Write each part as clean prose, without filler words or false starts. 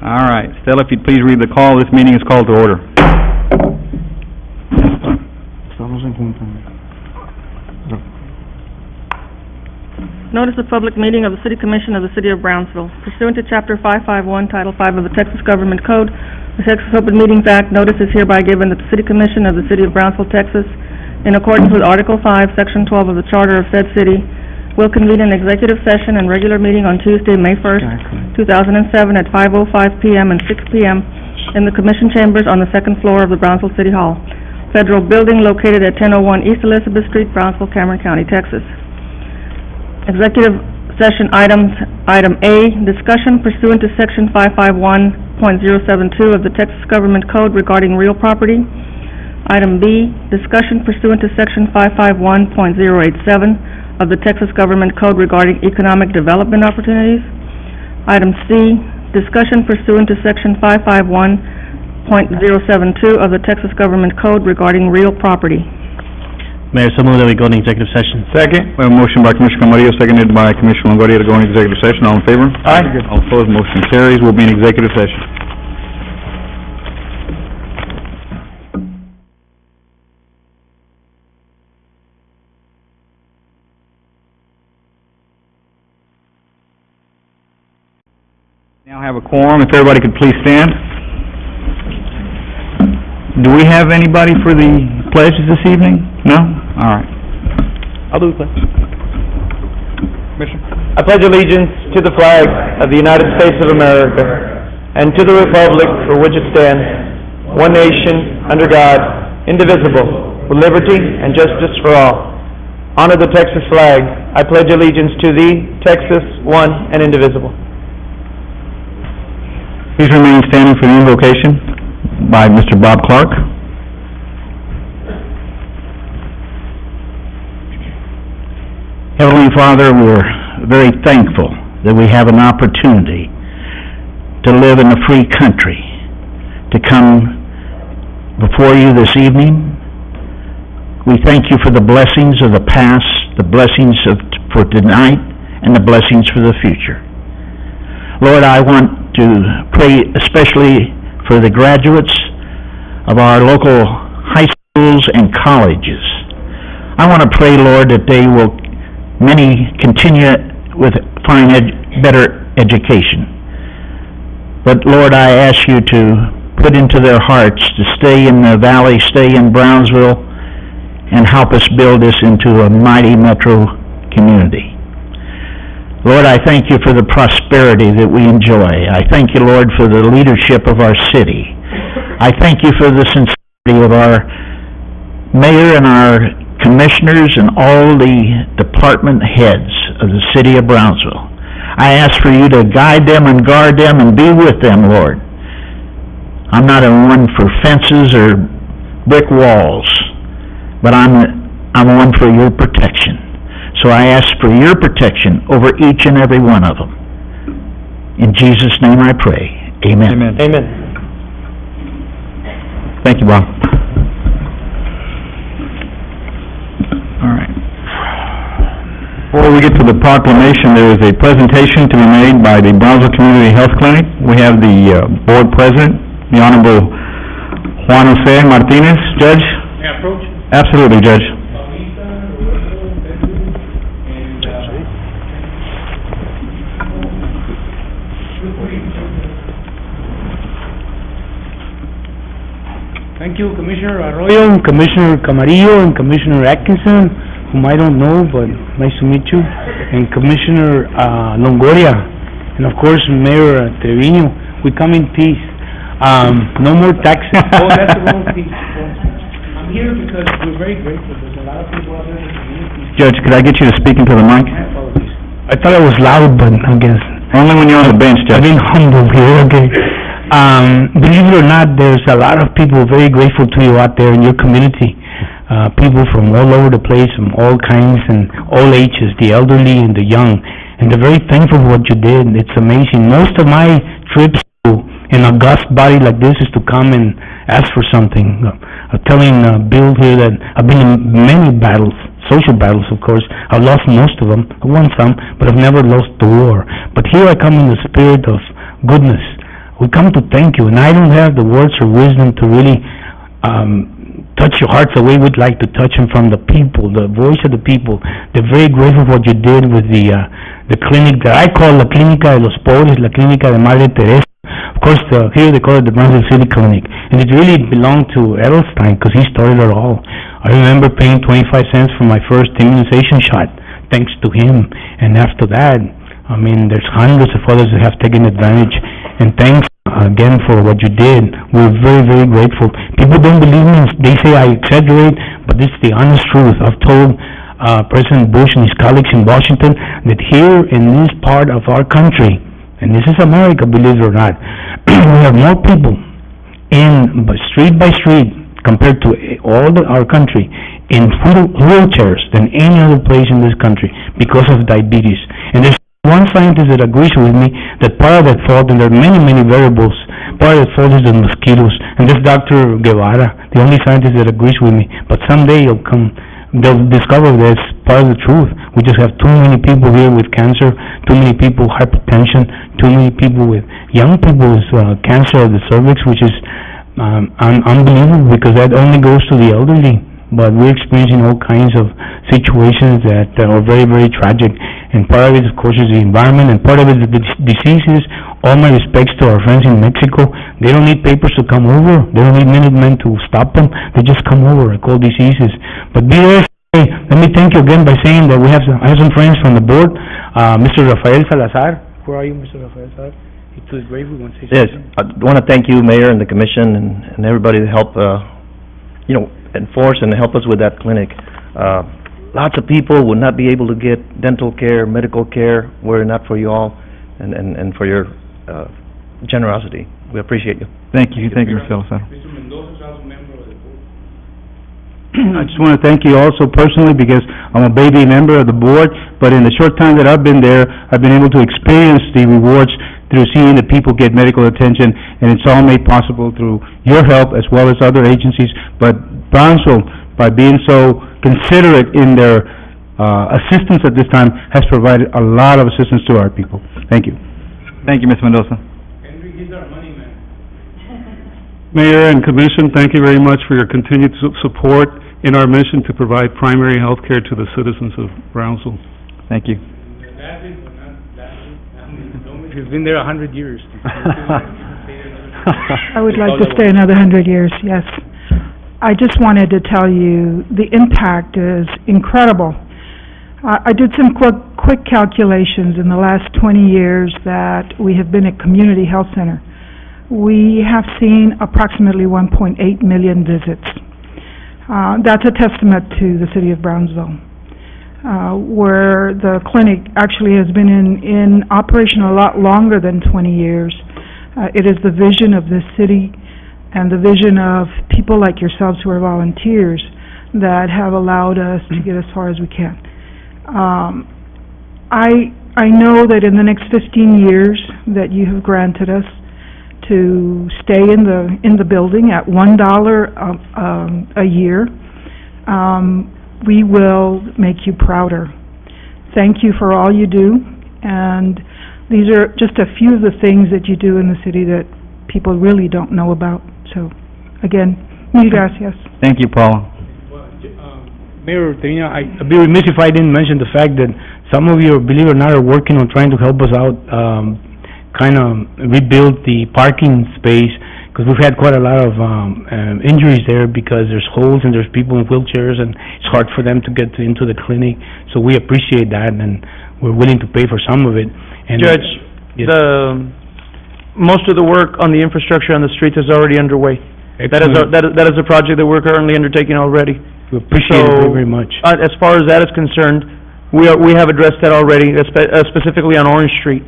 All right. Stella, if you'd please read the call. This meeting is called to order. Notice of public meeting of the City Commission of the City of Brownsville. Pursuant to Chapter 551, Title 5 of the Texas Government Code, the Texas Open Meetings Act, notice is hereby given that the City Commission of the City of Brownsville, Texas, in accordance with Article 5, Section 12 of the Charter of said city, will convene an executive session and regular meeting on Tuesday, May 1st, 2007 at 5:05 p.m. and 6 p.m. in the Commission Chambers on the second floor of the Brownsville City Hall, Federal Building located at 1001 East Elizabeth Street, Brownsville, Cameron County, Texas. Executive session items. Item A, discussion pursuant to Section 551.072 of the Texas Government Code regarding real property. Item B, discussion pursuant to Section 551.087 of the Texas Government Code regarding economic development opportunities. Item C, discussion pursuant to Section 551.072 of the Texas Government Code regarding real property. Mayor, so move that we go into executive session. Second. We have a motion by Commissioner Camarillo, seconded by Commissioner Longoria to go into executive session. All in favor? Aye. All opposed, motion carries. We'll be in executive session. Now have a quorum. If everybody could please stand. Do we have anybody for the pledges this evening? No? All right. I'll do the pledge. Commissioner? I pledge allegiance to the flag of the United States of America and to the republic for which it stands, one nation, under God, indivisible, with liberty and justice for all. Honor the Texas flag. I pledge allegiance to thee, Texas, one and indivisible. Please remain standing for the invocation by Mr. Bob Clark. Heavenly Father, we're very thankful that we have an opportunity to live in a free country, to come before you this evening. We thank you for the blessings of the past, the blessings for tonight, and the blessings for the future. Lord, I want to pray especially for the graduates of our local high schools and colleges. I want to pray, Lord, that many continue with better education. But Lord, I ask you to put into their hearts to stay in the valley, stay in Brownsville, and help us build this into a mighty metro community. Lord, I thank you for the prosperity that we enjoy. I thank you, Lord, for the leadership of our city. I thank you for the sincerity of our mayor and our commissioners and all the department heads of the city of Brownsville. I ask for you to guide them and guard them and be with them, Lord. I'm not one for fences or brick walls, but I'm one for your protection. So I ask for your protection over each and every one of them. In Jesus' name I pray. Amen. Amen. Amen. Thank you, Bob. All right. Before we get to the proclamation, there is a presentation to be made by the Brownsville Community Health Clinic. We have the board president, the Honorable Juan Jose Martinez. Judge? May I approach? Absolutely, Judge. Thank you, Commissioner Arroyo, Commissioner Camarillo, and Commissioner Atkinson, whom I don't know, but nice to meet you, and Commissioner Longoria, and of course Mayor Trevino. We come in peace. No more taxes. Oh, that's the wrong piece. I'm here because we're very grateful. There's a lot of people out there in the community. Judge, could I get you to speak into the mic? My apologies. I thought I was loud, but I guess Only when you're on the bench, Judge. I've been humbled here, okay. Believe it or not, there's a lot of people very grateful to you out there in your community. People from all over the place, from all kinds and all ages, the elderly and the young. And they're very thankful for what you did. It's amazing. Most of my trips to an august body like this is to come and ask for something. I'm telling Bill here that I've been in many battles, social battles, of course. I've lost most of them. I won some, but I've never lost the war. But here I come in the spirit of goodness, we come to thank you, and I don't have the words or wisdom to really touch your hearts the way we'd like to touch them from the people, the voice of the people. They're very grateful for what you did with the clinic that I call La Clínica de los Pobres, La Clínica de Madre Teresa. Of course, here they call it the Brownsville City Clinic, and it really belonged to Edelstein because he started it all. I remember paying 25 cents for my first immunization shot, thanks to him, and after that, I mean, there's hundreds of others that have taken advantage, and thanks again for what you did. We're very, very grateful. People don't believe me. They say I exaggerate, but it's the honest truth. I've told President Bush and his colleagues in Washington that here in this part of our country, and this is America, believe it or not, we have more people in street by street compared to our country in wheelchairs than any other place in this country because of diabetes. And there's one scientist that agrees with me that part of that fault, and there are many, many variables, part of that fault is the mosquitoes. And this Dr. Guevara, the only scientist that agrees with me. But someday they'll discover that's part of the truth. We just have too many people here with cancer, too many people with hypertension, too many people with young people with cancer of the cervix, which is unbelievable because that only goes to the elderly. But we're experiencing all kinds of situations that are very, very tragic. And part of it, of course, is the environment, and part of it is the diseases. All my respects to our friends in Mexico. They don't need papers to come over. They don't need Minutemen to stop them. They just come over, like all diseases. But be there. Let me thank you again by saying that I have some friends from the board. Mr. Rafael Salazar. Where are you, Mr. Rafael Salazar? He took great. We want to say something. Yes, I want to thank you, Mayor, and the Commission, and everybody that helped, enforce and help us with that clinic. Lots of people would not be able to get dental care, medical care, were it not for you all and for your generosity. We appreciate you. Thank you, Mr. Salazar. I just want to thank you also personally because I'm a baby member of the board, but in the short time that I've been there, I've been able to experience the rewards through seeing that people get medical attention, and it's all made possible through your help as well as other agencies. But Brownsville, by being so considerate in their assistance at this time, has provided a lot of assistance to our people. Thank you. Thank you, Ms. Mendoza. Mayor and Commission, thank you very much for your continued support in our mission to provide primary health care to the citizens of Brownsville. Thank you. He's been there 100 years. I would like to stay another 100 years, yes. I just wanted to tell you the impact is incredible. I did some quick calculations in the last 20 years that we have been a community health center. We have seen approximately 1.8 million visits. That's a testament to the city of Brownsville, where the clinic actually has been in operation a lot longer than 20 years. It is the vision of this city and the vision of people like yourselves who are volunteers that have allowed us to get as far as we can. I know that in the next 15 years that you have granted us to stay in the building at $1 a year, we will make you prouder. Thank you for all you do, and these are just a few of the things that you do in the city that people really don't know about. So, again, mil gracias. Thank you, Paula. Mayor Trevino, I'd be remiss if I didn't mention the fact that some of you, believe it or not, are working on trying to help us out, kind of rebuild the parking space, because we've had quite a lot of injuries there because there's holes and there's people in wheelchairs and it's hard for them to get into the clinic. So we appreciate that, and we're willing to pay for some of it. And Judge, yes. Most of the work on the infrastructure on the streets is already underway. That is a project that we're currently undertaking already. We appreciate it very, very much. As far as that is concerned, we have addressed that already, specifically on Orange Street.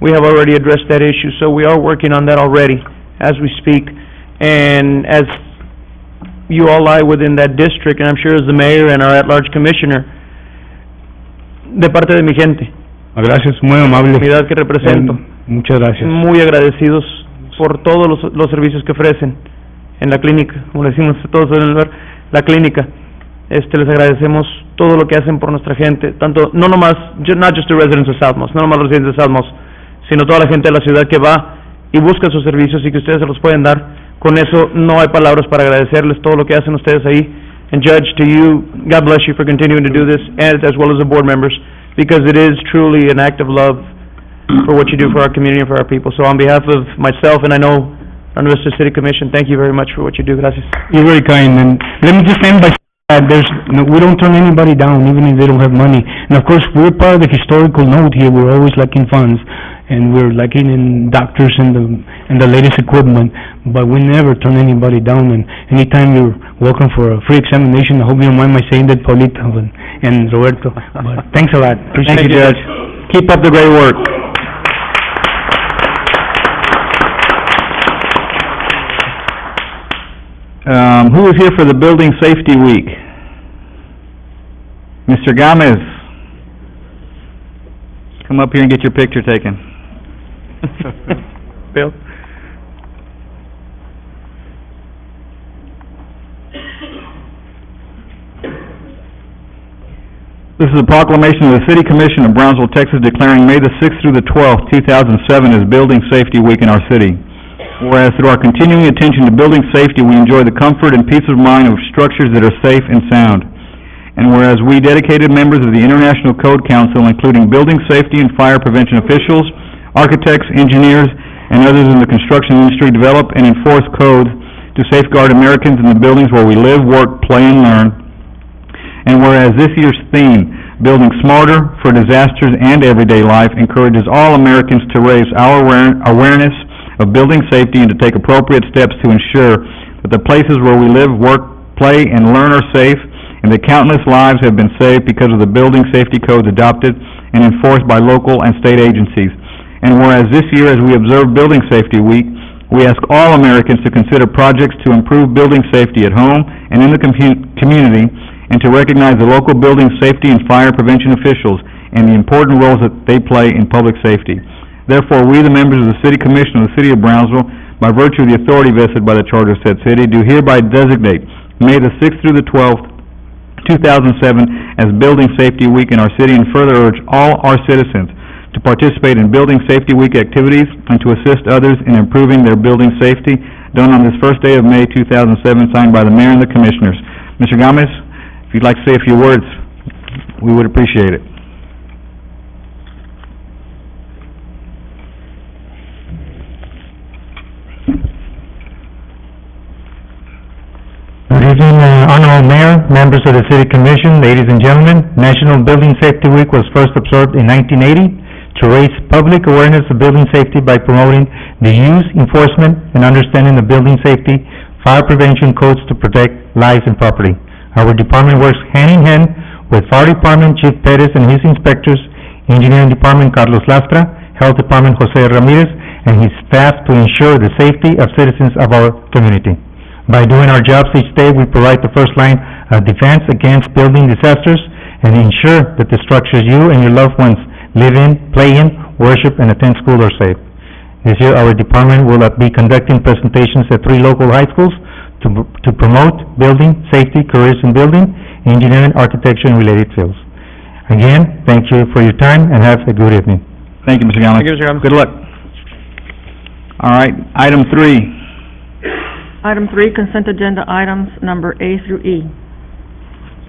We have already addressed that issue, so we are working on that already as we speak. And as you all lie within that district, and I'm sure as the mayor and our at-large commissioner, de parte de mi gente, gracias, muy amable. la comunidad que represento, muchas gracias. muy agradecidos por todos los servicios que ofrecen en la clínica, como le decimos todos en el lugar, la clínica. Les agradecemos todo lo que hacen por nuestra gente, tanto, not just the residents of Southmost, no nomás los residentes de Southmost, sino toda la gente de la ciudad que va y busca sus servicios y que ustedes se los pueden dar. Con eso no hay palabras para agradecerles todo lo que hacen ustedes ahí. And Judge, to you, God bless you for continuing to do this, and as well as the board members, because it is truly an act of love for what you do for our community and for our people. So on behalf of myself, and I know our Mr. City Commission, thank you very much for what you do. Gracias. You're very kind, and let me just end by saying that we don't turn anybody down, even if they don't have money. And of course, we're part of the historical note here, we're always lacking funds, and we're lacking in doctors and the latest equipment, but we never turn anybody down, and anytime you're welcome for a free examination, I hope you don't mind my saying that, Paulito and Roberto, but thanks a lot. Thank you, Judge. Keep up the great work. Who is here for the Building Safety Week? Mr. Gomez, come up here and get your picture taken. Bill? This is a proclamation of the City Commission of Brownsville, Texas, declaring May the 6th through the 12th, 2007 as Building Safety Week in our city. Whereas through our continuing attention to building safety, we enjoy the comfort and peace of mind of structures that are safe and sound. And whereas we dedicated members of the International Code Council, including building safety and fire prevention officials, architects, engineers, and others in the construction industry, develop and enforce codes to safeguard Americans in the buildings where we live, work, play, and learn. And whereas this year's theme, Building Smarter for Disasters and Everyday Life, encourages all Americans to raise our awareness of building safety and to take appropriate steps to ensure that the places where we live, work, play, and learn are safe, and that countless lives have been saved because of the building safety codes adopted and enforced by local and state agencies. And whereas this year, as we observe Building Safety Week, we ask all Americans to consider projects to improve building safety at home and in the community, and to recognize the local building safety and fire prevention officials and the important roles that they play in public safety. Therefore, we, the members of the City Commission of the City of Brownsville, by virtue of the authority vested by the Charter of said city, do hereby designate May the 6th through the 12th, 2007, as Building Safety Week in our city, and further urge all our citizens to participate in Building Safety Week activities and to assist others in improving their building safety, done on this first day of May 2007, signed by the Mayor and the Commissioners. Mr. Gomez, if you'd like to say a few words, we would appreciate it. Good evening, Honorable Mayor, members of the City Commission, ladies and gentlemen. National Building Safety Week was first observed in 1980 to raise public awareness of building safety by promoting the use, enforcement, and understanding of building safety, fire prevention codes to protect lives and property. Our department works hand in hand with Fire Department Chief Perez and his inspectors, Engineering Department Carlos Lastra, Health Department Jose Ramirez, and his staff to ensure the safety of citizens of our community. By doing our jobs each day, we provide the first line of defense against building disasters and ensure that the structures you and your loved ones live in, play in, worship, and attend school are safe. This year, our department will be conducting presentations at 3 local high schools to promote building safety, careers in building, engineering, architecture, and related fields. Again, thank you for your time, and have a good evening. Thank you, Mr. Gomez. Thank you, Mr. Gomez. Good luck. All right, item 3. Item 3, consent agenda items number A through E.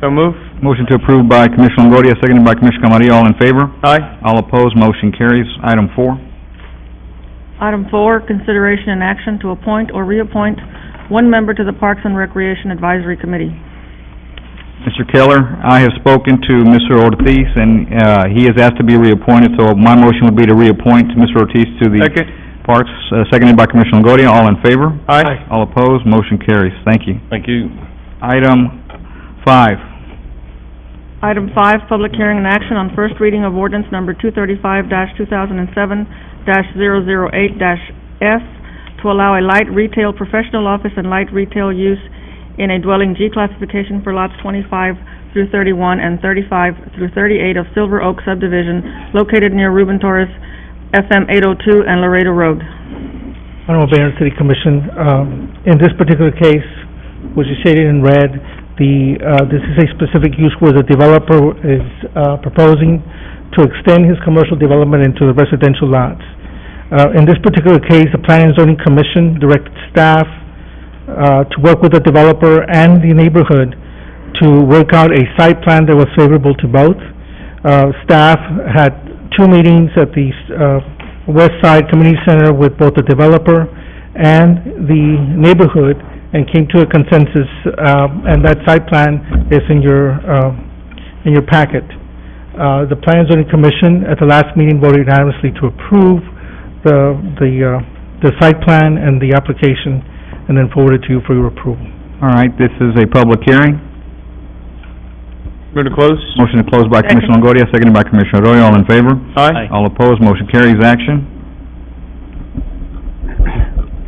So move. Motion to approve by Commissioner Longoria, seconded by Commissioner Camarillo. All in favor? Aye. All opposed, motion carries. Item 4. Item 4, consideration and action to appoint or reappoint one member to the Parks and Recreation Advisory Committee. Mr. Keller, I have spoken to Mr. Ortiz, and he has asked to be reappointed, so my motion would be to reappoint Mr. Ortiz to the Parks, seconded by Commissioner Longoria. All in favor? Aye. All opposed, motion carries. Thank you. Thank you. Item 5. Item 5, public hearing and action on first reading of ordinance number 235-2007-008-S to allow a light retail professional office and light retail use in a dwelling G classification for lots 25 through 31 and 35 through 38 of Silver Oak subdivision located near Ruben Torres, FM 802 and Laredo Road. Honorable Mayor and City Commission, in this particular case, which is shaded in red, this is a specific use where the developer is proposing to extend his commercial development into the residential lots. In this particular case, the Planning and Zoning Commission directed staff to work with the developer and the neighborhood to work out a site plan that was favorable to both. Staff had 2 meetings at the West Side Community Center with both the developer and the neighborhood, and came to a consensus, and that site plan is in your packet. The Planning and Zoning Commission at the last meeting voted unanimously to approve the site plan and the application, and then forward it to you for your approval. All right, this is a public hearing. Move to close. Motion to close by Commissioner Longoria, seconded by Commissioner Arroyo. All in favor? Aye. All opposed, motion carries. Action.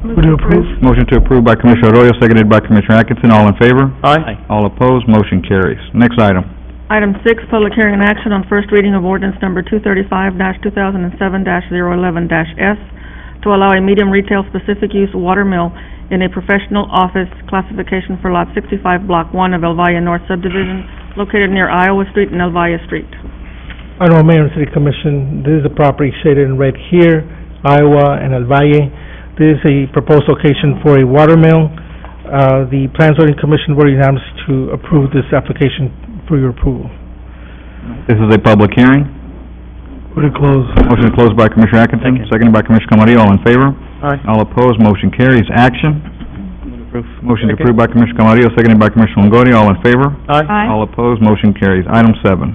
Move to approve. Motion to approve by Commissioner Arroyo, seconded by Commissioner Atkinson. All in favor? Aye. All opposed, motion carries. Next item. Item 6, public hearing and action on first reading of ordinance number 235-2007-011-S to allow a medium retail specific use water mill in a professional office classification for Lot 65, Block 1 of El Valle North Subdivision, located near Iowa Street and El Valle Street. Honorable Mayor and City Commission, this is a property shaded in red here, Iowa and El Valle. This is a proposed location for a water mill. The Plan and Zoning Commission voted unanimously to approve this application for your approval. This is a public hearing. Would it close? Motion to close by Commissioner Atkinson, seconded by Commissioner Camarillo. All in favor? Aye. All opposed, motion carries. Action. Motion to approve by Commissioner Camarillo, seconded by Commissioner Longoria. All in favor? Aye. All opposed, motion carries. Item 7.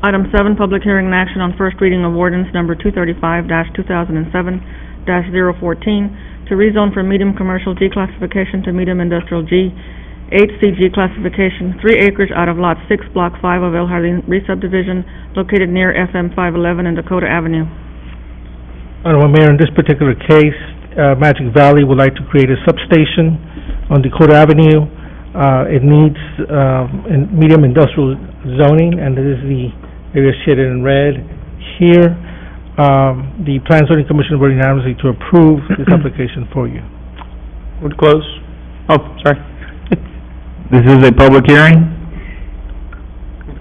Item 7, public hearing and action on first reading of ordinance number 235-2007-014 to rezone from medium commercial G classification to medium industrial G, HCG classification, 3 acres out of Lot 6, Block 5 of El Jardín re-subdivision, located near FM 511 and Dakota Avenue. Honorable Mayor, in this particular case, Magic Valley would like to create a substation on Dakota Avenue. It needs medium industrial zoning, and this is the area shaded in red here. The Plan and Zoning Commission voted unanimously to approve this application for you. Move to close. Oh, sorry. This is a public hearing.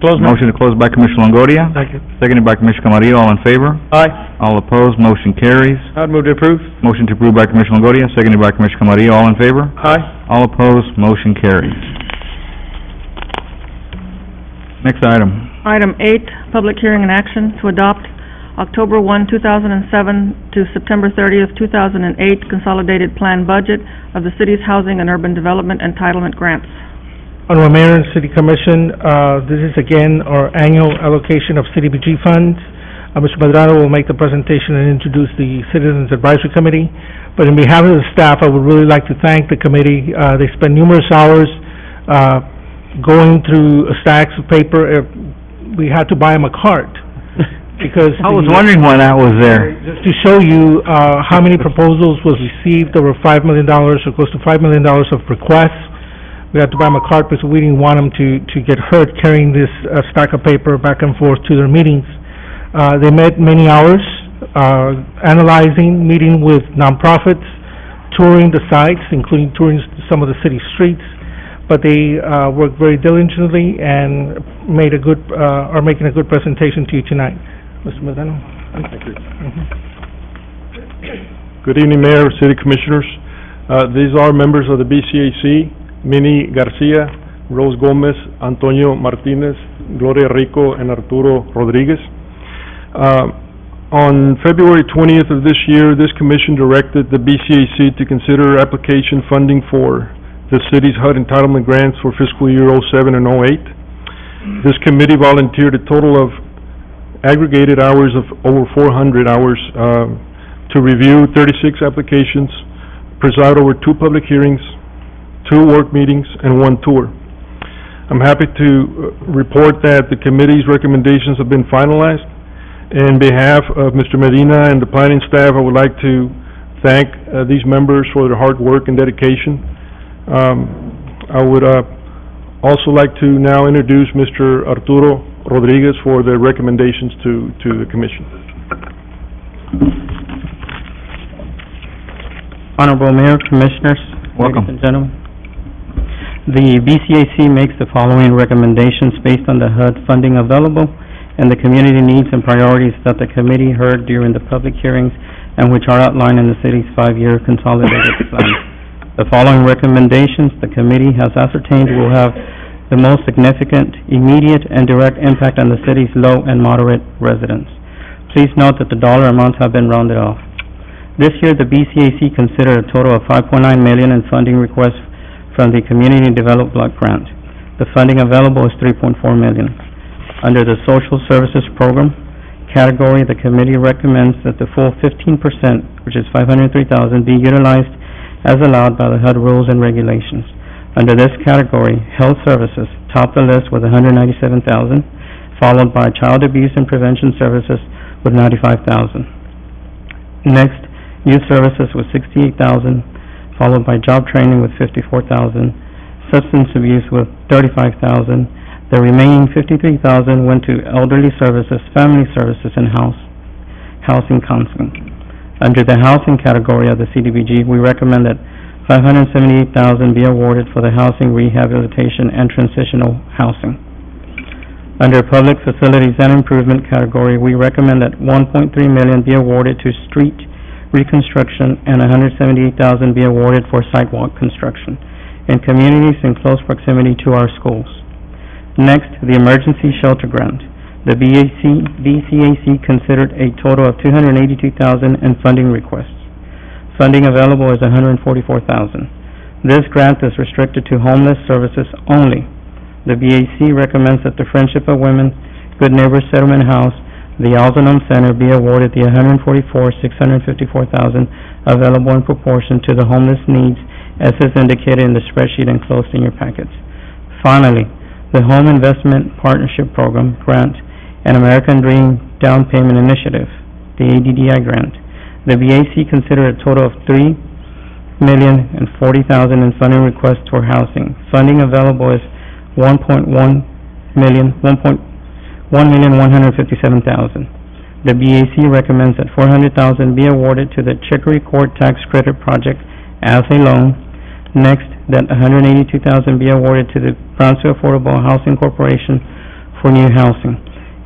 Close. Motion to close by Commissioner Longoria, Second. seconded by Commissioner Camarillo. All in favor? Aye. All opposed, motion carries. I'd move to approve. Motion to approve by Commissioner Longoria, seconded by Commissioner Camarillo. All in favor? Aye. All opposed, motion carries. Next item. Item 8, public hearing and action to adopt October 1, 2007 to September 30th, 2008 consolidated plan budget of the city's housing and urban development entitlement grants. Honorable Mayor and City Commission, this is again our annual allocation of CDBG funds. Mr. Medrano will make the presentation and introduce the Citizens Advisory Committee. But on behalf of the staff, I would really like to thank the committee. They spent numerous hours going through stacks of paper. We had to buy them a cart because I was wondering why that was there. just to show you how many proposals was received, over $5 million or close to $5 million of requests. We had to buy them a cart because we didn't want them to get hurt carrying this stack of paper back and forth to their meetings. They met many hours, analyzing, meeting with nonprofits, touring the sites, including touring some of the city streets. But they worked very diligently and made are making a good presentation to you tonight. Mr. Medrano? Good evening, Mayor, City Commissioners. These are members of the BCAC, Minnie Garcia, Rose Gomez, Antonio Martinez, Gloria Rico, and Arturo Rodriguez. On February 20th of this year, this commission directed the BCAC to consider application funding for the city's HUD entitlement grants for fiscal year 07 and 08. This committee volunteered a total of aggregated hours of over 400 hours to review 36 applications, preside over 2 public hearings, 2 work meetings, and 1 tour. I'm happy to report that the committee's recommendations have been finalized. In behalf of Mr. Medina and the planning staff, I would like to thank these members for their hard work and dedication. I would also like to now introduce Mr. Arturo Rodriguez for the recommendations to the commission. Honorable Mayor, Commissioners, Welcome. ladies and gentlemen. The BCAC makes the following recommendations based on the HUD funding available and the community needs and priorities that the committee heard during the public hearings and which are outlined in the city's 5-year consolidated plan. The following recommendations the committee has ascertained will have the most significant, immediate, and direct impact on the city's low and moderate residents. Please note that the dollar amounts have been rounded off. This year, the BCAC considered a total of $5.9 million in funding requests from the Community Development Block Grant. The funding available is $3.4 million. Under the Social Services Program category, the committee recommends that the full 15%, which is $503,000, be utilized as allowed by the HUD rules and regulations. Under this category, Health Services topped the list with $197,000, followed by Child Abuse and Prevention Services with $95,000. Next, Youth Services with $68,000, followed by Job Training with $54,000, Substance Abuse with $35,000. The remaining $53,000 went to Elderly Services, Family Services, and Housing Counseling. Under the Housing category of the CDBG, we recommend that $578,000 be awarded for the Housing Rehabilitation and Transitional Housing. Under Public Facilities and Improvement category, we recommend that $1.3 million be awarded to street reconstruction and $178,000 be awarded for sidewalk construction in communities in close proximity to our schools. Next, the Emergency Shelter Grant. The BCAC considered a total of $282,000 in funding requests. Funding available is $144,000. This grant is restricted to homeless services only. The BAC recommends that the Friendship of Women Good Neighbors Settlement House, the Aldenham Center, be awarded the $144,000 available in proportion to the homeless needs as is indicated in the spreadsheet enclosed in your packets. Finally, the Home Investment Partnership Program grant and American Dream Down Payment Initiative, the ADDI grant. The BAC considered a total of $3,040,000 in funding requests for housing. Funding available is $1,157,000. The BAC recommends that $400,000 be awarded to the Chicory Court Tax Credit Project as a loan. Next, that $182,000 be awarded to the Brownsville Affordable Housing Corporation for new housing,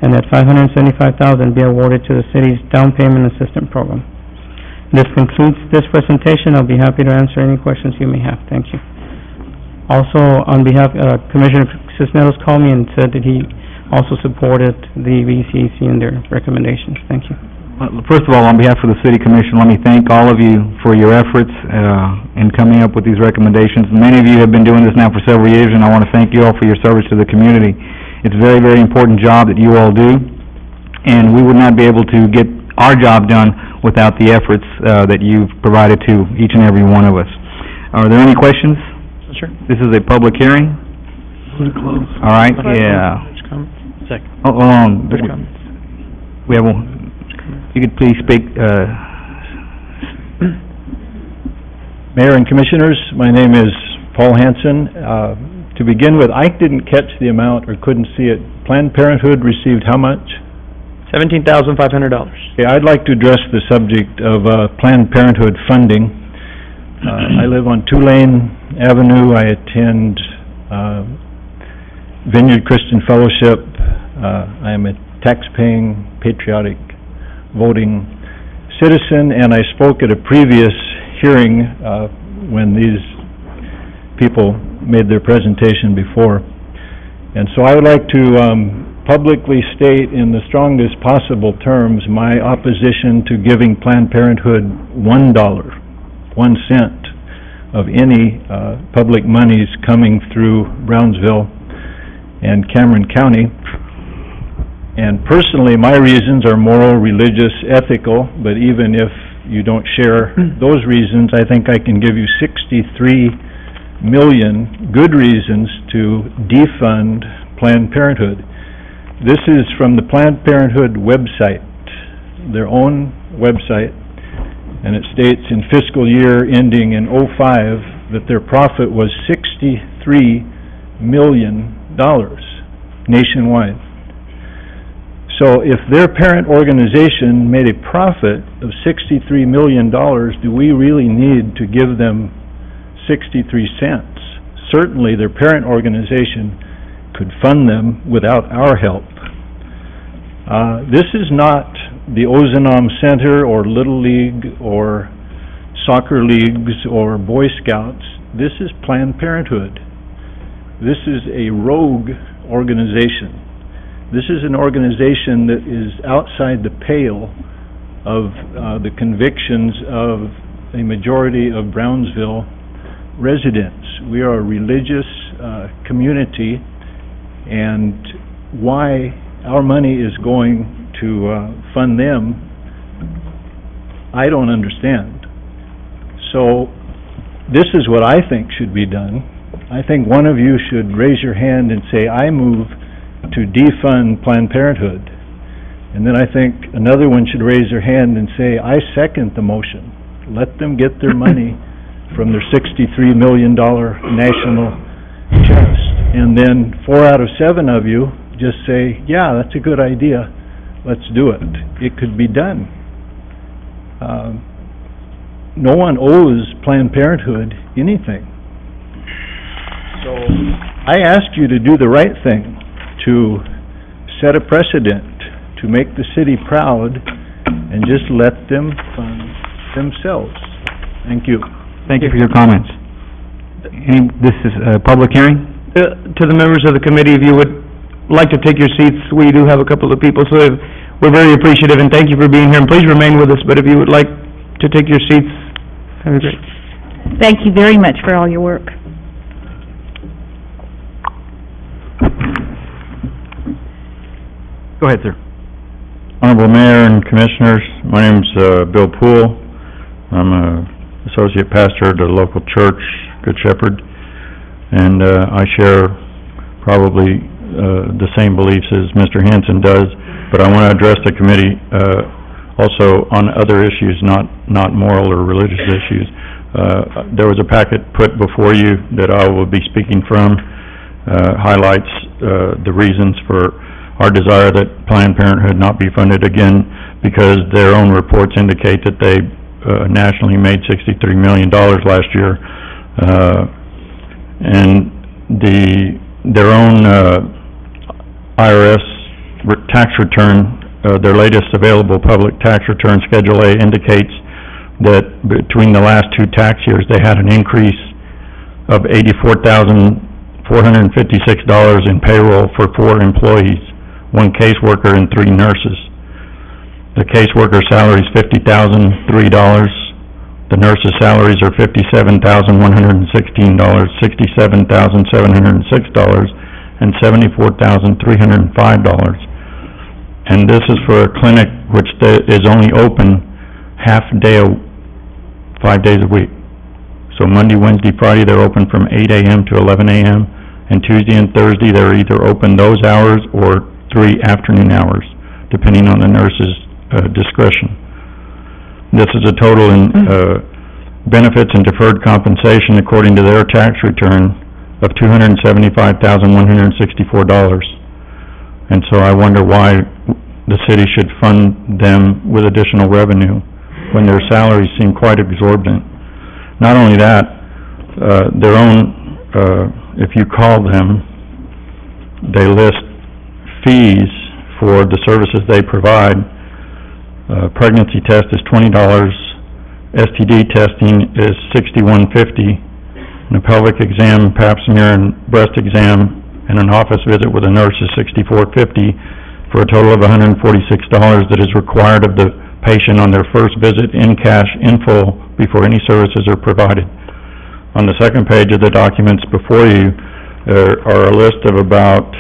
and that $575,000 be awarded to the city's Down Payment Assistance Program. This concludes this presentation. I'll be happy to answer any questions you may have. Thank you. Also, on behalf, Commissioner Cisneros called me and said that he also supported the BCAC in their recommendations. Thank you. First of all, on behalf of the City Commission, let me thank all of you for your efforts in coming up with these recommendations. Many of you have been doing this now for several years, and I want to thank you all for your service to the community. It's a very, very important job that you all do, and we would not be able to get our job done without the efforts that you've provided to each and every one of us. Are there any questions? Sure. This is a public hearing. All right, yeah. Second. Oh, hold on. We have one. You could please speak, Mayor and Commissioners, my name is Paul Hansen. To begin with, I didn't catch the amount or couldn't see it. Planned Parenthood received how much? $17,500. Okay, I'd like to address the subject of Planned Parenthood funding. I live on Tulane Avenue. I attend Vineyard Christian Fellowship. I am a tax-paying, patriotic, voting citizen, and I spoke at a previous hearing when these people made their presentation before. And so I would like to publicly state in the strongest possible terms my opposition to giving Planned Parenthood $1 of any public monies coming through Brownsville and Cameron County. And personally, my reasons are moral, religious, ethical, but even if you don't share those reasons, I think I can give you 63 million good reasons to defund Planned Parenthood. This is from the Planned Parenthood website, their own website, and it states in fiscal year ending in '05 that their profit was $63 million nationwide. So if their parent organization made a profit of $63 million, do we really need to give them 63 cents? Certainly their parent organization could fund them without our help. This is not the Ozanam Center or Little League or soccer leagues or Boy Scouts. This is Planned Parenthood. This is a rogue organization. This is an organization that is outside the pale of the convictions of a majority of Brownsville residents. We are a religious community, and why our money is going to fund them, I don't understand. So, this is what I think should be done. I think one of you should raise your hand and say, I move to defund Planned Parenthood. And then I think another one should raise their hand and say, I second the motion. Let them get their money from their $63 million national trust. And then 4 out of 7 of you just say, yeah, that's a good idea, let's do it. It could be done. No one owes Planned Parenthood anything. So I ask you to do the right thing, to set a precedent, to make the city proud, and just let them fund themselves. Thank you. Thank you for your comments. This is a public hearing? To the members of the committee, if you would like to take your seats, we do have a couple of people, so we're very appreciative, and thank you for being here, and please remain with us, but if you would like to take your seats, that would be great. Thank you very much for all your work. Go ahead, sir. Honorable Mayor and Commissioners, my name's Bill Poole. I'm a associate pastor at a local church, Good Shepherd, and I share probably the same beliefs as Mr. Hanson does, but I want to address the committee also on other issues, not moral or religious issues. There was a packet put before you that I will be speaking from, highlights the reasons for our desire that Planned Parenthood not be funded again, because their own reports indicate that they nationally made $63 million last year, and their own IRS tax return, their latest available public tax return, Schedule A, indicates that between the last 2 tax years, they had an increase of $84,456 in payroll for 4 employees, 1 caseworker and 3 nurses. The caseworker salary is $50,003. The nurses' salaries are $57,116, $67,706, and $74,305. And this is for a clinic which is only open half a day, 5 days a week. So Monday, Wednesday, Friday, they're open from 8 a.m. to 11 a.m., and Tuesday and Thursday, they're either open those hours or 3 afternoon hours, depending on the nurse's discretion. This is a total in benefits and deferred compensation, according to their tax return, of $275,164. And so I wonder why the city should fund them with additional revenue when their salaries seem quite exorbitant. Not only that, their own, if you call them, they list fees for the services they provide. Pregnancy test is $20, STD testing is $61.50, and a pelvic exam, pap smear, and breast exam, and an office visit with a nurse is $64.50, for a total of $146 that is required of the patient on their first visit in cash, in full, before any services are provided. On the second page of the documents before you, there are a list of about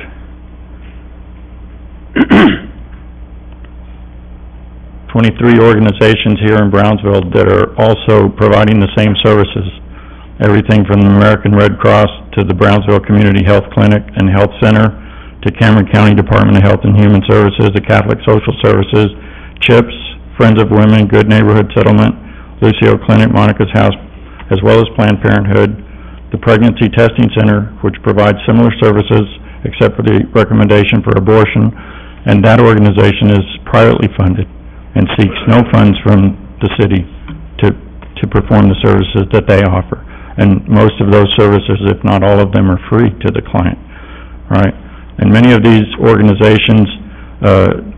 23 organizations here in Brownsville that are also providing the same services. Everything from the American Red Cross to the Brownsville Community Health Clinic and Health Center to Cameron County Department of Health and Human Services, the Catholic Social Services, CHIPS, Friends of Women, Good Neighborhood Settlement, Lucio Clinic, Monica's House, as well as Planned Parenthood, the Pregnancy Testing Center, which provides similar services except for the recommendation for abortion, and that organization is privately funded and seeks no funds from the city to perform the services that they offer. And most of those services, if not all of them, are free to the client, right? And many of these organizations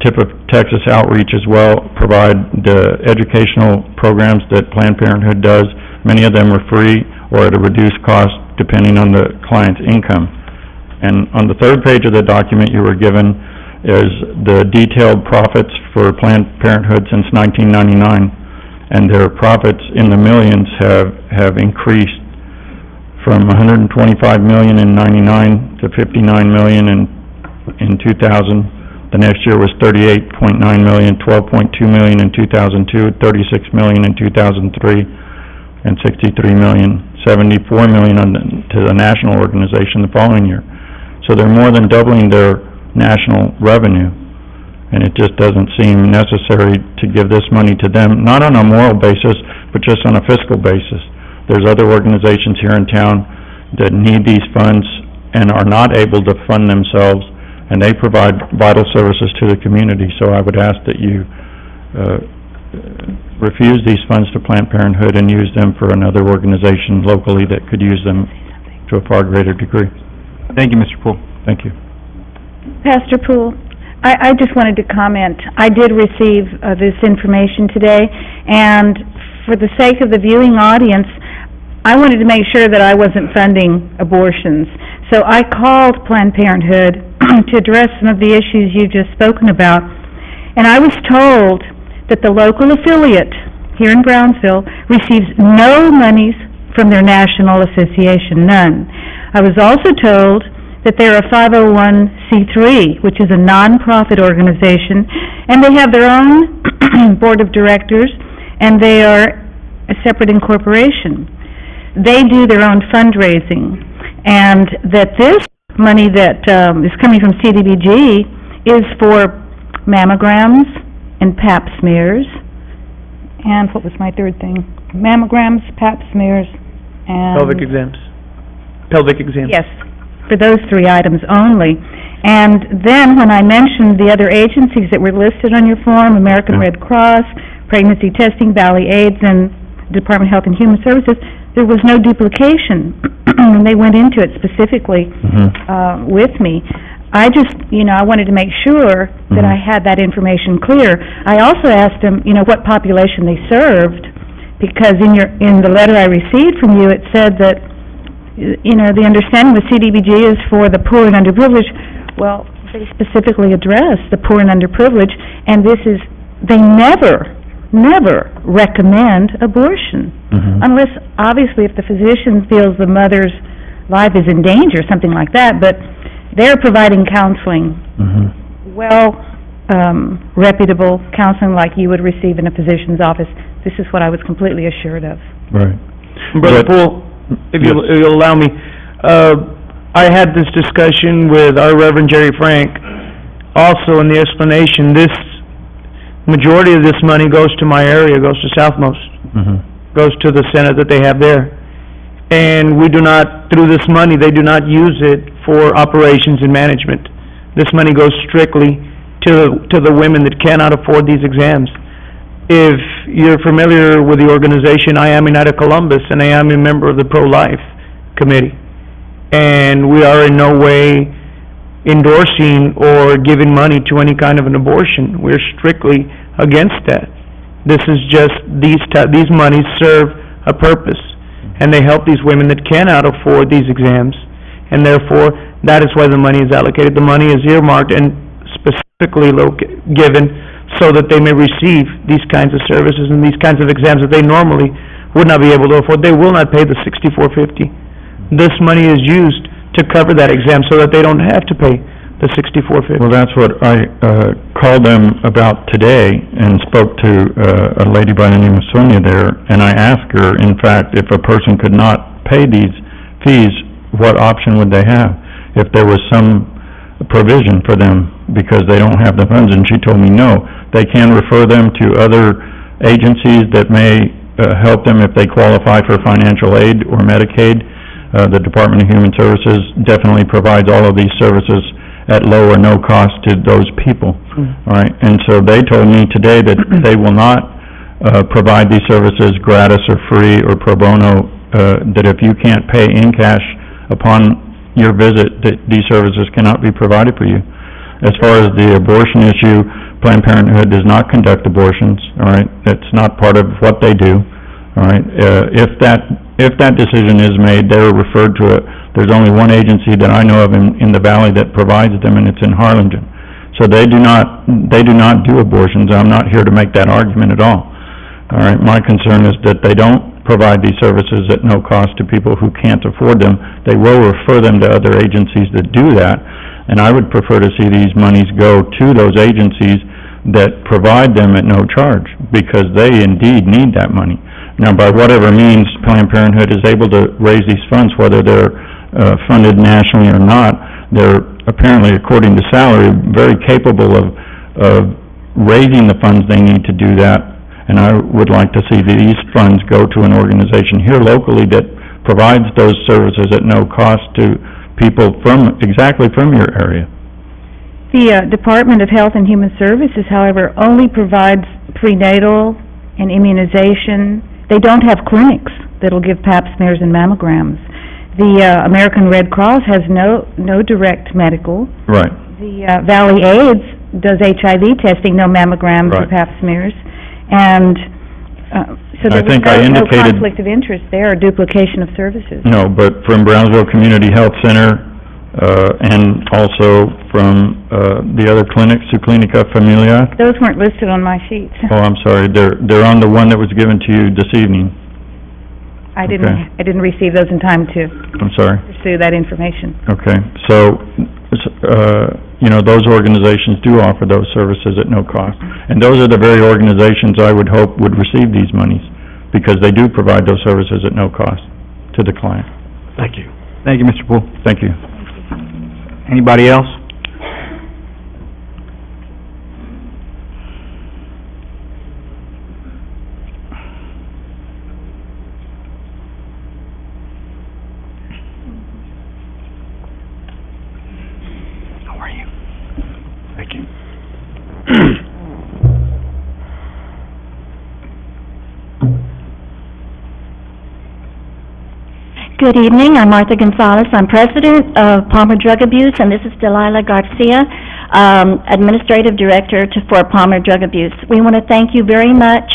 Tip of Texas Outreach as well provide the educational programs that Planned Parenthood does. Many of them are free or at a reduced cost depending on the client's income. And on the third page of the document you were given is the detailed profits for Planned Parenthood since 1999. And their profits in the millions have increased from $125 million in '99 to $59 million in 2000. The next year was $38.9 million, $12.2 million in 2002, $36 million in 2003, and $63 million, $74 million to the national organization the following year. So they're more than doubling their national revenue, and it just doesn't seem necessary to give this money to them, not on a moral basis, but just on a fiscal basis. There's other organizations here in town that need these funds and are not able to fund themselves, and they provide vital services to the community. So I would ask that you refuse these funds to Planned Parenthood and use them for another organization locally that could use them to a far greater degree. Thank you, Mr. Poole. Thank you. Pastor Poole, I just wanted to comment. I did receive this information today, and for the sake of the viewing audience, I wanted to make sure that I wasn't funding abortions. So I called Planned Parenthood to address some of the issues you've just spoken about, and I was told that the local affiliate here in Brownsville receives no monies from their national association, none. I was also told that they're a 501c3, which is a non-profit organization, and they have their own board of directors, and they are a separate incorporation. They do their own fundraising, and that this money that is coming from CDBG is for mammograms and pap smears, and what was my third thing? Mammograms, pap smears, and... Pelvic exams. Pelvic exams. Yes, for those 3 items only. And then when I mentioned the other agencies that were listed on your form, American Red Cross, Pregnancy Testing, Valley AIDS, and Department of Health and Human Services, there was no duplication, and they went into it specifically with me. I just, I wanted to make sure that I had that information clear. I also asked them, what population they served, because in the letter I received from you, it said that, the understanding with CDBG is for the poor and underprivileged. Well, they specifically address the poor and underprivileged, and they never recommend abortion. Unless, obviously, if the physician feels the mother's life is in danger, something like that, but they're providing counseling, reputable counseling like you would receive in a physician's office. This is what I was completely assured of. Right. Brother Poole, if you'll allow me, I had this discussion with our Reverend Jerry Frank. Also, in the explanation, this majority of this money goes to my area, goes to Southmost, goes to the center that they have there. And we do not, through this money, they do not use it for operations and management. This money goes strictly to the women that cannot afford these exams. If you're familiar with the organization, I am United Columbus, and I am a member of the Pro-Life Committee. And we are in no way endorsing or giving money to any kind of an abortion. We're strictly against that. This is just, these monies serve a purpose, and they help these women that cannot afford these exams, and therefore, that is why the money is allocated. The money is earmarked and specifically given so that they may receive these kinds of services and these kinds of exams that they normally would not be able to afford. They will not pay the $64.50. This money is used to cover that exam so that they don't have to pay the $64.50. Well, that's what I called them about today and spoke to a lady by the name of Sonia there, and I asked her, in fact, if a person could not pay these fees, what option would they have if there was some provision for them because they don't have the funds, and she told me no. They can refer them to other agencies that may help them if they qualify for financial aid or Medicaid. The Department of Human Services definitely provides all of these services at low or no cost to those people, all right? And so they told me today that they will not provide these services gratis or free or pro bono, that if you can't pay in cash upon your visit, that these services cannot be provided for you. As far as the abortion issue, Planned Parenthood does not conduct abortions, all right? That's not part of what they do, all right? If that decision is made, they're referred to it. There's only one agency that I know of in the valley that provides them, and it's in Harlingen. So they do not do abortions. I'm not here to make that argument at all. All right, my concern is that they don't provide these services at no cost to people who can't afford them. They will refer them to other agencies that do that, and I would prefer to see these monies go to those agencies that provide them at no charge, because they indeed need that money. Now, by whatever means Planned Parenthood is able to raise these funds, whether they're funded nationally or not, they're apparently, according to salary, very capable of raising the funds they need to do that. And I would like to see these funds go to an organization here locally that provides those services at no cost to people exactly from your area. The Department of Health and Human Services, however, only provides prenatal and immunization. They don't have clinics that'll give pap smears and mammograms. The American Red Cross has no direct medical. Right. The Valley AIDS does HIV testing, no mammograms or pap smears. And so there's no conflict of interest there or duplication of services. No, but from Brownsville Community Health Center, and also from the other clinics, Su Clinica Familiar. Those weren't listed on my sheets. Oh, I'm sorry, they're on the one that was given to you this evening. I didn't receive those in time to I'm sorry. pursue that information. Okay, so, those organizations do offer those services at no cost. And those are the very organizations I would hope would receive these monies, because they do provide those services at no cost to the client. Thank you. Thank you, Mr. Poole. Thank you. Anybody else? How are you? Thank you. Good evening, I'm Martha Gonzalez. I'm president of Palmer Drug Abuse, and this is Delilah Garcia, administrative director for Palmer Drug Abuse. We want to thank you very much,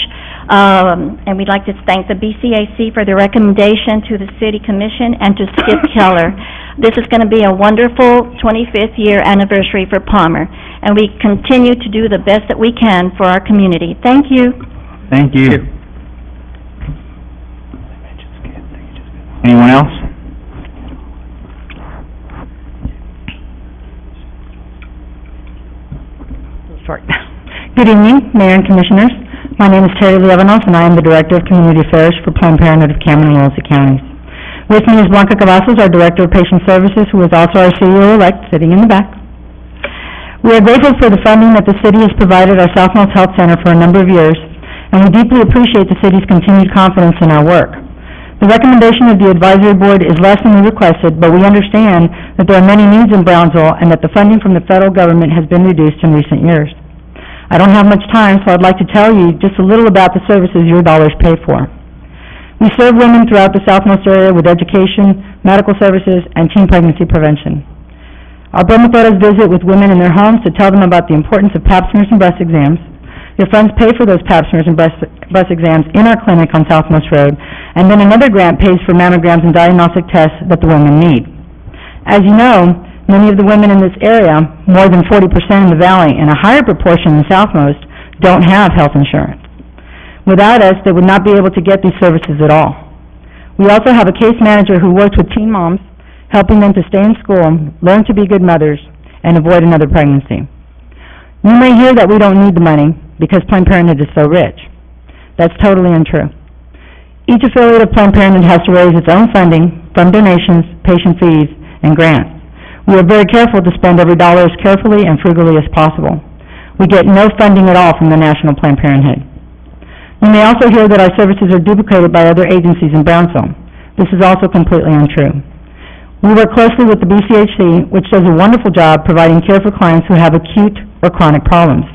and we'd like to thank the BCAC for their recommendation to the City Commission and to Skip Keller. This is going to be a wonderful 25th year anniversary for Palmer, and we continue to do the best that we can for our community. Thank you. Thank you. Anyone else? Short. Good evening, Mayor and Commissioners. My name is Terry Lievenos, and I am the Director of Community Affairs for Planned Parenthood of Cameron and Wellesley Counties. With me is Blanca Cavazos, our Director of Patient Services, who is also our CEO-elect, sitting in the back. We are grateful for the funding that the city has provided our Southmost Health Center for a number of years, and we deeply appreciate the city's continued confidence in our work. The recommendation of the advisory board is less than we requested, but we understand that there are many needs in Brownsville and that the funding from the federal government has been reduced in recent years. I don't have much time, so I'd like to tell you just a little about the services your dollars pay for. We serve women throughout the Southmost area with education, medical services, and teen pregnancy prevention. Our bromotoras visit with women in their homes to tell them about the importance of pap smears and breast exams. Your funds pay for those pap smears and breast exams in our clinic on Southmost Road, and then another grant pays for mammograms and diagnostic tests that the women need. As you know, many of the women in this area, more than 40% in the Valley and a higher proportion in Southmost, don't have health insurance. Without us, they would not be able to get these services at all. We also have a case manager who works with teen moms, helping them to stay in school, learn to be good mothers, and avoid another pregnancy. You may hear that we don't need the money because Planned Parenthood is so rich. That's totally untrue. Each affiliate of Planned Parenthood has to raise its own funding from donations, patient fees, and grants. We are very careful to spend every dollar as carefully and frugally as possible. We get no funding at all from the National Planned Parenthood. You may also hear that our services are duplicated by other agencies in Brownsville. This is also completely untrue. We work closely with the BCHC, which does a wonderful job providing care for clients who have acute or chronic problems.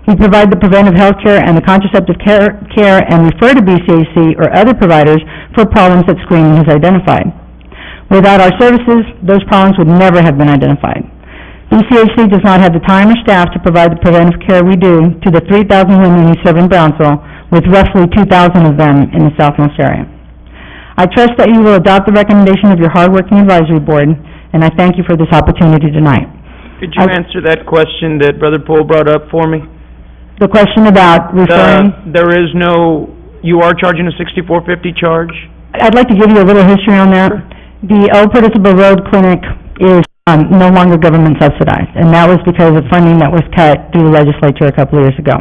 We provide the preventive health care and the contraceptive care and refer to BCAC or other providers for problems that screening has identified. Without our services, those problems would never have been identified. BCAC does not have the time or staff to provide the preventive care we do to the 3,000 women we serve in Brownsville, with roughly 2,000 of them in the southmost area. I trust that you will adopt the recommendation of your hardworking advisory board, and I thank you for this opportunity tonight. Could you answer that question that Brother Poole brought up for me? The question about referring... There is no, you are charging a $64.50 charge? I'd like to give you a little history on that. The Old Participal Road Clinic is no longer government subsidized, and that was because of funding that was cut through the legislature a couple of years ago.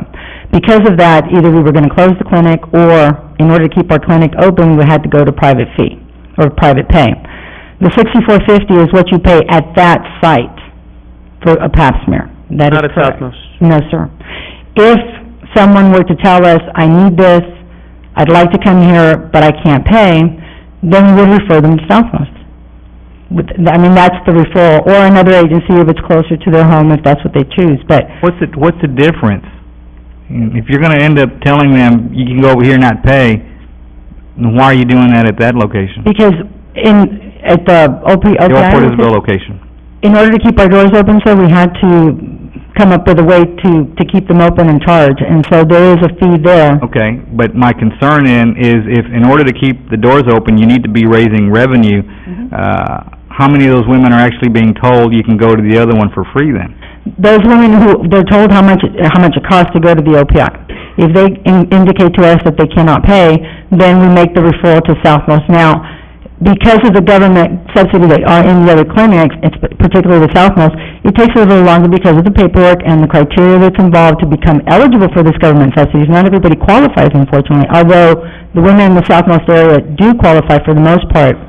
Because of that, either we were going to close the clinic, or in order to keep our clinic open, we had to go to private fee, or private pay. The $64.50 is what you pay at that site for a pap smear. That is correct. Not at Southmost? No, sir. If someone were to tell us, I need this, I'd like to come here, but I can't pay, then we would refer them to Southmost. I mean, that's the referral, or another agency if it's closer to their home, if that's what they choose, but... What's the difference? If you're gonna end up telling them, you can go over here and not pay, then why are you doing that at that location? Because at the Old Portisville location. In order to keep our doors open, sir, we had to come up with a way to keep them open and charge, and so there is a fee there. Okay, but my concern is if, in order to keep the doors open, you need to be raising revenue, how many of those women are actually being told you can go to the other one for free then? Those women they're told how much it costs to go to the OPI. If they indicate to us that they cannot pay, then we make the referral to Southmost. Now, because of the government subsidy that are in the other clinics, it's particularly the Southmost, it takes a little longer because of the paperwork and the criteria that's involved to become eligible for this government subsidies. Not everybody qualifies, unfortunately, although the women in the Southmost area do qualify for the most part.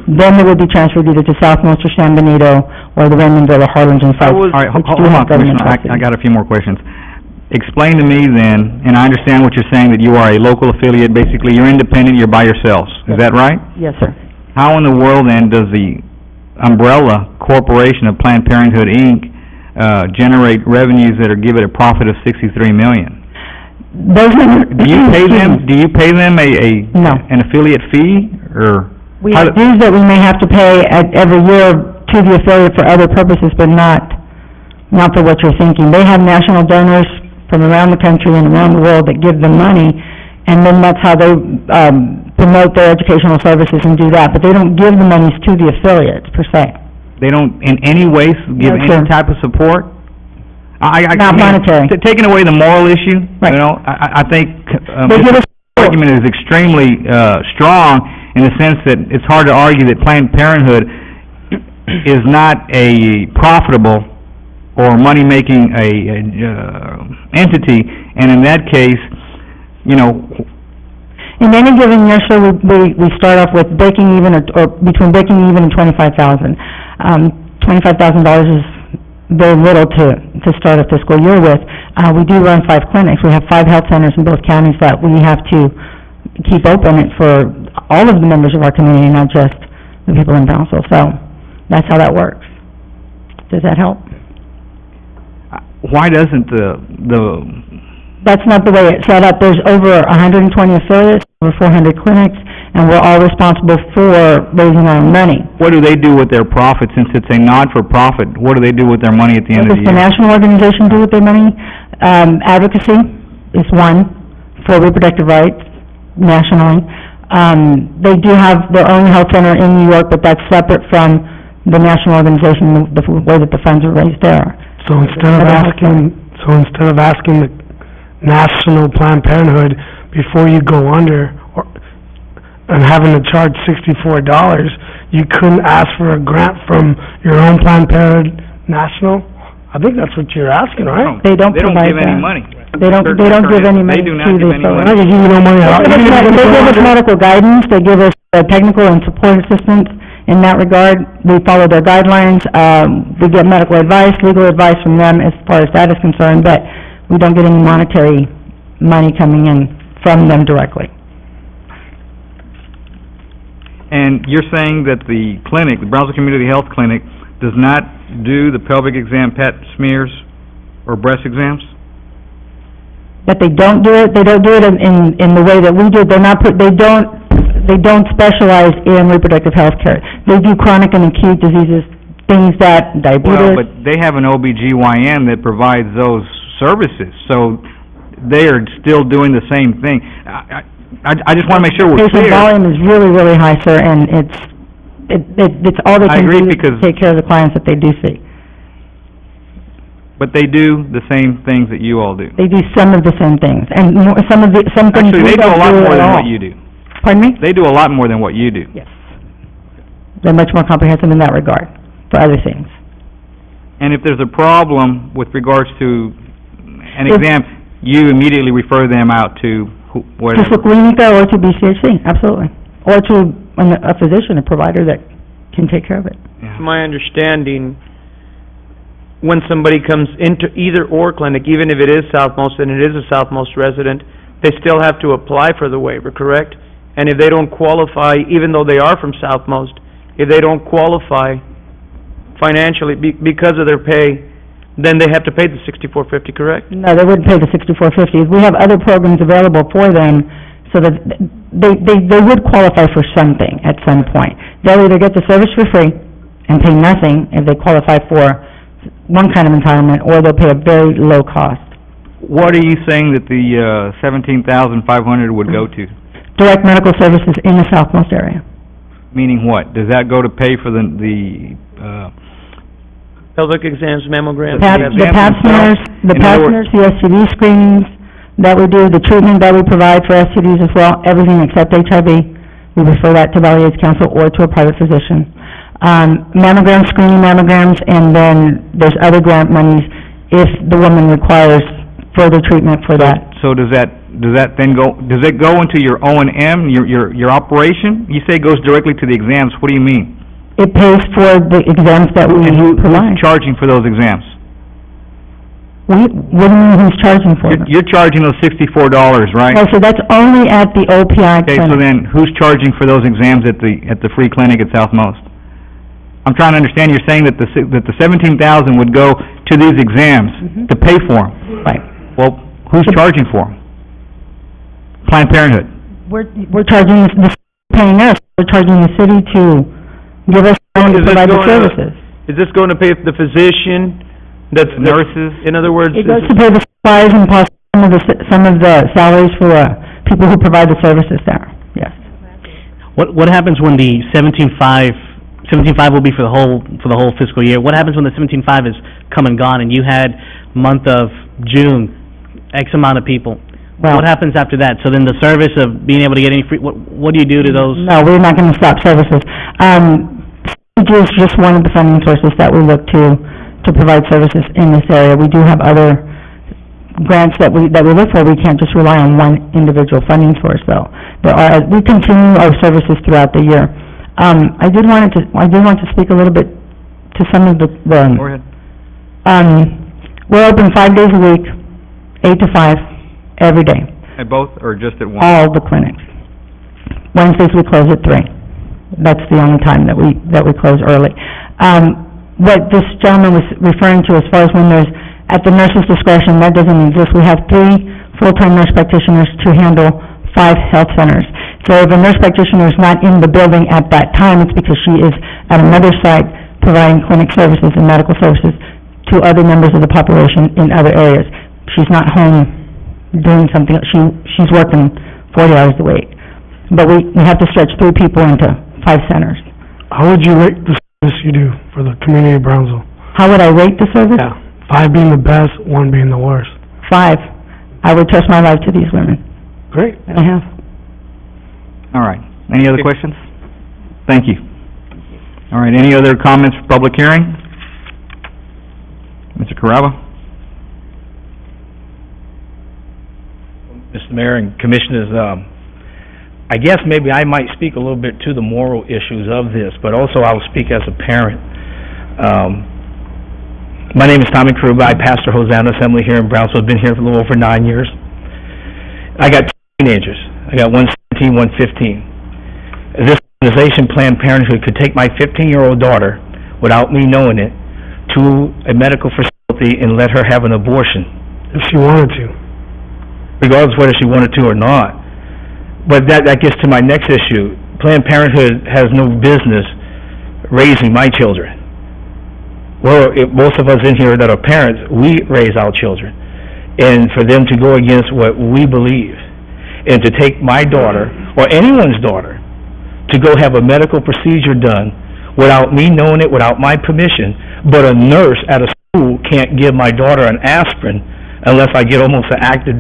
Then they would be transferred either to Southmost or San Benito or the Raymondville or Harlingen sites. All right, hold on, Commissioner, I got a few more questions. Explain to me then, and I understand what you're saying, that you are a local affiliate, basically, you're independent, you're by yourselves. Is that right? Yes, sir. How in the world then does the umbrella corporation of Planned Parenthood, Inc., generate revenues that give it a profit of $63 million? Do you pay them No. an affiliate fee, or? We have dues that we may have to pay every year to the affiliate for other purposes, but not for what you're thinking. They have national donors from around the country and around the world that give them money, and then that's how they promote their educational services and do that. But they don't give the monies to the affiliates, per se. They don't in any way give any type of support? Not monetary. Taking away the moral issue, right. You know, I think this argument is extremely strong, in the sense that it's hard to argue that Planned Parenthood is not a profitable or money-making entity, and in that case, you know... In any given year, sir, we start off with breaking even, or between breaking even and $25,000. $25,000 is very little to start a fiscal year with. We do run 5 clinics. We have 5 health centers in both counties that we have to keep open for all of the members of our community, not just the people in Brownsville. So that's how that works. Does that help? Why doesn't That's not the way it's set up. There's over 120 affiliates, over 400 clinics, and we're all responsible for raising our own money. What do they do with their profit, since it's a not-for-profit? What do they do with their money at the end of the year? What does the national organization do with their money? Advocacy is one for reproductive rights nationally. They do have their own health center in New York, but that's separate from the national organization, the way that the funds are raised there. So instead of asking the national Planned Parenthood before you go under, and having to charge $64, you couldn't ask for a grant from your own Planned Parenthood national? I think that's what you're asking, right? They don't give any money. They don't give any money to the affiliate. They give you no money. They give us medical guidance, they give us technical and support assistance in that regard. We follow their guidelines, we get medical advice, legal advice from them as far as that is concerned, but we don't get any monetary money coming in from them directly. And you're saying that the clinic, the Brownsville Community Health Clinic, does not do the pelvic exam, pap smears, or breast exams? That they don't do it in the way that we do. They don't specialize in reproductive health care. They do chronic and acute diseases things that Well, diabetes... but they have an OBGYN that provides those services, so they are still doing the same thing. I just want to make sure we're Patient clear. volume is really, really high, sir, and it's all they I can agree, do to because- take care of the clients that they do see. But they do the same things that you all do. They do some of the same things, and some things Actually, we they do a don't lot do more at than all. what you do. Pardon me? They do a lot more than what you do. Yes. They're much more comprehensive in that regard, for other things. And if there's a problem with regards to an If- exam, you immediately refer them out to To whatever. Clínica or to BCHC, absolutely. Or to a physician, a provider that can take care of it. To my understanding, when somebody comes into either or clinic, even if it is Southmost and it is a Southmost resident, they still have to apply for the waiver, correct? And if they don't qualify, even though they are from Southmost, if they don't qualify financially because of their pay, then they have to pay the $64.50, correct? No, they wouldn't pay the $64.50. We have other programs available for them, so that they would qualify for something at some point. They'll either get the service for free and pay nothing if they qualify for one kind of entitlement, or they'll pay a very low cost. What are you saying that the $17,500 would go to? Direct medical services in the Southmost area. Meaning what? Does that go to pay for the Pelvic exams, mammograms. The pap smears, the STD screenings that we do, the treatment that we provide for STDs as well, everything except HIV. We refer that to Valley AIDS Council or to a private physician. Mammogram screening mammograms, and then there's other grant monies if the woman requires further treatment for that. So does that then does it go into your O&M, your operation? You say it goes directly to the exams, what do you mean? It pays for the exams that we provide. Who's charging for those exams? What do you mean who's charging for them? You're charging those $64, right? No, so that's only at the OPI Okay, so clinic. then who's charging for those exams at the free clinic at Southmost? I'm trying to understand, you're saying that the $17,000 would go to these exams to pay for them. Right. Well, who's charging for them? Planned Parenthood. We're charging, the city paying us, we're charging the city to give us money to provide the services. Is this going to pay the physician, that's nurses? In other words, It goes to pay the supplies and possibly some of the salaries for people who provide the services there, yes. What happens when the 17.5 will be for the whole fiscal year? What happens when the 17.5 is come and gone, and you had month of June, X amount of people? Well, what happens after that? So then the service of being able to get any free, what do you do to those? No, we're not going to stop services. It is just one of the funding sources that we look to provide services in this area. We do have other grants that we look for. We can't just rely on one individual funding source, though. We continue our services throughout the year. I did want to speak a little bit to some of the Go ahead. we're open 5 days a week, 8 to 5, every day. At both, or just at one? All the clinics. Wednesdays we close at 3. That's the only time that we close early. What this gentleman was referring to as far as when there's, at the nurse's discretion, that doesn't exist. We have 3 full-time nurse practitioners to handle 5 health centers. So if a nurse practitioner is not in the building at that time, it's because she is at another site providing clinic services and medical services to other members of the population in other areas. She's not home doing something, she's working 40 hours a week. But we have to stretch 3 people into 5 centers. How would you rate the service you do for the community of Brownsville? How would I rate the service? Yeah, 5 being the best, 1 being the worst. 5. I would trust my life to these women. Great. And I have. All right. Any other questions? Thank you. All right, any other comments for public hearing? Mr. Carrabba? Mr. Mayor and Commissioners, I guess maybe I might speak a little bit to the moral issues of this, but also I'll speak as a parent. My name is Tommy Carrabba. I pastor Hosanna Assembly here in Brownsville. I've been here for a little over 9 years. I got 2 teenagers. I got one 17, one 15. This organization, Planned Parenthood, could take my 15-year-old daughter, without me knowing it, to a medical facility and let her have an abortion. If she wanted to. Regardless whether she wanted to or not. But that gets to my next issue. Planned Parenthood has no business raising my children. most of us in here that are parents, we raise our children. And for them to go against what we believe, and to take my daughter, or anyone's daughter, to go have a medical procedure done without me knowing it, without my permission, but a nurse at a school can't give my daughter an aspirin unless I get almost an active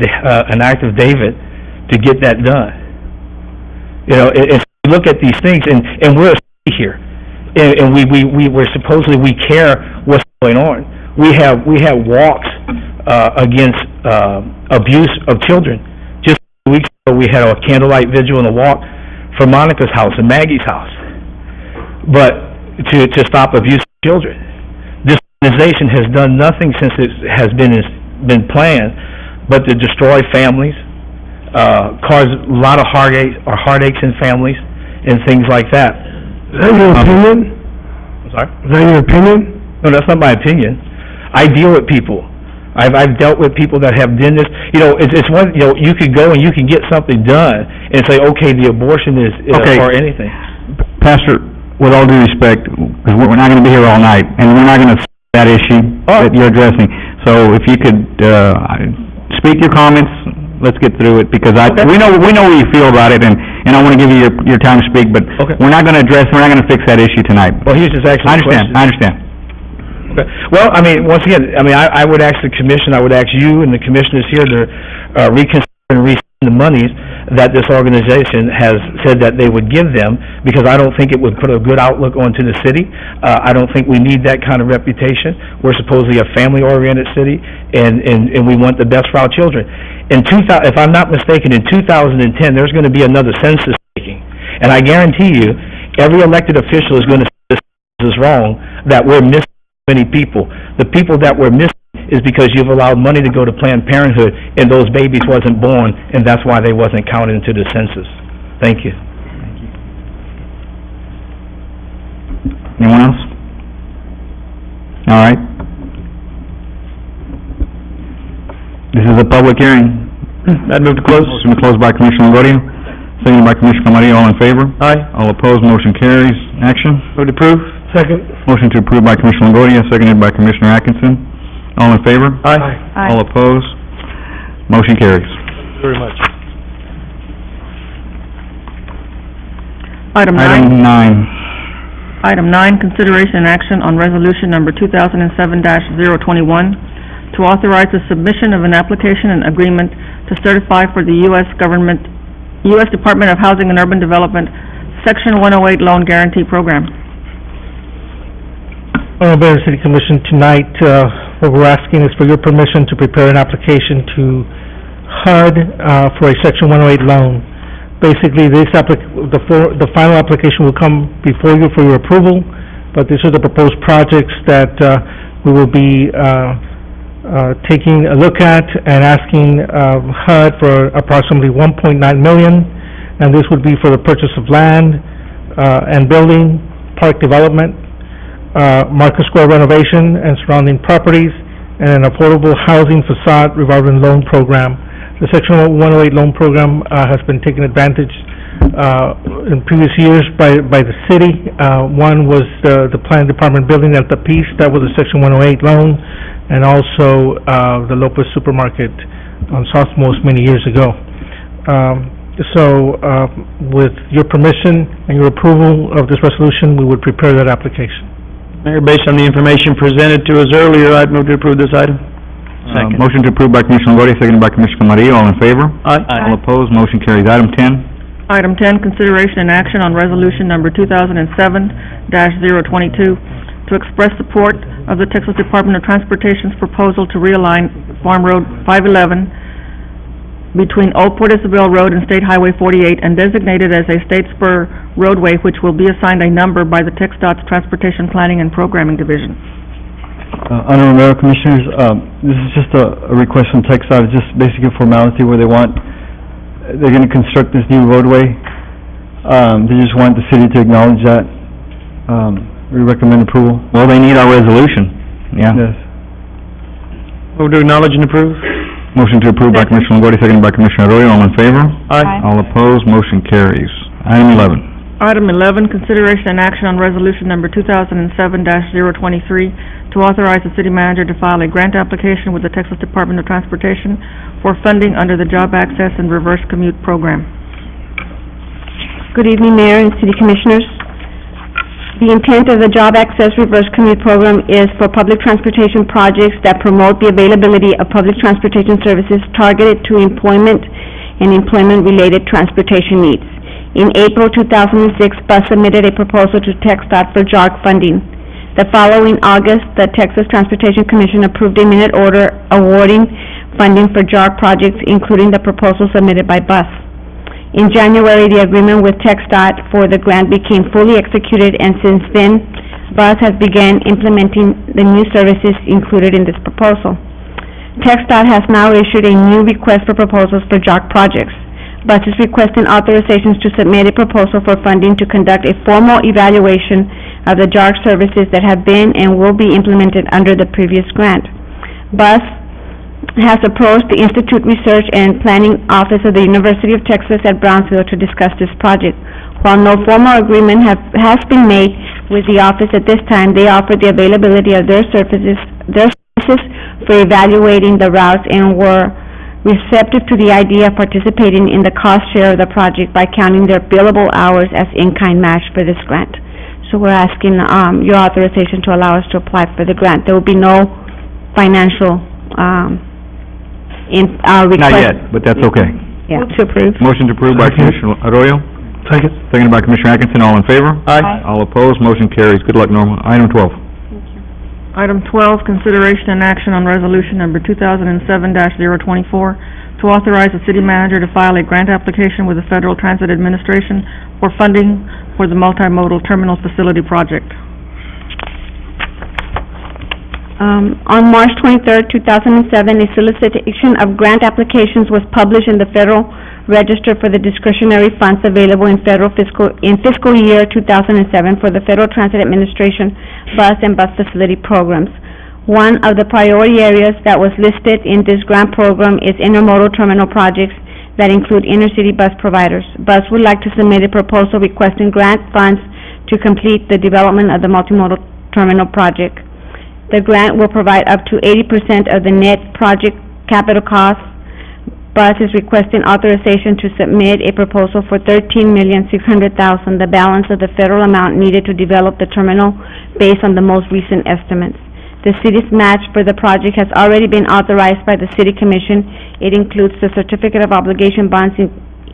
David to get that done. You know, and we look at these things, and we're a city here, and we're supposedly, we care what's going on. We have walks against abuse of children. Just 2 weeks ago, we had a candlelight vigil and a walk for Monica's house and Maggie's house, but to stop abuse of children. This organization has done nothing since it has been planned, but to destroy families, cause a lot of heartaches in families, and things like that. Is that your opinion? I'm sorry? Is that your opinion? No, that's not my opinion. I deal with people. I've dealt with people that have done this. You know, it's one, you know, you could go and you can get something done and say, okay, the abortion is Okay. or anything. Pastor, with all due respect, because we're not going to be here all night, and we're not going to that issue that you're addressing. So if you could speak your comments, let's get through it, because we know what you feel about it, and I want to give you your time to speak, but we're not going to fix that issue tonight. Well, here's just actually I understand. Okay. Well, I mean, once again, I would ask the commission, I would ask you and the commissioners here to reconsider and rescind the monies that this organization has said that they would give them, because I don't think it would put a good outlook onto the city. I don't think we need that kind of reputation. We're supposedly a family-oriented city, and we want the best for our children. If I'm not mistaken, in 2010, there's going to be another census taking, and I guarantee you, every elected official is going to say this is wrong, that we're missing many people. The people that we're missing is because you've allowed money to go to Planned Parenthood, and those babies wasn't born, and that's why they wasn't counted into the census. Thank you. Anyone else? All right. This is a public hearing. I'd move to close. Motion to close by Commissioner Longoria, seconded by Commissioner Camarillo. All in favor? Aye. All opposed, motion carries. Action. Move to approve. Second. Motion to approve by Commissioner Longoria, seconded by Commissioner Atkinson. All in favor? Aye. All opposed? Motion carries. Thank you very much. Item Item 9. Item 9, consideration and action on resolution number 2007-021 to authorize the submission of an application and agreement to certify for the U.S. Department of Housing and Urban Development Section 108 Loan Guarantee Program. Honorable Mayor and City Commission, tonight, what we're asking is for your permission to prepare an application to HUD for a Section 108 loan. Basically, the final application will come before you for your approval, but these are the proposed projects that we will be taking a look at and asking HUD for approximately $1.9 million, and this would be for the purchase of land and building, park development, Market Square renovation and surrounding properties, and an affordable housing facade revolving loan program. The Section 108 loan program has been taken advantage in previous years by the city. One was the Planning Department building at the Peace, that was a Section 108 loan, and also the Lopez Supermarket on Southmost many years ago. With your permission and your approval of this resolution, we would prepare that application. Mayor, based on the information presented to us earlier, I'd move to approve this item. Motion to approve by Commissioner Longoria, seconded by Commissioner Camarillo. All in favor? Aye. All opposed, motion carries. Item 10. Item 10, consideration and action on resolution number 2007-022 to express support of the Texas Department of Transportation's proposal to realign Farm Road 511 between Old Port Isabel Road and State Highway 48 and designate it as a state spur roadway, which will be assigned a number by the TxDOT's Transportation Planning and Programming Division. Honorable Mayor, Commissioners, this is just a request from TxDOT. It's just basically a formality where they're going to construct this new roadway. They just want the city to acknowledge that. We recommend approval. Well, they need our resolution. Yeah. Yes. Move to acknowledge and approve. Motion to approve by Commissioner Longoria, seconded by Commissioner Arroyo. All in favor? Aye. All opposed, motion carries. Item 11. Item 11, consideration and action on resolution number 2007-023 to authorize the city manager to file a grant application with the Texas Department of Transportation for funding under the Job Access and Reverse Commute Program. Good evening, Mayor and City Commissioners. The intent of the Job Access Reverse Commute Program is for public transportation projects that promote the availability of public transportation services targeted to employment and employment-related transportation needs. In April 2006, BUS submitted a proposal to TxDOT for JARC funding. The following August, the Texas Transportation Commission approved a minute order awarding funding for JARC projects, including the proposal submitted by BUS. In January, the agreement with TxDOT for the grant became fully executed, and since then, BUS has begun implementing the new services included in this proposal. TxDOT has now issued a new request for proposals for JARC projects. BUS is requesting authorizations to submit a proposal for funding to conduct a formal evaluation of the JARC services that have been and will be implemented under the previous grant. BUS has approached the Institute Research and Planning Office of the University of Texas at Brownsville to discuss this project. While no formal agreement has been made with the office at this time, they offer the availability of their services for evaluating the routes and were receptive to the idea of participating in the cost share of the project by counting their billable hours as in-kind match for this grant. So we're asking your authorization to allow us to apply for the grant. There will be no financial request. Not yet, but that's okay. Yeah. Move to approve. Motion to approve by Commissioner Arroyo. Second. Seconded by Commissioner Atkinson. All in favor? Aye. All opposed? Motion carries. Good luck, Norma. Item 12. Item 12, consideration and action on resolution number 2007-024 to authorize the city manager to file a grant application with the Federal Transit Administration for funding for the multimodal terminal facility project. On March 23rd, 2007, a solicitation of grant applications was published in the Federal Register for the discretionary funds available in fiscal year 2007 for the Federal Transit Administration bus and bus facility programs. One of the priority areas that was listed in this grant program is intermodal terminal projects that include inner-city bus providers. BUS would like to submit a proposal requesting grant funds to complete the development of the multimodal terminal project. The grant will provide up to 80% of the net project capital costs. BUS is requesting authorization to submit a proposal for $13,600,000, the balance of the federal amount needed to develop the terminal based on the most recent estimates. The city's match for the project has already been authorized by the City Commission. It includes the Certificate of Obligation bonds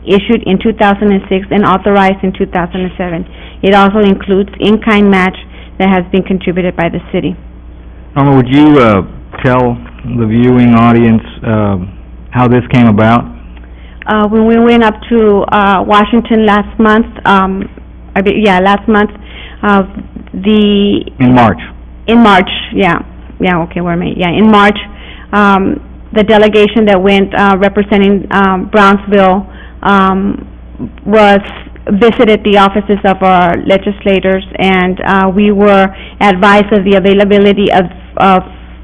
issued in 2006 and authorized in 2007. It also includes in-kind match that has been contributed by the city. Norma, would you tell the viewing audience how this came about? When we went up to Washington last month, In March. In March, in March, the delegation that went representing Brownsville visited the offices of our legislators, and we were advised of the availability of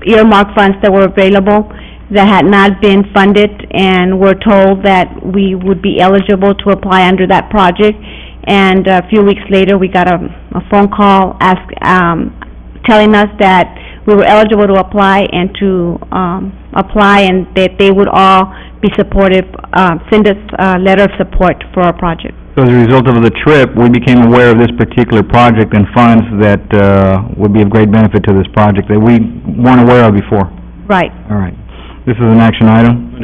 earmark funds that were available that had not been funded, and were told that we would be eligible to apply under that project. And a few weeks later, we got a phone call telling us that we were eligible to apply and that they would all be supportive, send us a letter of support for our project. So as a result of the trip, we became aware of this particular project and funds that would be of great benefit to this project that we weren't aware of before. Right. All right. This is an action item.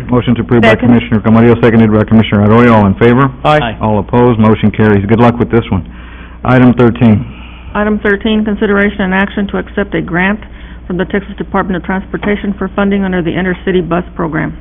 Motion to approve by Commissioner Camarillo, seconded by Commissioner Arroyo. All in favor? Aye. All opposed? Motion carries. Good luck with this one. Item 13. Item 13, consideration and action to accept a grant from the Texas Department of Transportation for funding under the Intercity Bus Program.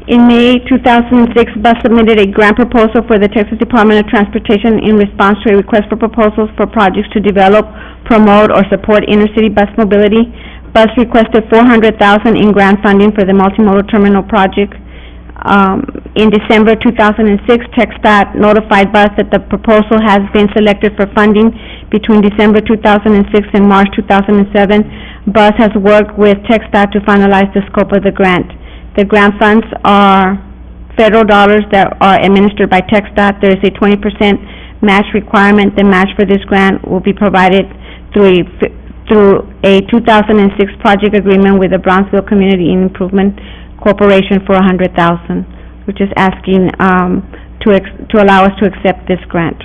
In May 2006, BUS submitted a grant proposal for the Texas Department of Transportation in response to a request for proposals for projects to develop, promote, or support inner-city bus mobility. BUS requested $400,000 in grant funding for the multimodal terminal project. In December 2006, TxDOT notified BUS that the proposal has been selected for funding between December 2006 and March 2007. BUS has worked with TxDOT to finalize the scope of the grant. The grant funds are federal dollars that are administered by TxDOT. There is a 20% match requirement. The match for this grant will be provided through a 2006 project agreement with the Brownsville Community Improvement Corporation for $100,000. We're just asking to allow us to accept this grant.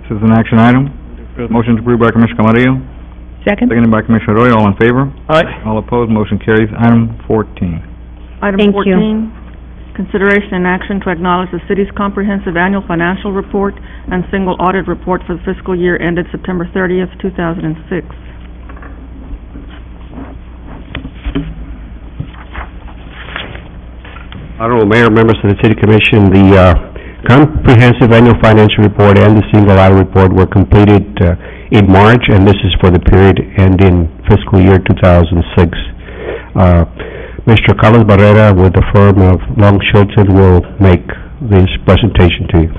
This is an action item. Motion approved by Commissioner Camarillo, Second? seconded by Commissioner Arroyo. All in favor? Aye. All opposed, motion carries. Item 14. Item Thank you. 14, consideration and action to acknowledge the city's comprehensive annual financial report and single audit report for the fiscal year ended September 30th, 2006. Honorable Mayor, members of the City Commission, the comprehensive annual financial report and the single audit report were completed in March, and this is for the period ending fiscal year 2006. Mr. Carlos Barrera with the firm of Long Schulten will make this presentation to you.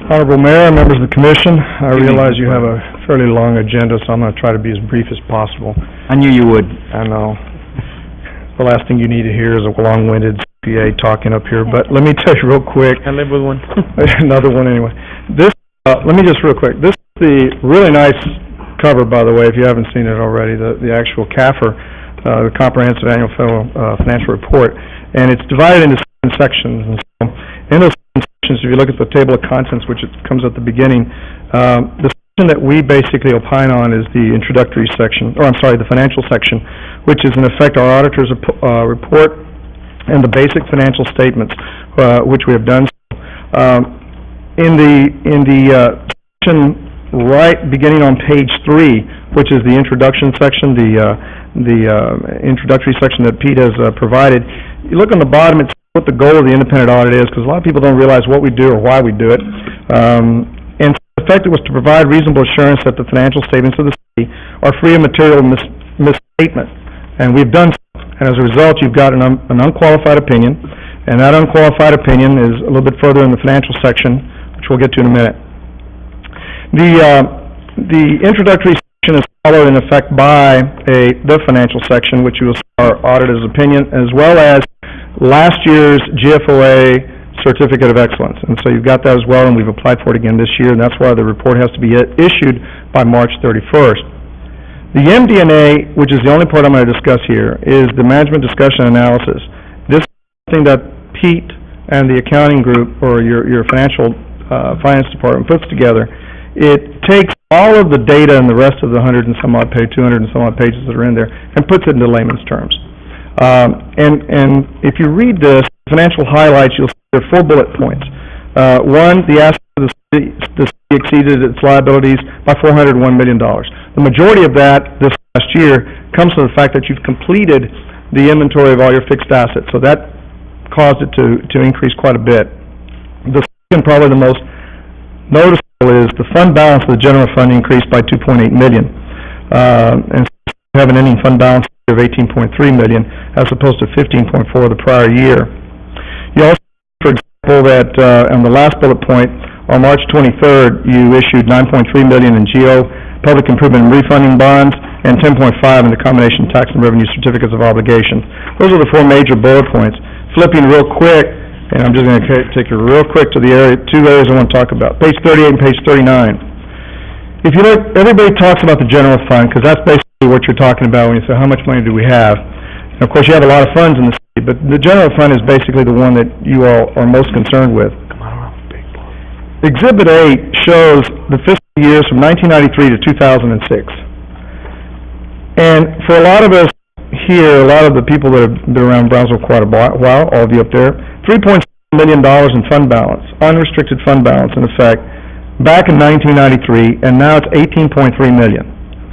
Honorable Mayor, members of the Commission, I realize you have a fairly long agenda, so I'm going to try to be as brief as possible. I knew you would. I know. The last thing you need to hear is a long-winded CPA talking up here, but let me tell you real quick. I live with one. Another one anyway. This, let me just real quick, this is the really nice cover, by the way, if you haven't seen it already, the actual CAFR, the Comprehensive Annual Financial Report, and it's divided into 7 sections. And so in those 7 sections, if you look at the table of contents, which it comes at the beginning, the section that we basically opine on is the introductory section, or I'm sorry, the financial section, which is in effect our auditor's report and the basic financial statements, which we have done. In the section right beginning on page 3, which is the introduction section, the introductory section that Pete has provided, you look on the bottom, it's what the goal of the independent audit is, because a lot of people don't realize what we do or why we do it. And the effect it was to provide reasonable assurance that the financial statements of the city are free of material misstatement. And we've done so. And as a result, you've got an unqualified opinion, and that unqualified opinion is a little bit further in the financial section, which we'll get to in a minute. The introductory section is followed in effect by the financial section, which you will see our auditor's opinion, as well as last year's GFOA Certificate of Excellence. And so you've got that as well, and we've applied for it again this year, and that's why the report has to be issued by March 31st. The MD&A, which is the only part I'm going to discuss here, is the management discussion analysis. This is something that Pete and the accounting group, or your finance department, puts together. It takes all of the data and the rest of the 200 and some odd pages that are in there, and puts it into layman's terms. And if you read this, financial highlights, you'll see there are 4 bullet points. One, the assets of the city exceeded its liabilities by $401 million. The majority of that this last year comes from the fact that you've completed the inventory of all your fixed assets, so that caused it to increase quite a bit. The second, probably the most noticeable, is the fund balance of the general fund increased by $2.8 million, and we have an ending fund balance of $18.3 million as opposed to $15.4 the prior year. You also, for example, that on the last bullet point, on March 23rd, you issued $9.3 million in GO, public improvement and refunding bonds, and $10.5 in the combination tax and revenue certificates of obligation. Those are the 4 major bullet points. Flipping real quick, and I'm just going to take you real quick to the 2 areas I want to talk about. Page 38 and page 39. If you look, everybody talks about the general fund, because that's basically what you're talking about when you say, how much money do we have? And of course, you have a lot of funds in the city, but the general fund is basically the one that you all are most concerned with. Exhibit 8 shows the fiscal years from 1993 to 2006. And for a lot of us here, a lot of the people that have been around Brownsville quite a while, all of you up there, $3.7 million in fund balance, unrestricted fund balance in effect, back in 1993, and now it's $18.3 million.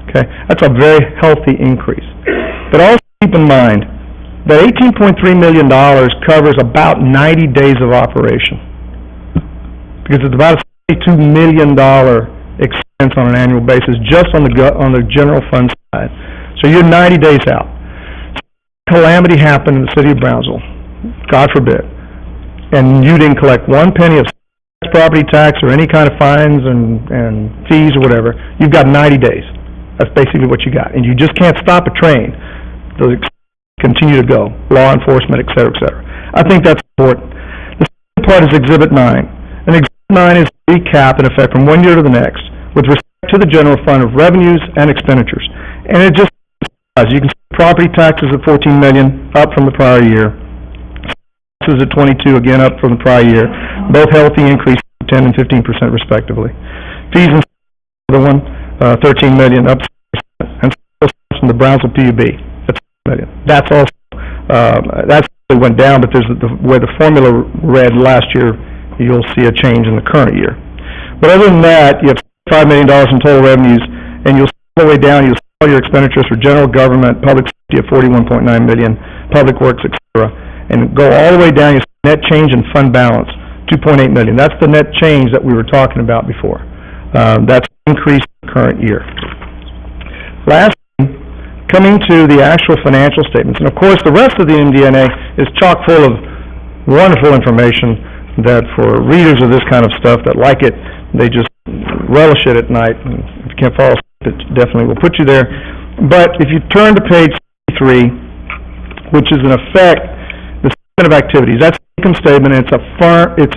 Okay, that's a very healthy increase. But also keep in mind that $18.3 million covers about 90 days of operation, because it's about a $72 million expense on an annual basis just on the general fund side. So you're 90 days out. Calamity happened in the city of Brownsville, God forbid, and you didn't collect 1 penny of property tax or any kind of fines and fees or whatever. You've got 90 days. That's basically what you got. And you just can't stop a train. Those continue to go, law enforcement, et cetera, et cetera. I think that's important. The second part is Exhibit 9. And Exhibit 9 is a recap, in effect, from one year to the next with respect to the general fund of revenues and expenditures. And it just, as you can see, property taxes at $14 million, up from the prior year. Taxes at $22, again, up from the prior year. Both healthy increases of 10 and 15% respectively. Fees and the one, $13 million, up 6%. And from the Brownsville PUB, that's $6 million. That's also, that's really went down, but there's where the formula read last year, you'll see a change in the current year. But other than that, you have $5 million in total revenues, and you'll see all the way down, you'll see all your expenditures for general government, public safety of $41.9 million, public works, et cetera, and go all the way down, you see net change in fund balance, $2.8 million. That's the net change that we were talking about before. That's increased in the current year. Lastly, coming to the actual financial statements, and of course the rest of the MD&A is chock full of wonderful information that for readers of this kind of stuff that like it, they just relish it at night. And if you can't fall asleep, it definitely will put you there. But if you turn to page 3, which is in effect the statement of activities, that's the income statement, and it's a fund-wide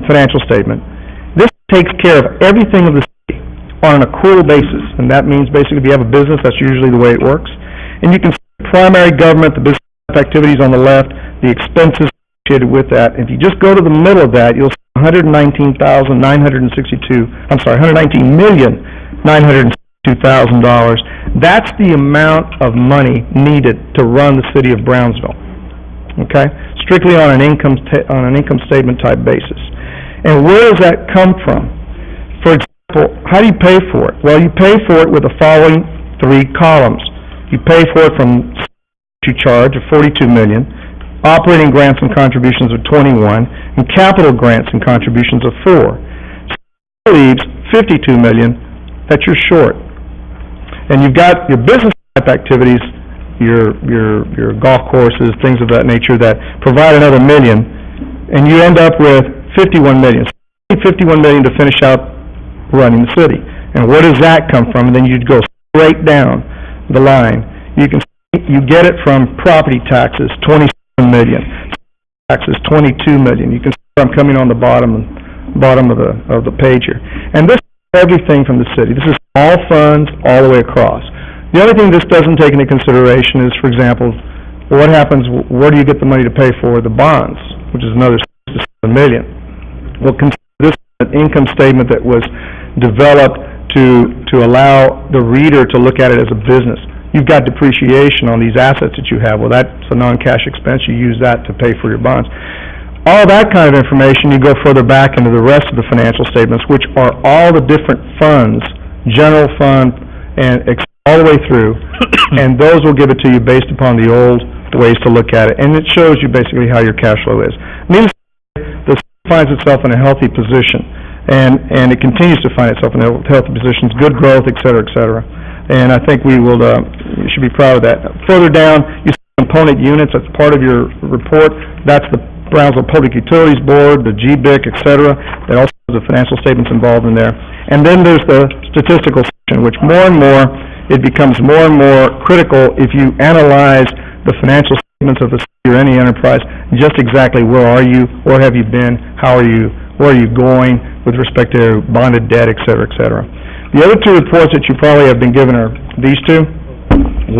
financial statement. This takes care of everything of the city on an accrual basis, and that means basically if you have a business, that's usually the way it works. And you can see the primary government, the business activities on the left, the expenses associated with that. If you just go to the middle of that, you'll see $119,962, $119,962,000. That's the amount of money needed to run the city of Brownsville. Okay? Strictly on an income statement type basis. And where does that come from? For example, how do you pay for it? Well, you pay for it with the following 3 columns. You pay for it from you charge of $42 million, operating grants and contributions of $21, and capital grants and contributions of $4. So that leaves $52 million that you're short. And you've got your business type activities, your golf courses, things of that nature that provide another $1 million, and you end up with $51 million. So you need $51 million to finish out running the city. And where does that come from? And then you'd go straight down the line. You get it from property taxes, $27 million. Taxes, $22 million. You can see I'm coming on the bottom of the page here. And this is everything from the city. This is all funds all the way across. The only thing this doesn't take into consideration is, for example, what happens, where do you get the money to pay for the bonds, which is another $6 to $7 million. Well, consider this an income statement that was developed to allow the reader to look at it as a business. You've got depreciation on these assets that you have. Well, that's a non-cash expense. You use that to pay for your bonds. All that kind of information, you go further back into the rest of the financial statements, which are all the different funds, general fund, and all the way through, and those will give it to you based upon the old ways to look at it. And it shows you basically how your cash flow is. Means the city finds itself in a healthy position, and it continues to find itself in healthy positions, good growth, et cetera, et cetera. And I think we should be proud of that. Further down, you see component units. That's part of your report. That's the Brownsville Public Utilities Board, the GBIC, et cetera. That also has the financial statements involved in there. And then there's the statistical section, which more and more, it becomes more and more critical if you analyze the financial statements of the city or any enterprise, just exactly where are you, where have you been, how are you, where are you going with respect to bonded debt, et cetera, et cetera. The other 2 reports that you probably have been given are these 2.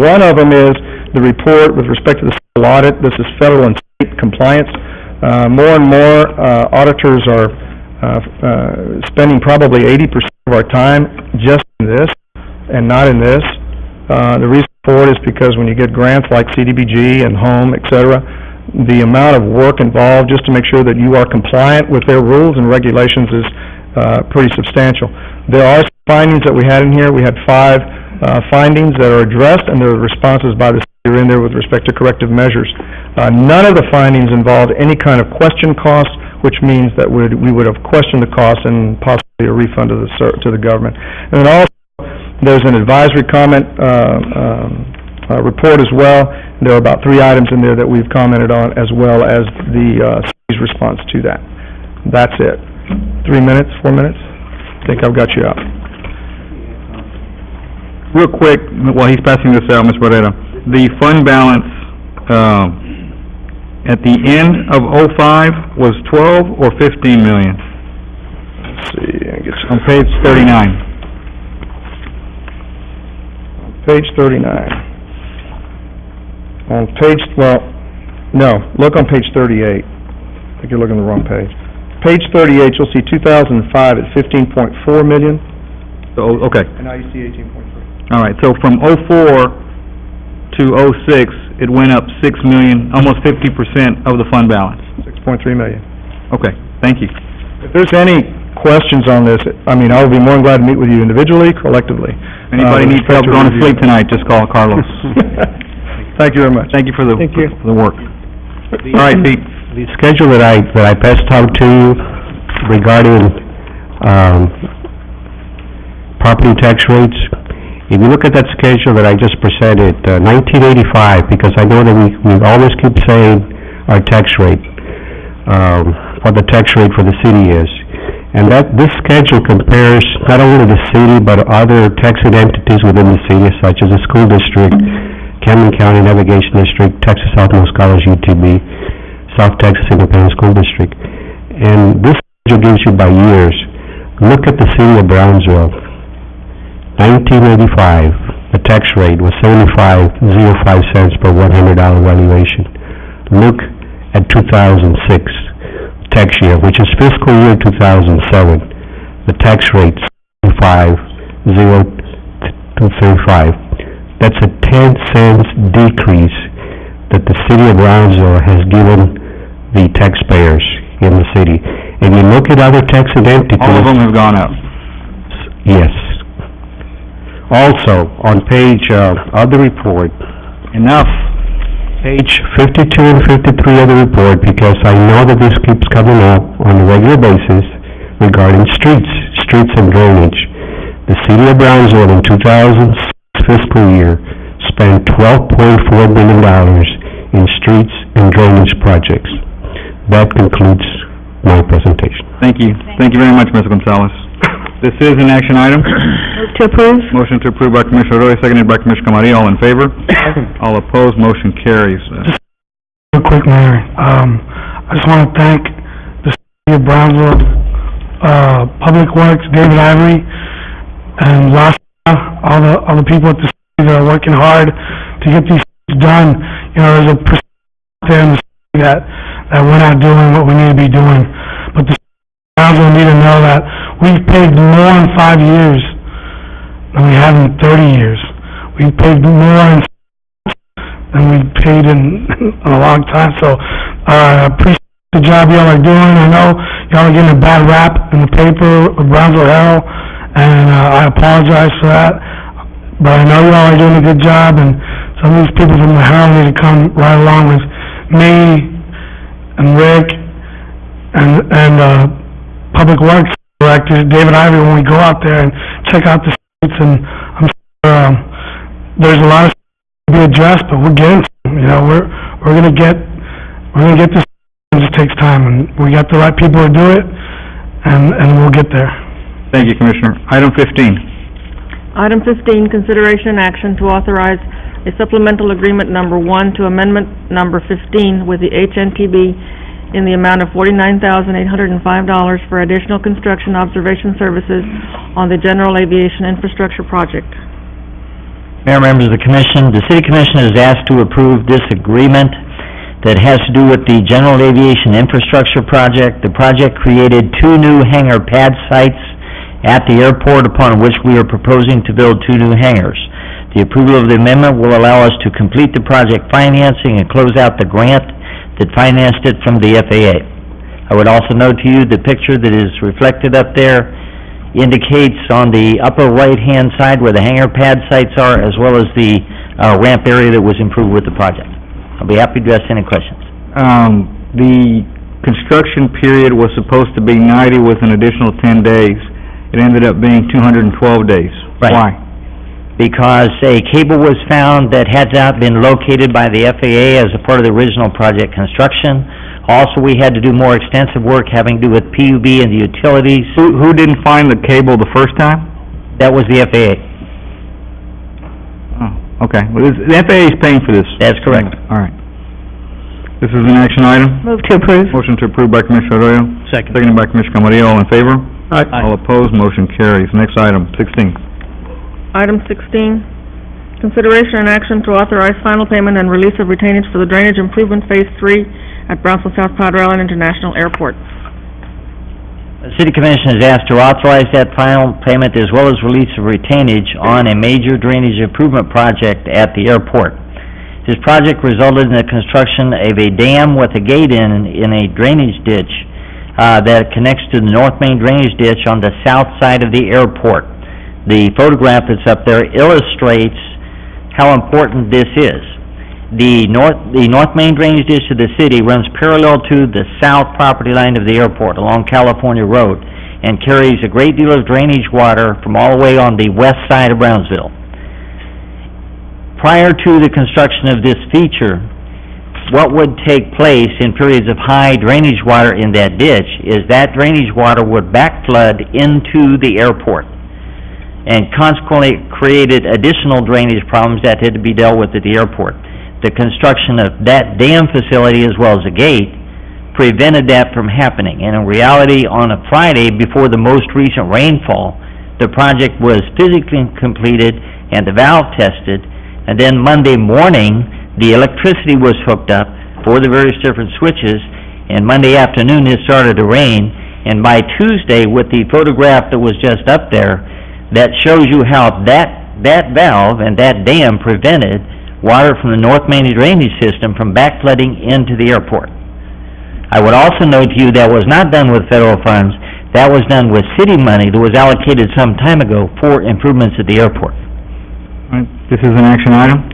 One of them is the report with respect to the civil audit. This is federal and state compliance. More and more auditors are spending probably 80% of our time just in this and not in this. The reason for it is because when you get grants like CDBG and home, et cetera, the amount of work involved just to make sure that you are compliant with their rules and regulations is pretty substantial. There are findings that we had in here. We had 5 findings that are addressed, and there are responses by the city are in there with respect to corrective measures. None of the findings involved any kind of question cost, which means that we would have questioned the cost and possibly a refund to the government. And then also, there's an advisory comment report as well. There are about 3 items in there that we've commented on, as well as the city's response to that. That's it. 3 minutes, 4 minutes? think I've got you out. Real quick, while he's passing this out, Ms. Barrera, the fund balance, at the end of '05 was 12 or 15 million? Let's see, I guess. On page 39. Page 39. On page, well, no, look on page 38. I think you're looking at the wrong page. Page 38, you'll see 2005 at 15.4 million, So, okay. and now you see 18.3. All right, so from '04 to '06, it went up 6 million, almost 50% of the fund balance. 6.3 million. Okay, thank you. If there's any questions on this, I mean, I would be more than glad to meet with you individually, collectively. Anybody needs help going to sleep tonight, just call Carlos. Thank you very much. Thank you for the, Thank you. for the work. All right, Pete. The schedule that I passed out to you regarding, property tax rates, if you look at that schedule that I just presented, 1985, because I know that we always keep saying our tax rate, what the tax rate for the city is. And this schedule compares not only the city, but other taxing entities within the city, such as the school district, Cameron County Navigation District, Texas Southmost College, UTB, South Texas Independent School District. And this schedule gives you by years. Look at the city of Brownsville. 1985, the tax rate was 75.05 cents per $100 valuation. Look at 2006 tax year, which is fiscal year 2007. The tax rate 75.035. That's a 10 cents decrease that the city of Brownsville has given the taxpayers in the city. And you look at other taxing entities. All of them have gone up. Yes. Also, on page, of the report, page 52 and 53 of the report, because I know that this keeps coming up on a regular basis regarding streets and drainage. The city of Brownsville in 2006 fiscal year spent $12.4 billion in streets and drainage projects. That concludes my presentation. Thank you. Thank you very much, Ms. Gonzalez. This is an action item. Move to approve. Motion to approve by Commissioner Roy, seconded by Commissioner Camarillo. All in favor? All opposed, motion carries. Real quick, Mayor, I just want to thank the city of Brownsville, Public Works, David Ivory, and all the people at the city that are working hard to get these things done. You know, there's a percentage there in the city that we're not doing what we need to be doing. But the Brownsville need to know that we've paid more in 5 years than we have in 30 years. We've paid more than we've paid in a long time. So I appreciate the job y'all are doing. I know y'all are getting a bad rap in the paper, the Brownsville Herald, and I apologize for that. But I know y'all are doing a good job, and some of these people from the Herald need to come right along with me and Rick and Public Works Director David Ivory when we go out there and check out the streets. And I'm sure there's a lot of stuff to be addressed, but we're getting some. You know, we're gonna get this. It just takes time, and we got the right people to do it, and we'll get there. Thank you, Commissioner. Item 15. Item 15, consideration and action to authorize a supplemental agreement number 1 to amendment number 15 with the HNTB in the amount of $49,805 for additional construction observation services on the General Aviation Infrastructure Project. Mayor, members of the Commission, the City Commission is asked to approve this agreement that has to do with the General Aviation Infrastructure Project. The project created 2 new hangar pad sites at the airport, upon which we are proposing to build 2 new hangars. The approval of the amendment will allow us to complete the project financing and close out the grant that financed it from the FAA. I would also note to you the picture that is reflected up there indicates on the upper right-hand side where the hangar pad sites are, as well as the ramp area that was improved with the project. I'll be happy to address any questions. The construction period was supposed to be 90 with an additional 10 days. It ended up being 212 days. Right. Why? Because a cable was found that had not been located by the FAA as a part of the original project construction. Also, we had to do more extensive work having to do with PUB and the utilities. Who didn't find the cable the first time? That was the FAA. Oh, okay. Well, the FAA is paying for this. That's correct. All right. This is an action item. Move to approve. Motion to approve by Commissioner Arroyo. Second. Seconded by Commissioner Camarillo. All in favor? Aye. All opposed, motion carries. Next item, 16. Item 16, consideration and action to authorize final payment and release of retainage for the Drainage Improvement Phase 3 at Brownsville South Padre Island International Airport. The City Commission is asked to authorize that final payment as well as release of retainage on a major drainage improvement project at the airport. This project resulted in the construction of a dam with a gate in a drainage ditch that connects to the North Main drainage ditch on the south side of the airport. The photograph that's up there illustrates how important this is. The North Main drainage ditch of the city runs parallel to the south property line of the airport along California Road and carries a great deal of drainage water from all the way on the west side of Brownsville. Prior to the construction of this feature, what would take place in periods of high drainage water in that ditch is that drainage water would backflood into the airport and consequently created additional drainage problems that had to be dealt with at the airport. The construction of that dam facility as well as a gate prevented that from happening. And in reality, on a Friday before the most recent rainfall, the project was physically completed and the valve tested, and then Monday morning, the electricity was hooked up for the various different switches, and Monday afternoon it started to rain, and by Tuesday, with the photograph that was just up there, that shows you how that valve and that dam prevented water from the North Main drainage system from backflooding into the airport. I would also note to you that was not done with federal funds, that was done with city money that was allocated some time ago for improvements at the airport. All right, this is an action item.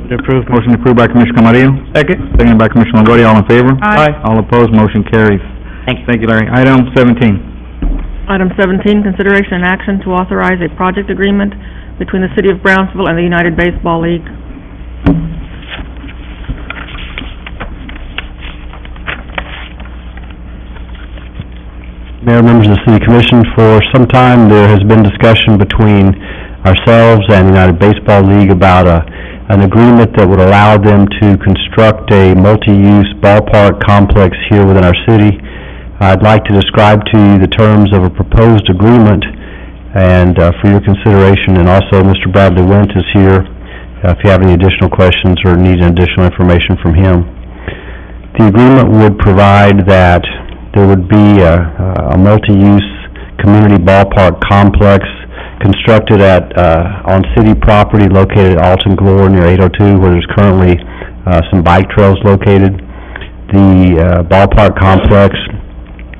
Approved. Motion approved by Commissioner Camarillo. Second. Seconded by Commissioner Longoria. All in favor? Aye. All opposed, motion carries. Thank you. Thank you, Larry. Item 17. Item 17, consideration and action to authorize a project agreement between the City of Brownsville and the United Baseball League. Mayor, members of the City Commission, for some time there has been discussion between ourselves and the United Baseball League about an agreement that would allow them to construct a multi-use ballpark complex here within our city. I'd like to describe to you the terms of a proposed agreement and for your consideration, and also Mr. Bradley Went is here if you have any additional questions or need additional information from him. The agreement would provide that there would be a multi-use community ballpark complex constructed on city property located at Alton Glore near 802, where there's currently some bike trails located. The ballpark complex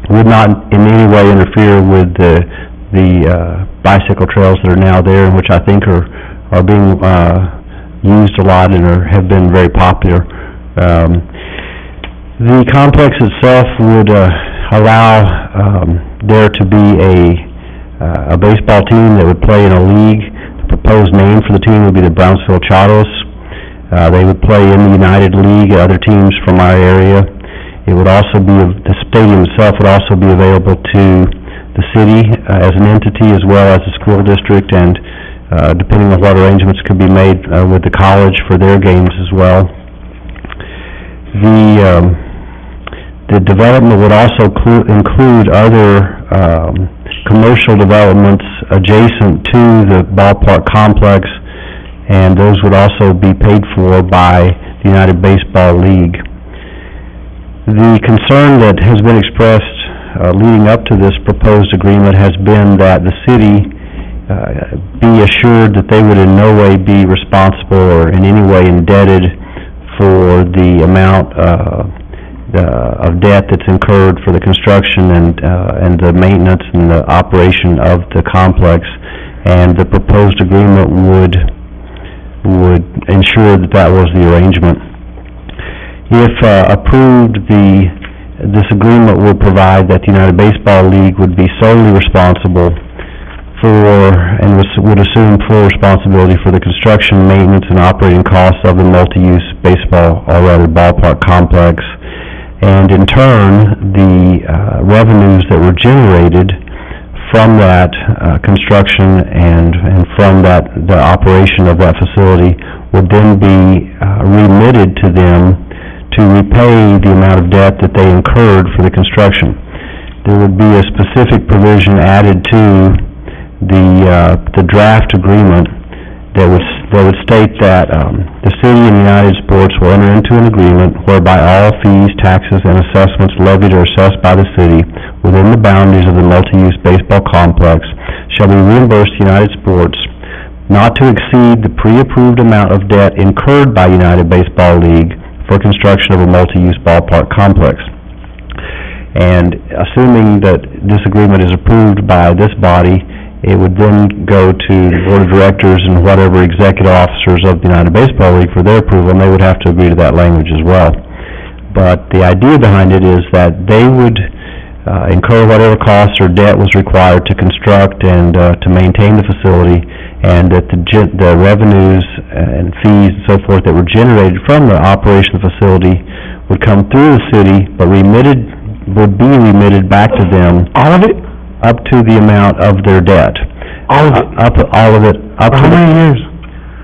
would not in any way interfere with the bicycle trails that are now there, and which I think are being used a lot and have been very popular. The complex itself would allow there to be a baseball team that would play in a league. The proposed name for the team would be the Brownsville Charros. They would play in the United League, other teams from our area. It would also be, the stadium itself would also be available to the city as an entity as well as the school district, and depending on what arrangements could be made with the college for their games as well. The development would also include other commercial developments adjacent to the ballpark complex, and those would also be paid for by the United Baseball League. The concern that has been expressed leading up to this proposed agreement has been that the city be assured that they would in no way be responsible or in any way indebted for the amount of debt that's incurred for the construction and the maintenance and the operation of the complex, and the proposed agreement would ensure that that was the arrangement. If approved, this agreement would provide that the United Baseball League would be solely responsible for and would assume full responsibility for the construction, maintenance, and operating costs of the multi-use baseball, or rather ballpark complex. And in turn, the revenues that were generated from that construction and from the operation of that facility would then be remitted to them to repay the amount of debt that they incurred for the construction. There would be a specific provision added to the draft agreement that would state that the city and United Sports will enter into an agreement whereby all fees, taxes, and assessments levied or assessed by the city within the boundaries of the multi-use baseball complex shall be reimbursed to United Sports not to exceed the pre-approved amount of debt incurred by United Baseball League for construction of a multi-use ballpark complex. And assuming that this agreement is approved by this body, it would then go to the Board of Directors and whatever executive officers of the United Baseball League for their approval, and they would have to agree to that language as well. But the idea behind it is that they would incur whatever costs or debt was required to construct and to maintain the facility, and that the revenues and fees and so forth that were generated from the operation of the facility would come through the city, but would be remitted back to them. All of it? Up to the amount of their debt. All of it? All of it. Up For to how many years?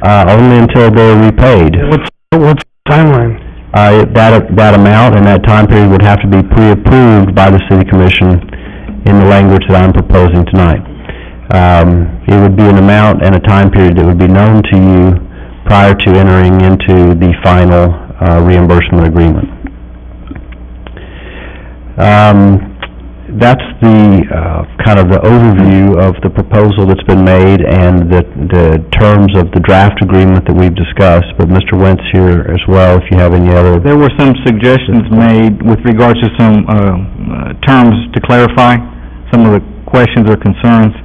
only until they're repaid. What's the timeline? That amount and that time period would have to be pre-approved by the city commission in the language that I'm proposing tonight. It would be an amount and a time period that would be known to you prior to entering into the final reimbursement agreement. That's the kind of the overview of the proposal that's been made and the terms of the draft agreement that we've discussed. But Mr. Wentz here as well, if you have any other... There were some suggestions made with regards to some terms to clarify some of the questions or concerns.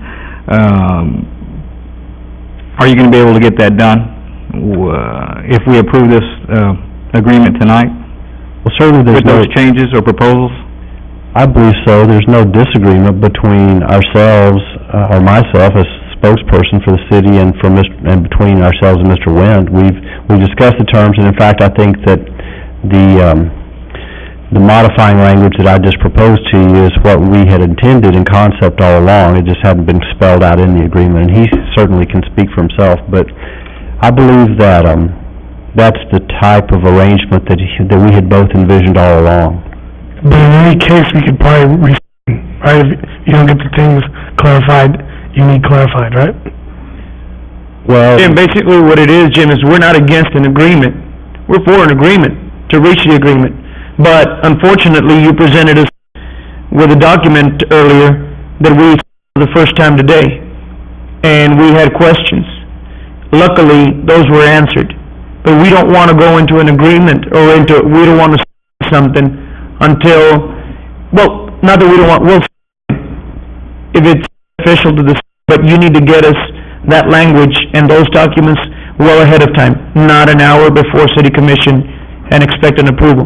Are you going to be able to get that done if we approve this agreement tonight? Well, certainly there's with those changes or proposals? I believe so. There's no disagreement between ourselves, or myself as spokesperson for the city, and between ourselves and Mr. Wendt. We've discussed the terms, and in fact, I think that the modifying language that I just proposed to you is what we had intended in concept all along. It just hadn't been spelled out in the agreement, and he certainly can speak for himself. But I believe that that's the type of arrangement that we had both envisioned all along. But in any case, we could probably right? If you don't get the things clarified, you need clarified, right? Well... Jim, basically what it is, Jim, is we're not against an agreement. We're for an agreement, to reach the agreement. But unfortunately, you presented us with a document earlier that we saw the first time today, and we had questions. Luckily, those were answered. But we don't want to go into an agreement or we don't want to say something until, well, not that we don't want, we'll if it's official to the city, but you need to get us that language and those documents well ahead of time, not an hour before city commission, and expect an approval.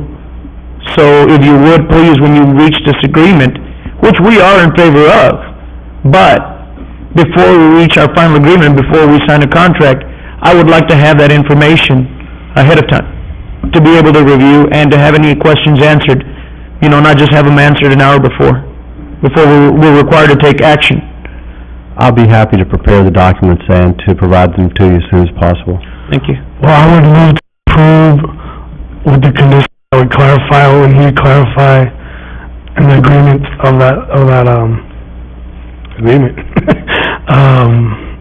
So if you would, please, when you reach this agreement, which we are in favor of, but before we reach our final agreement, before we sign a contract, I would like to have that information ahead of time, to be able to review and to have any questions answered. You know, not just have them answered an hour before we're required to take action. I'll be happy to prepare the documents and to provide them to you as soon as possible. Thank you. Well, I would move to approve with the condition that we clarify what we need to clarify in the agreement of that agreement.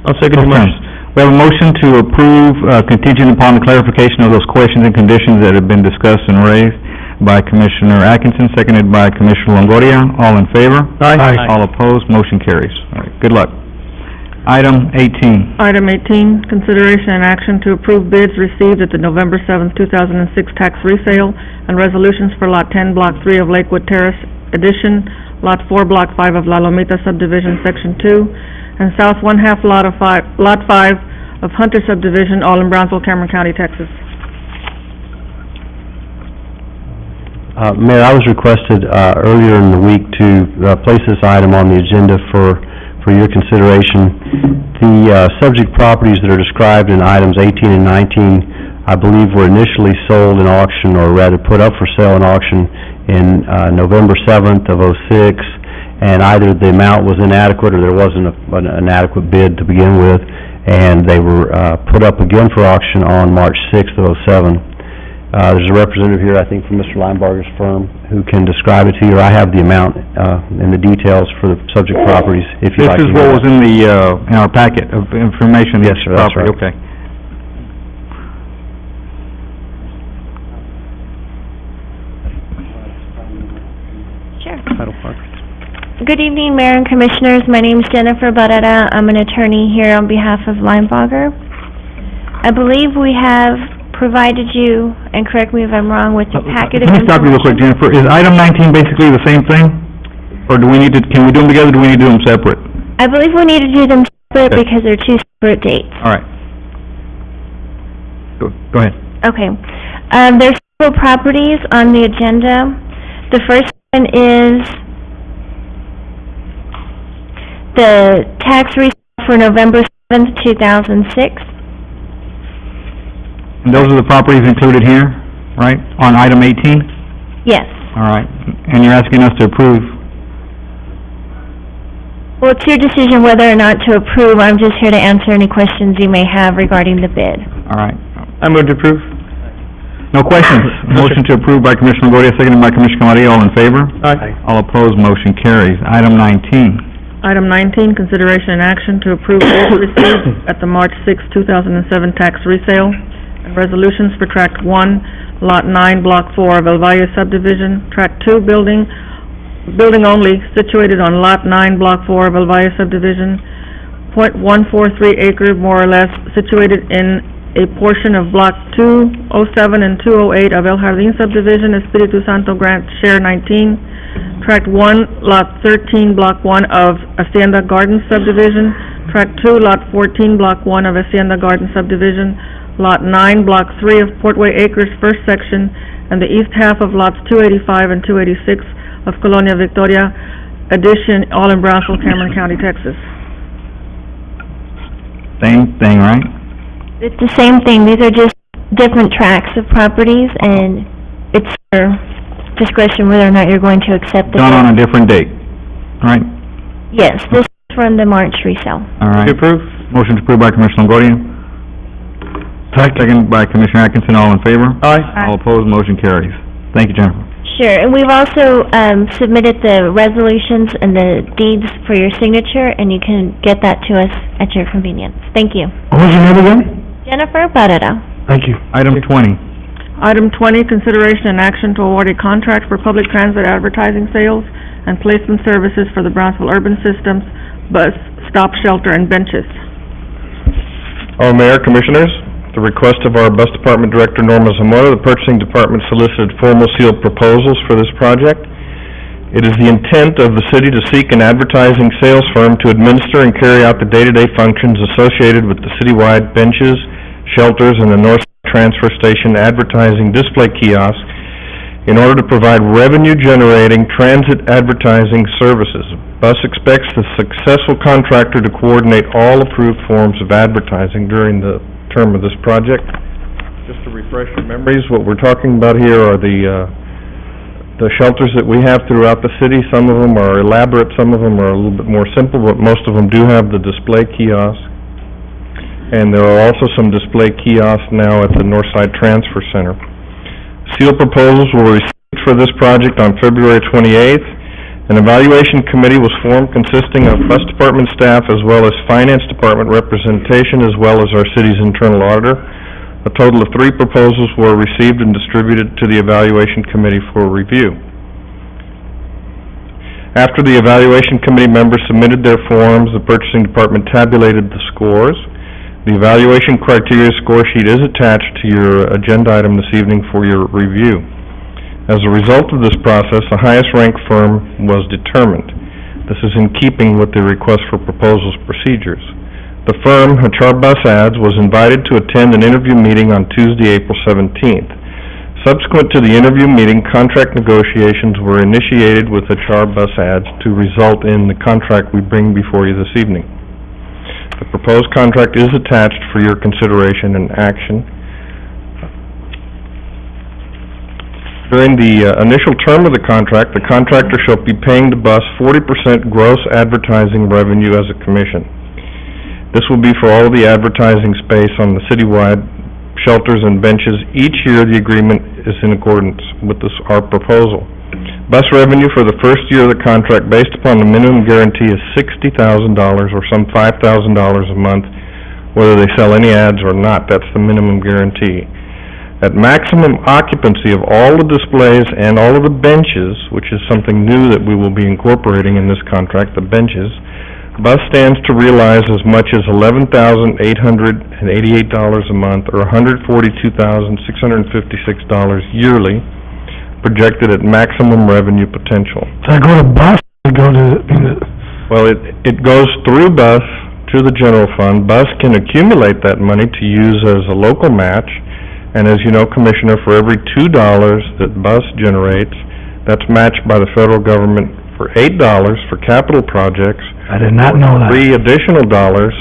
I'll second the motion. We have a motion to approve contingent upon the clarification of those questions and conditions that have been discussed and raised by Commissioner Atkinson, seconded by Commissioner Longoria. All in favor? Aye. All opposed? Motion carries. All right, good luck. Item 18. Item 18, consideration and action to approve bids received at the November 7th, 2006 tax resale and resolutions for Lot 10, Block 3 of Lakewood Terrace Addition, Lot 4, Block 5 of La Lomita Subdivision, Section 2, and South 1/2 Lot 5 of Hunter Subdivision, all in Brownsville, Cameron County, Texas. Mayor, I was requested earlier in the week to place this item on the agenda for your consideration. The subject properties that are described in items 18 and 19, I believe, were initially sold in auction, or rather put up for sale in auction in November 7th of '06, and either the amount was inadequate or there wasn't an adequate bid to begin with, and they were put up again for auction on March 6th of '07. There's a representative here, I think, from Mr. Linebarger's firm, who can describe it to you, or I have the amount and the details for the subject properties, if you'd like to This is hear what was that. in the, in our packet of information. Yes, sir, that's Property, right. okay. Sure. Title Park. Good evening, Mayor and Commissioners. My name is Jennifer Barrera. I'm an attorney here on behalf of Linebarger. I believe we have provided you, and correct me if I'm wrong, with the packet of Let me stop you real quick, information. Jennifer. Is item 19 basically the same thing? Or do we need to, can we do them together, or do we need to do them separate? I believe we need to do them separate Okay. because they're two separate dates. All right. Go ahead. Okay. There's several properties on the agenda. The first one is the tax receipt for November 7th, 2006. And those are the properties included here, right, on item 18? Yes. All right. And you're asking us to approve. Well, it's your decision whether or not to approve. I'm just here to answer any questions you may have regarding the bid. All right. I move to approve. No questions. Motion to approve by Commissioner Longoria, seconded by Commissioner Camarillo. All in favor? Aye. All opposed, motion carries. Item 19. Item 19, consideration and action to approve bids received at the March 6, 2007 tax resale and resolutions for Tract 1, Lot 9, Block 4 of El Valle subdivision, Tract 2, building only, situated on Lot 9, Block 4 of El Valle subdivision, .143 acre, more or less, situated in a portion of Block 207 and 208 of El Jardín subdivision, Espiritu Santo Grant Share 19, Tract 1, Lot 13, Block 1 of Hacienda Garden subdivision, Tract 2, Lot 14, Block 1 of Hacienda Garden subdivision, Lot 9, Block 3 of Portway Acres first section, and the east half of Lots 285 and 286 of Colonia Victoria addition, all in Brownsville, Cameron County, Texas. Same thing, right? It's the same thing. These are just different tracts of properties, and it's your discretion whether or not you're going to accept the Done bid. on a different date, right? Yes, this is from the March resale. All right. Approve. Motion to approve by Commissioner Longoria. Second by Commissioner Atkinson. All in favor? Aye. All opposed, motion carries. Thank you, Jennifer. Sure, and we've also submitted the resolutions and the deeds for your signature, and you can get that to us at your convenience. Thank you. What was your name again? Jennifer Barrera. Thank you. Item 20. Item 20, consideration and action to award a contract for public transit advertising sales and placement services for the Brownsville Urban Systems Bus Stop Shelter and Benches. Our Mayor, Commissioners, at the request of our Bus Department Director, Norma Zamora, the Purchasing Department solicited formal sealed proposals for this project. It is the intent of the city to seek an advertising sales firm to administer and carry out the day-to-day functions associated with the citywide benches, shelters, and the North Transfer Station advertising display kiosk in order to provide revenue-generating transit advertising services. BUS expects the successful contractor to coordinate all approved forms of advertising during the term of this project. Just to refresh your memories, what we're talking about here are the shelters that we have throughout the city. Some of them are elaborate, some of them are a little bit more simple, but most of them do have the display kiosk. And there are also some display kiosks now at the Northside Transfer Center. Sealed proposals were received for this project on February 28th. An evaluation committee was formed consisting of Bus Department staff as well as Finance Department representation as well as our city's internal auditor. A total of 3 proposals were received and distributed to the evaluation committee for review. After the evaluation committee members submitted their forms, the purchasing department tabulated the scores. The evaluation criteria score sheet is attached to your agenda item this evening for your review. As a result of this process, the highest ranked firm was determined. This is in keeping with the request for proposals procedures. The firm, HR Bus Ads, was invited to attend an interview meeting on Tuesday, April 17th. Subsequent to the interview meeting, contract negotiations were initiated with HR Bus Ads to result in the contract we bring before you this evening. The proposed contract is attached for your consideration and action. During the initial term of the contract, the contractor shall be paying the bus 40% gross advertising revenue as a commission. This will be for all of the advertising space on the citywide shelters and benches. Each year, the agreement is in accordance with our proposal. Bus revenue for the first year of the contract, based upon the minimum guarantee, is $60,000, or some $5,000 a month, whether they sell any ads or not. That's the minimum guarantee. At maximum occupancy of all the displays and all of the benches, which is something new that we will be incorporating in this contract, the benches, bus stands to realize as much as $11,888 a month, or $142,656 yearly, projected at maximum revenue potential. So I go to bus, I go to... Well, it goes through bus to the general fund. Bus can accumulate that money to use as a local match, and as you know, Commissioner, for every $2 that bus generates, that's matched by the federal government for $8 for capital projects. I did not know that. $3 additional dollars.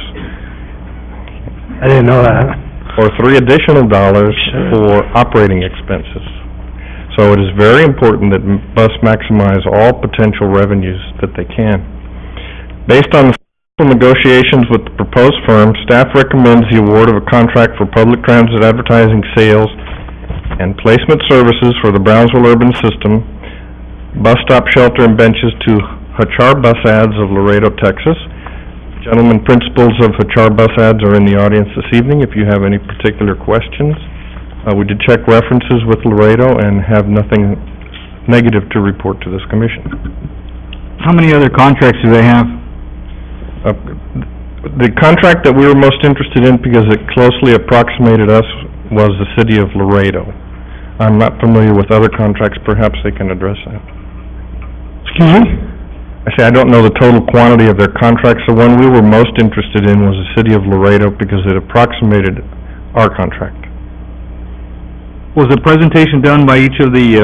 I didn't know that. Or $3 additional dollars for operating expenses. So it is very important that bus maximize all potential revenues that they can. Based on the negotiations with the proposed firm, staff recommends the award of a contract for public transit advertising sales and placement services for the Brownsville urban system, bus stop shelter and benches to Hachar Bus Ads of Laredo, Texas. Gentlemen principals of Hachar Bus Ads are in the audience this evening if you have any particular questions. We did check references with Laredo and have nothing negative to report to this commission. How many other contracts do they have? The contract that we were most interested in, because it closely approximated us, was the city of Laredo. I'm not familiar with other contracts. Perhaps they can address that. Excuse me? I say I don't know the total quantity of their contracts. The one we were most interested in was the city of Laredo because it approximated our contract. Was the presentation done by each of the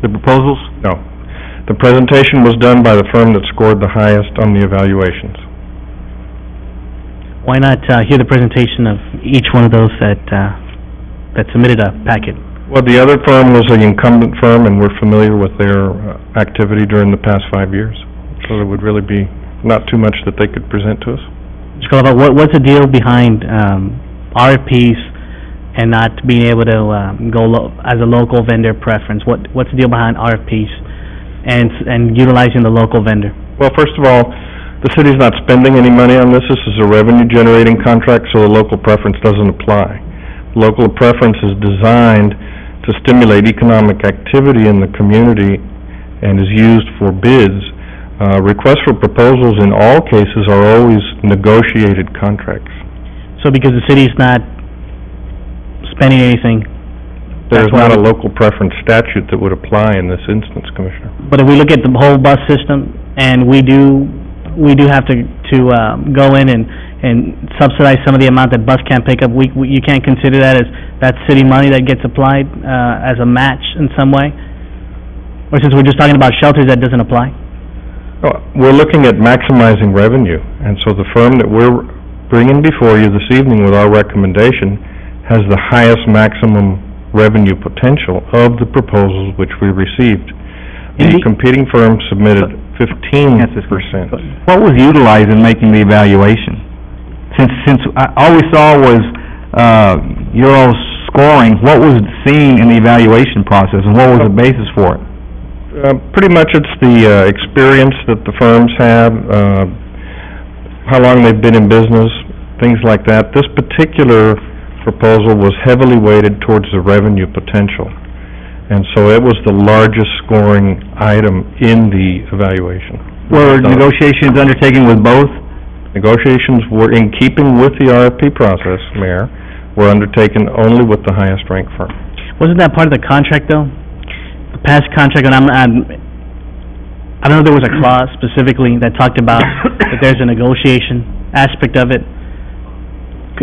proposals? No. The presentation was done by the firm that scored the highest on the evaluations. Why not hear the presentation of each one of those that submitted a packet? Well, the other firm was an incumbent firm, and we're familiar with their activity during the past 5 years. So there would really be not too much that they could present to us. Mr. Calaba, what's the deal behind RFPs and not being able to go as a local vendor preference? What's the deal behind RFPs and utilizing the local vendor? Well, first of all, the city's not spending any money on this. This is a revenue-generating contract, so the local preference doesn't apply. Local preference is designed to stimulate economic activity in the community and is used for bids. Requests for proposals in all cases are always negotiated contracts. So because the city's not spending anything, there's not a local preference statute that would apply in this instance, Commissioner. But if we look at the whole bus system, and we do have to go in and subsidize some of the amount that bus can't pick up, you can't consider that as that city money that gets applied as a match in some way? Or since we're just talking about shelters, that doesn't apply? We're looking at maximizing revenue, and so the firm that we're bringing before you this evening with our recommendation has the highest maximum revenue potential of the proposals which we received. The competing firm submitted 15%. What was utilized in making the evaluation? Since all we saw was your all scoring, what was seen in the evaluation process, and what was the basis for it? Pretty much it's the experience that the firms have, how long they've been in business, things like that. This particular proposal was heavily weighted towards the revenue potential, and so it was the largest scoring item in the evaluation. Were negotiations undertaken with both? Negotiations were in keeping with the RFP process, Mayor, were undertaken only with the highest ranked firm. Wasn't that part of the contract, though? The past contract, and I don't know if there was a clause specifically that talked about that there's a negotiation aspect of it.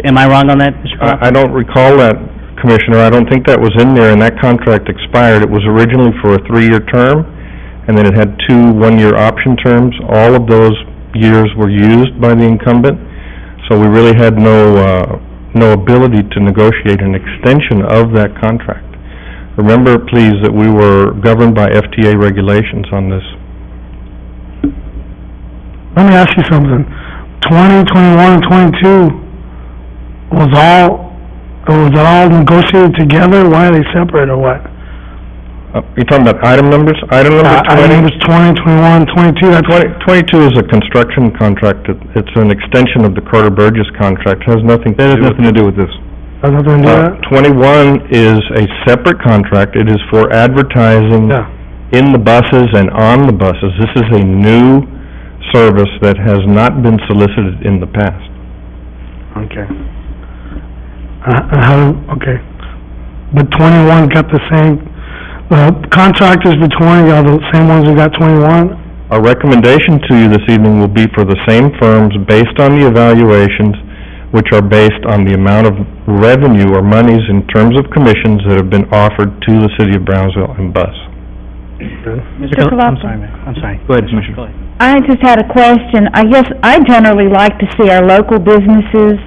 Am I wrong on that, Mr. Clark? I don't recall that, Commissioner. I don't think that was in there, and that contract expired. It was originally for a 3-year term, and then it had 2 one-year option terms. All of those years were used by the incumbent, so we really had no ability to negotiate an extension of that contract. Remember, please, that we were governed by FTA regulations on this. Let me ask you something. 20, 21, and 22 was all negotiated together? Why are they separate or what? You're talking about item numbers? Item number 20? Item numbers 20, 21, 22, that's... 22 is a construction contract. It's an extension of the Carter Burgess contract. It has nothing to do with... That has nothing to do with this. Has nothing to do with that? 21 is a separate contract. It is for advertising in the buses and on the buses. This is a new service that has not been solicited in the past. Okay. Okay. But 21 got the same, the contractors for 20 are the same ones who got 21? Our recommendation to you this evening will be for the same firms based on the evaluations, which are based on the amount of revenue or monies in terms of commissions that have been offered to the city of Brownsville and bus. Mr. I'm sorry, Mayor. I'm sorry. Go ahead, Commissioner. I just had a question. I guess I generally like to see our local businesses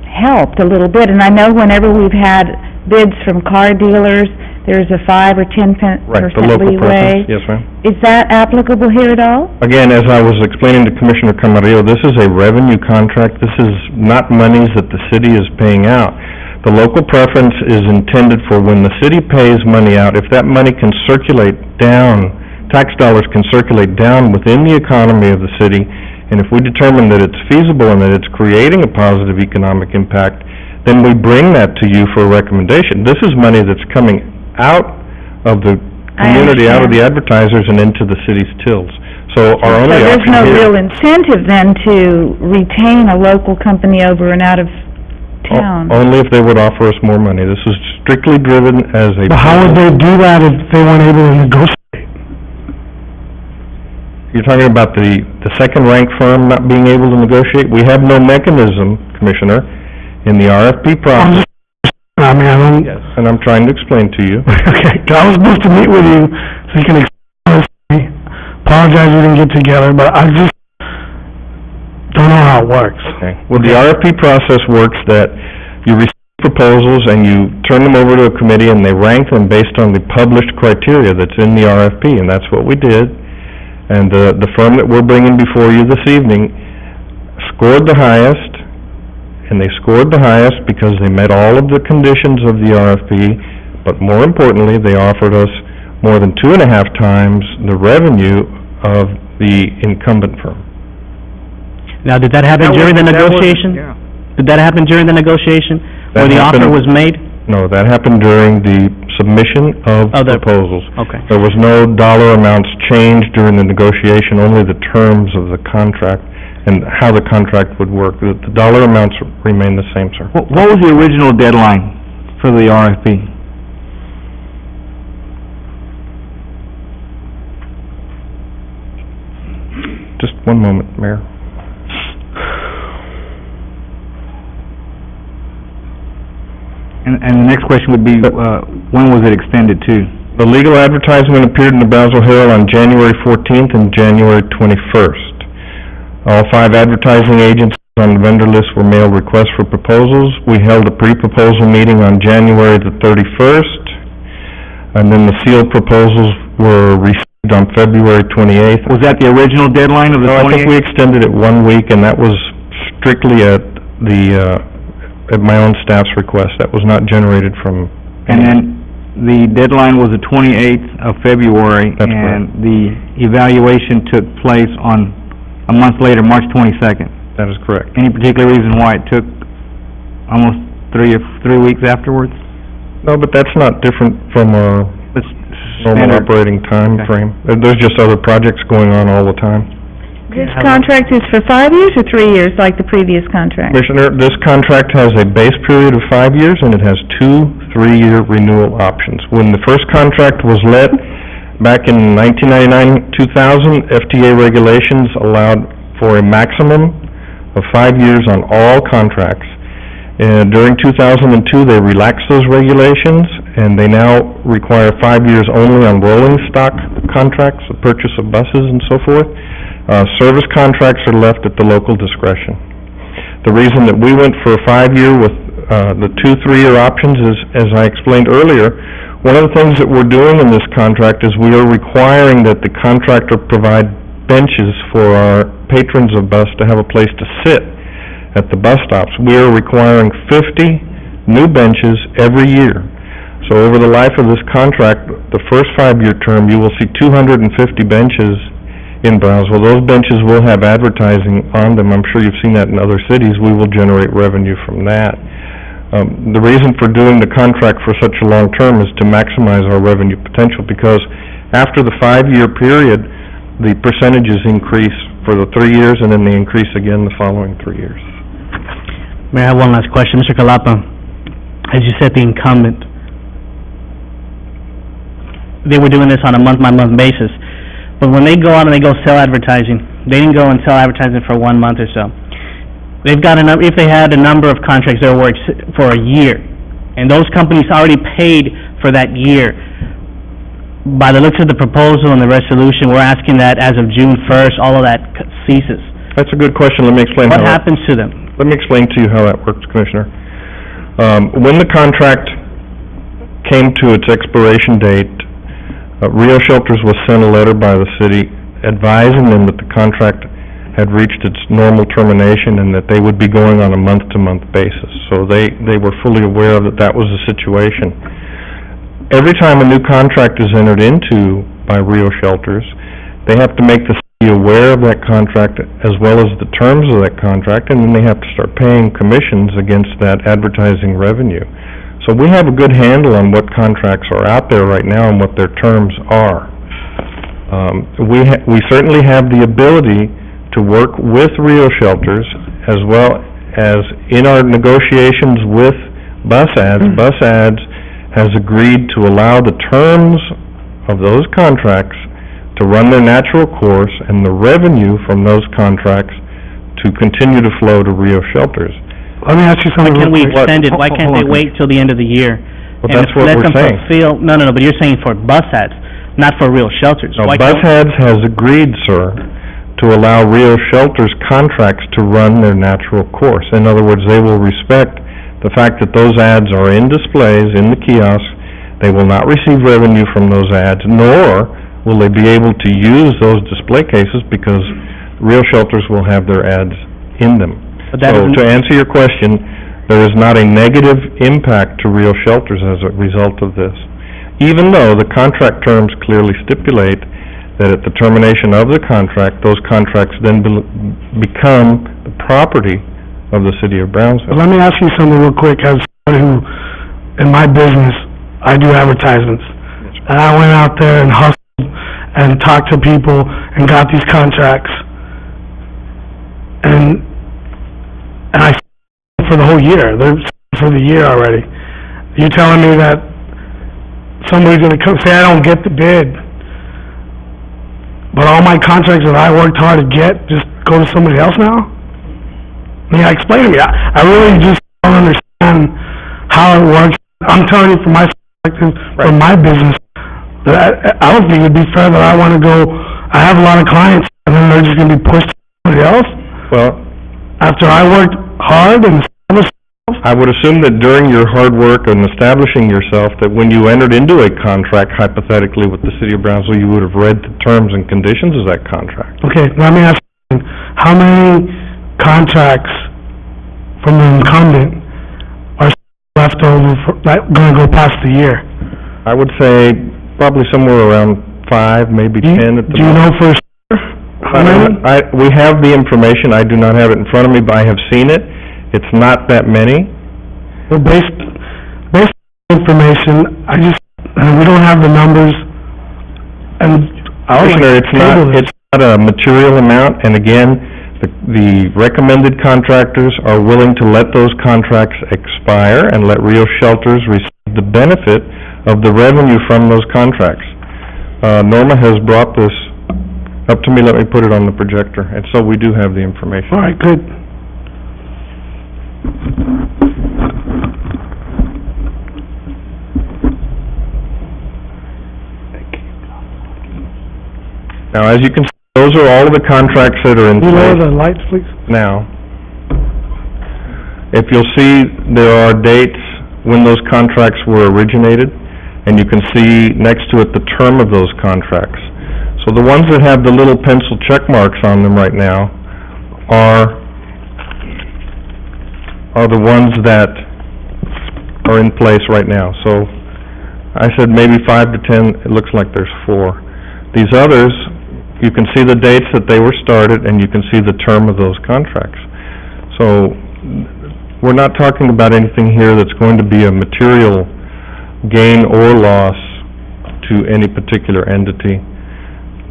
helped a little bit, and I know whenever we've had bids from car dealers, there's a 5 or 10% Right, the local leeway. preference, yes, ma'am. Is that applicable here at all? Again, as I was explaining to Commissioner Camarillo, this is a revenue contract. This is not monies that the city is paying out. The local preference is intended for when the city pays money out, if that money can circulate down, tax dollars can circulate down within the economy of the city, and if we determine that it's feasible and that it's creating a positive economic impact, then we bring that to you for a recommendation. This is money that's coming out of the community, out of the advertisers and into the city's tills. So our only option here... So there's no real incentive then to retain a local company over and out of town? Only if they would offer us more money. This is strictly driven as a... But how would they do that if they weren't able to negotiate? You're talking about the second-ranked firm not being able to negotiate? We have no mechanism, Commissioner, in the RFP process. I mean, I don't... Yes, and I'm trying to explain to you. Okay, I was supposed to meet with you so you can explain this to me. Apologize we didn't get together, but I just don't know how it works. Okay. Well, the RFP process works that you receive proposals and you turn them over to a committee and they rank them based on the published criteria that's in the RFP, and that's what we did. And the firm that we're bringing before you this evening scored the highest, and they scored the highest because they met all of the conditions of the RFP, but more importantly, they offered us more than 2.5 times the revenue of the incumbent firm. Now, did that happen during the negotiation? Did that happen during the negotiation, where the offer was made? No, that happened during the submission of proposals. Okay. There was no dollar amounts changed during the negotiation, only the terms of the contract and how the contract would work. The dollar amounts remain the same, sir. What was the original deadline for the RFP? Just one moment, Mayor. And the next question would be, when was it extended to? The legal advertisement appeared in the Brownsville Herald on January 14th and January 21st. All 5 advertising agencies on the vendor list were mailed requests for proposals. We held a pre-proposal meeting on January the 31st, and then the sealed proposals were received on February 28th. Was that the original deadline of the 28th? No, I think we extended it 1 week, and that was strictly at my own staff's request. That was not generated from... And then the deadline was the 28th of February, and the evaluation took place on a month later, March 22nd. That is correct. Any particular reason why it took almost 3 weeks afterwards? No, but that's not different from a normal operating time frame. There's just other projects going on all the time. This contract is for 5 years or 3 years, like the previous contract? Commissioner, this contract has a base period of 5 years, and it has 2 3-year renewal options. When the first contract was let, back in 1999-2000, FTA regulations allowed for a maximum of 5 years on all contracts. During 2002, they relaxed those regulations, and they now require 5 years only on rolling stock contracts, the purchase of buses and so forth. Service contracts are left at the local discretion. The reason that we went for a 5-year with the 2 3-year options is, as I explained earlier, one of the things that we're doing in this contract is we are requiring that the contractor provide benches for our patrons of bus to have a place to sit at the bus stops. We are requiring 50 new benches every year. So over the life of this contract, the first 5-year term, you will see 250 benches in Brownsville. Those benches will have advertising on them. I'm sure you've seen that in other cities. We will generate revenue from that. The reason for doing the contract for such a long term is to maximize our revenue potential, because after the 5-year period, the percentages increase for the 3 years, and then they increase again the following 3 years. May I have one last question? Mr. Calapa, as you said, the incumbent, they were doing this on a month-by-month basis, but when they go out and they go sell advertising, they didn't go and sell advertising for 1 month or so. They've got if they had a number of contracts that work for a year, and those companies already paid for that year, by the looks of the proposal and the resolution, we're asking that as of June 1st, all of that ceases. That's a good question. Let me explain What happens to them? Let me explain to you how that works, Commissioner. When the contract came to its expiration date, Rio Shelters was sent a letter by the city advising them that the contract had reached its normal termination and that they would be going on a month-to-month basis. So they were fully aware that that was the situation. Every time a new contract is entered into by Rio Shelters, they have to make the city aware of that contract as well as the terms of that contract, and then they have to start paying commissions against that advertising revenue. So we have a good handle on what contracts are out there right now and what their terms are. We certainly have the ability to work with Rio Shelters as well as in our negotiations with Bus Ads. Bus Ads has agreed to allow the terms of those contracts to run their natural course and the revenue from those contracts to continue to flow to Rio Shelters. Let me ask you something. Why can't we extend it? Why can't they wait till the end of the year? Well, that's what we're saying. No, but you're saying for Bus Ads, not for Real Shelters. No, Bus Ads has agreed, sir, to allow Real Shelters contracts to run their natural course. In other words, they will respect the fact that those ads are in displays in the kiosks. They will not receive revenue from those ads, nor will they be able to use those display cases because Real Shelters will have their ads in them. So to answer your question, there is not a negative impact to Real Shelters as a result of this, even though the contract terms clearly stipulate that at the termination of the contract, those contracts then become the property of the city of Brownsville. Let me ask you something real quick. As somebody who, in my business, I do advertisements, and I went out there and hustled and talked to people and got these contracts, and I for the whole year. They're for the year already. You telling me that somebody's going to come say I don't get the bid, but all my contracts that I worked hard to get just go to somebody else now? I mean, explain to me. I really just don't understand how it works. I'm telling you from my perspective, from my business, that I don't think it would be fair that I want to go, I have a lot of clients, and then they're just going to be pushed to somebody else? Well, after I worked hard and established myself? I would assume that during your hard work and establishing yourself, that when you entered into a contract, hypothetically, with the city of Brownsville, you would have read the terms and conditions of that contract. Okay, let me ask you, how many contracts from the incumbent are left over, going to go past the year? I would say probably somewhere around 5, maybe 10 at the Do you know for sure? How many? We have the information. I do not have it in front of me, but I have seen it. It's not that many. Well, based on information, we don't have the numbers, and it's not a material amount, and again, the recommended contractors are willing to let those contracts expire and let Rio Shelters receive the benefit of the revenue from those contracts. Norma has brought this up to me. Let me put it on the projector, and so we do have the information. All right, good. Now, as you can see, those are all of the contracts that are in place Lower the lights, please. now. If you'll see, there are dates when those contracts were originated, and you can see next to it the term of those contracts. So the ones that have the little pencil check marks on them right now are the ones that are in place right now. So I said maybe 5 to 10, it looks like there's 4. These others, you can see the dates that they were started, and you can see the term of those contracts. So we're not talking about anything here that's going to be a material gain or loss to any particular entity.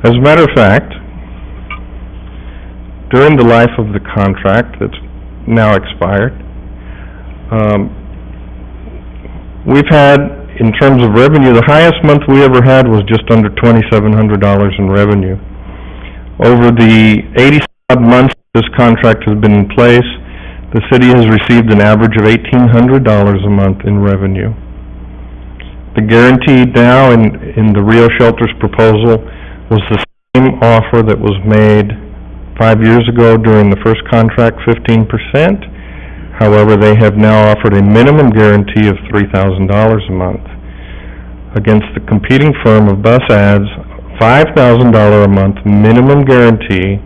As a matter of fact, during the life of the contract that's now expired, we've had, in terms of revenue, the highest month we ever had was just under $2,700 in revenue. Over the 80-odd months this contract has been in place, the city has received an average of $1,800 a month in revenue. The guarantee now in the Rio Shelters proposal was the same offer that was made 5 years ago during the first contract, 15%. However, they have now offered a minimum guarantee of $3,000 a month against the competing firm of bus ads, $5,000 a month minimum guarantee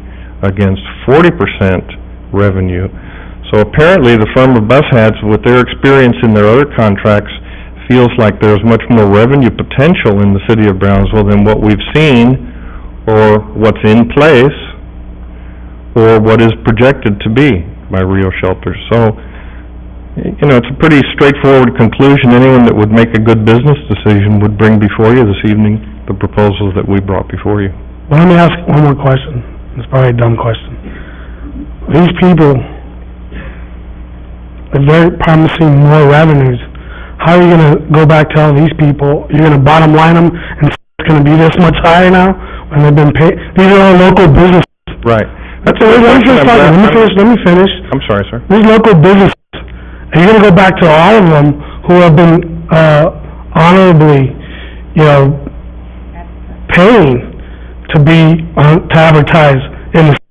against 40% revenue. So apparently the firm of bus ads, with their experience in their other contracts, feels like there's much more revenue potential in the city of Brownsville than what we've seen or what's in place or what is projected to be by Rio Shelters. So, you know, it's a pretty straightforward conclusion. Anyone that would make a good business decision would bring before you this evening the proposals that we brought before you. Well, let me ask one more question. It's probably a dumb question. These people are very promising more revenues. How are you going to go back to all these people? You're going to bottom line them and say it's going to be this much higher now when they've been paid? These are all local businesses. Right. Let me finish. I'm sorry, sir. These local businesses, are you going to go back to all of them who have been honorably, you know, paying to advertise in the city?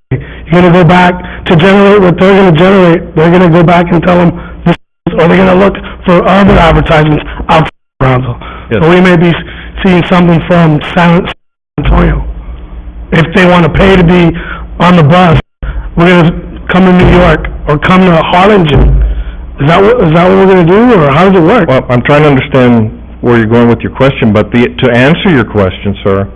You're going to go back to generate what they're going to generate. They're going to go back and tell them this, or they're going to look for other advertisements outside of Brownsville. Yes. So we may be seeing something from San Antonio. If they want to pay to be on the bus, we're going to come to New York or come to Harlingen. Is that what we're going to do, or how does it work? Well, I'm trying to understand where you're going with your question, but to answer your question, sir,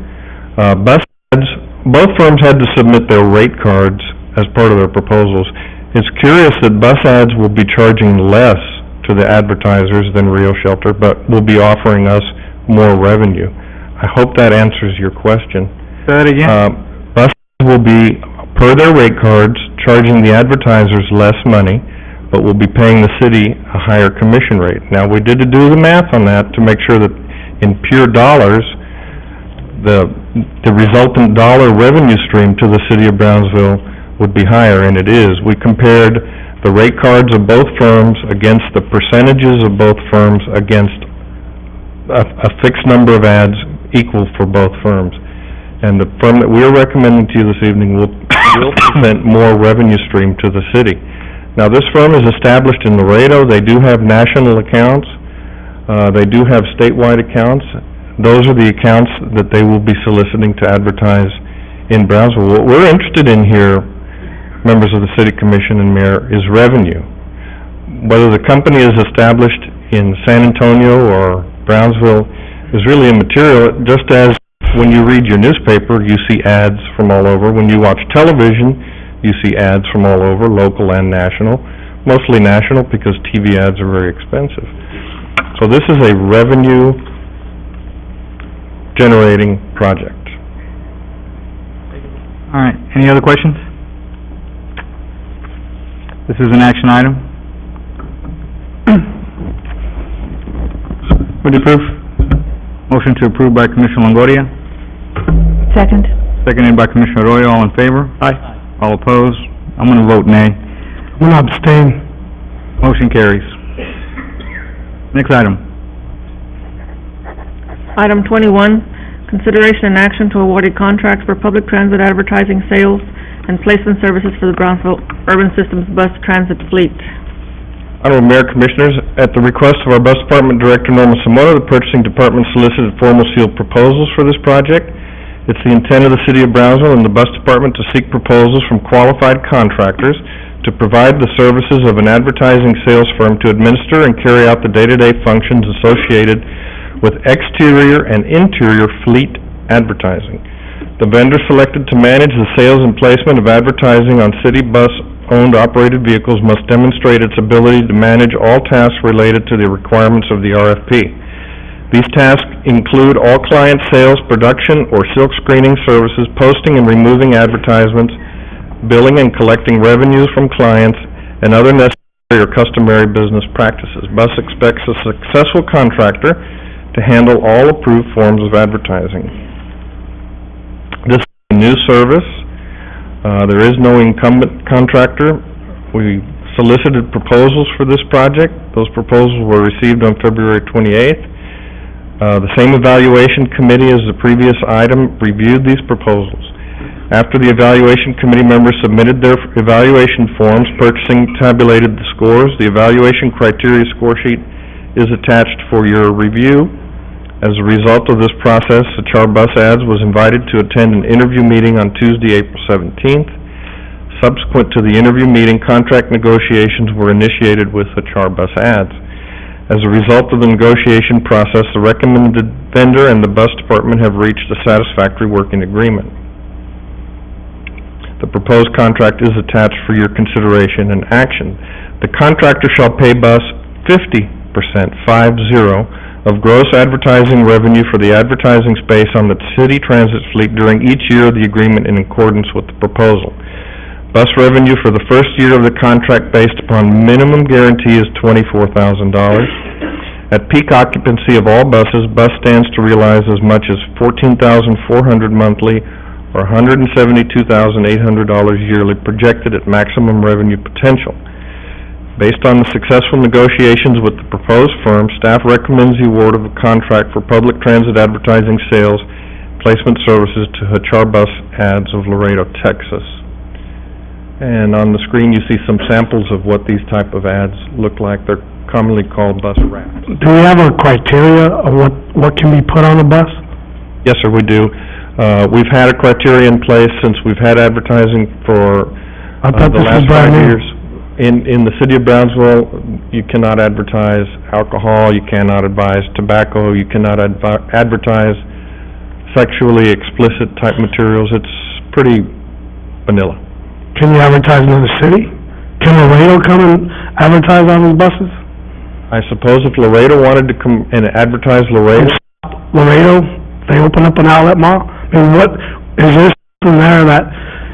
bus ads, both firms had to submit their rate cards as part of their proposals. It's curious that bus ads will be charging less to the advertisers than Rio Shelter, but will be offering us more revenue. I hope that answers your question. Say that again? Bus ads will be, per their rate cards, charging the advertisers less money, but will be paying the city a higher commission rate. Now, we did do the math on that to make sure that in pure dollars, the resultant dollar revenue stream to the city of Brownsville would be higher, and it is. We compared the rate cards of both firms against the percentages of both firms against a fixed number of ads equal for both firms. And the firm that we are recommending to you this evening will present more revenue stream to the city. Now, this firm is established in Laredo. They do have national accounts. They do have statewide accounts. Those are the accounts that they will be soliciting to advertise in Brownsville. What we're interested in here, members of the City Commission and Mayor, is revenue. Whether the company is established in San Antonio or Brownsville is really immaterial, just as when you read your newspaper, you see ads from all over. When you watch television, you see ads from all over, local and national. Mostly national because TV ads are very expensive. So this is a revenue-generating project. All right, any other questions? This is an action item. Would you approve? Motion to approve by Commissioner Longoria, Second. seconded by Commissioner Arroyo. All in favor? Aye. All opposed? I'm going to vote nay. I'm going to abstain. Motion carries. Next item. Item 21, consideration and action to award a contract for public transit advertising sales and placement services for the Brownsville Urban Systems Bus Transit Fleet. Honorable Mayor, Commissioners, at the request of our Bus Department Director, Norma Simona, the Purchasing Department solicited formal sealed proposals for this project. It's the intent of the City of Brownsville and the Bus Department to seek proposals from qualified contractors to provide the services of an advertising sales firm to administer and carry out the day-to-day functions associated with exterior and interior fleet advertising. The vendor selected to manage the sales and placement of advertising on city bus-owned operated vehicles must demonstrate its ability to manage all tasks related to the requirements of the RFP. These tasks include all client sales, production, or silk screening services, posting and removing advertisements, billing and collecting revenues from clients, and other necessary or customary business practices. BUS expects a successful contractor to handle all approved forms of advertising. This is a new service. There is no incumbent contractor. We solicited proposals for this project. Those proposals were received on February 28th. The same evaluation committee as the previous item reviewed these proposals. After the evaluation committee members submitted their evaluation forms, purchasing tabulated the scores. The evaluation criteria score sheet is attached for your review. As a result of this process, Achar Bus Ads was invited to attend an interview meeting on Tuesday, April 17th. Subsequent to the interview meeting, contract negotiations were initiated with Achar Bus Ads. As a result of the negotiation process, the recommended vendor and the bus department have reached a satisfactory working agreement. The proposed contract is attached for your consideration and action. The contractor shall pay BUS 50%, 50, of gross advertising revenue for the advertising space on the city transit fleet during each year of the agreement in accordance with the proposal. Bus revenue for the first year of the contract based upon minimum guarantee is $24,000. At peak occupancy of all buses, BUS stands to realize as much as $14,400 monthly or $172,800 yearly projected at maximum revenue potential. Based on the successful negotiations with the proposed firm, staff recommends the award of a contract for public transit advertising sales placement services to Achar Bus Ads of Laredo, Texas. And on the screen you see some samples of what these type of ads look like. They're commonly called bus wraps. Do we have a criteria of what can be put on a bus? Yes, sir, we do. We've had a criteria in place since we've had advertising for the last 5 years. In the city of Brownsville, you cannot advertise alcohol, you cannot advise tobacco, you cannot advertise sexually explicit type materials. It's pretty vanilla. Can you advertise in the city? Can Laredo come and advertise on these buses? I suppose if Laredo wanted to come and advertise Laredo, they open up an outlet mall? I mean, what, is there something there that...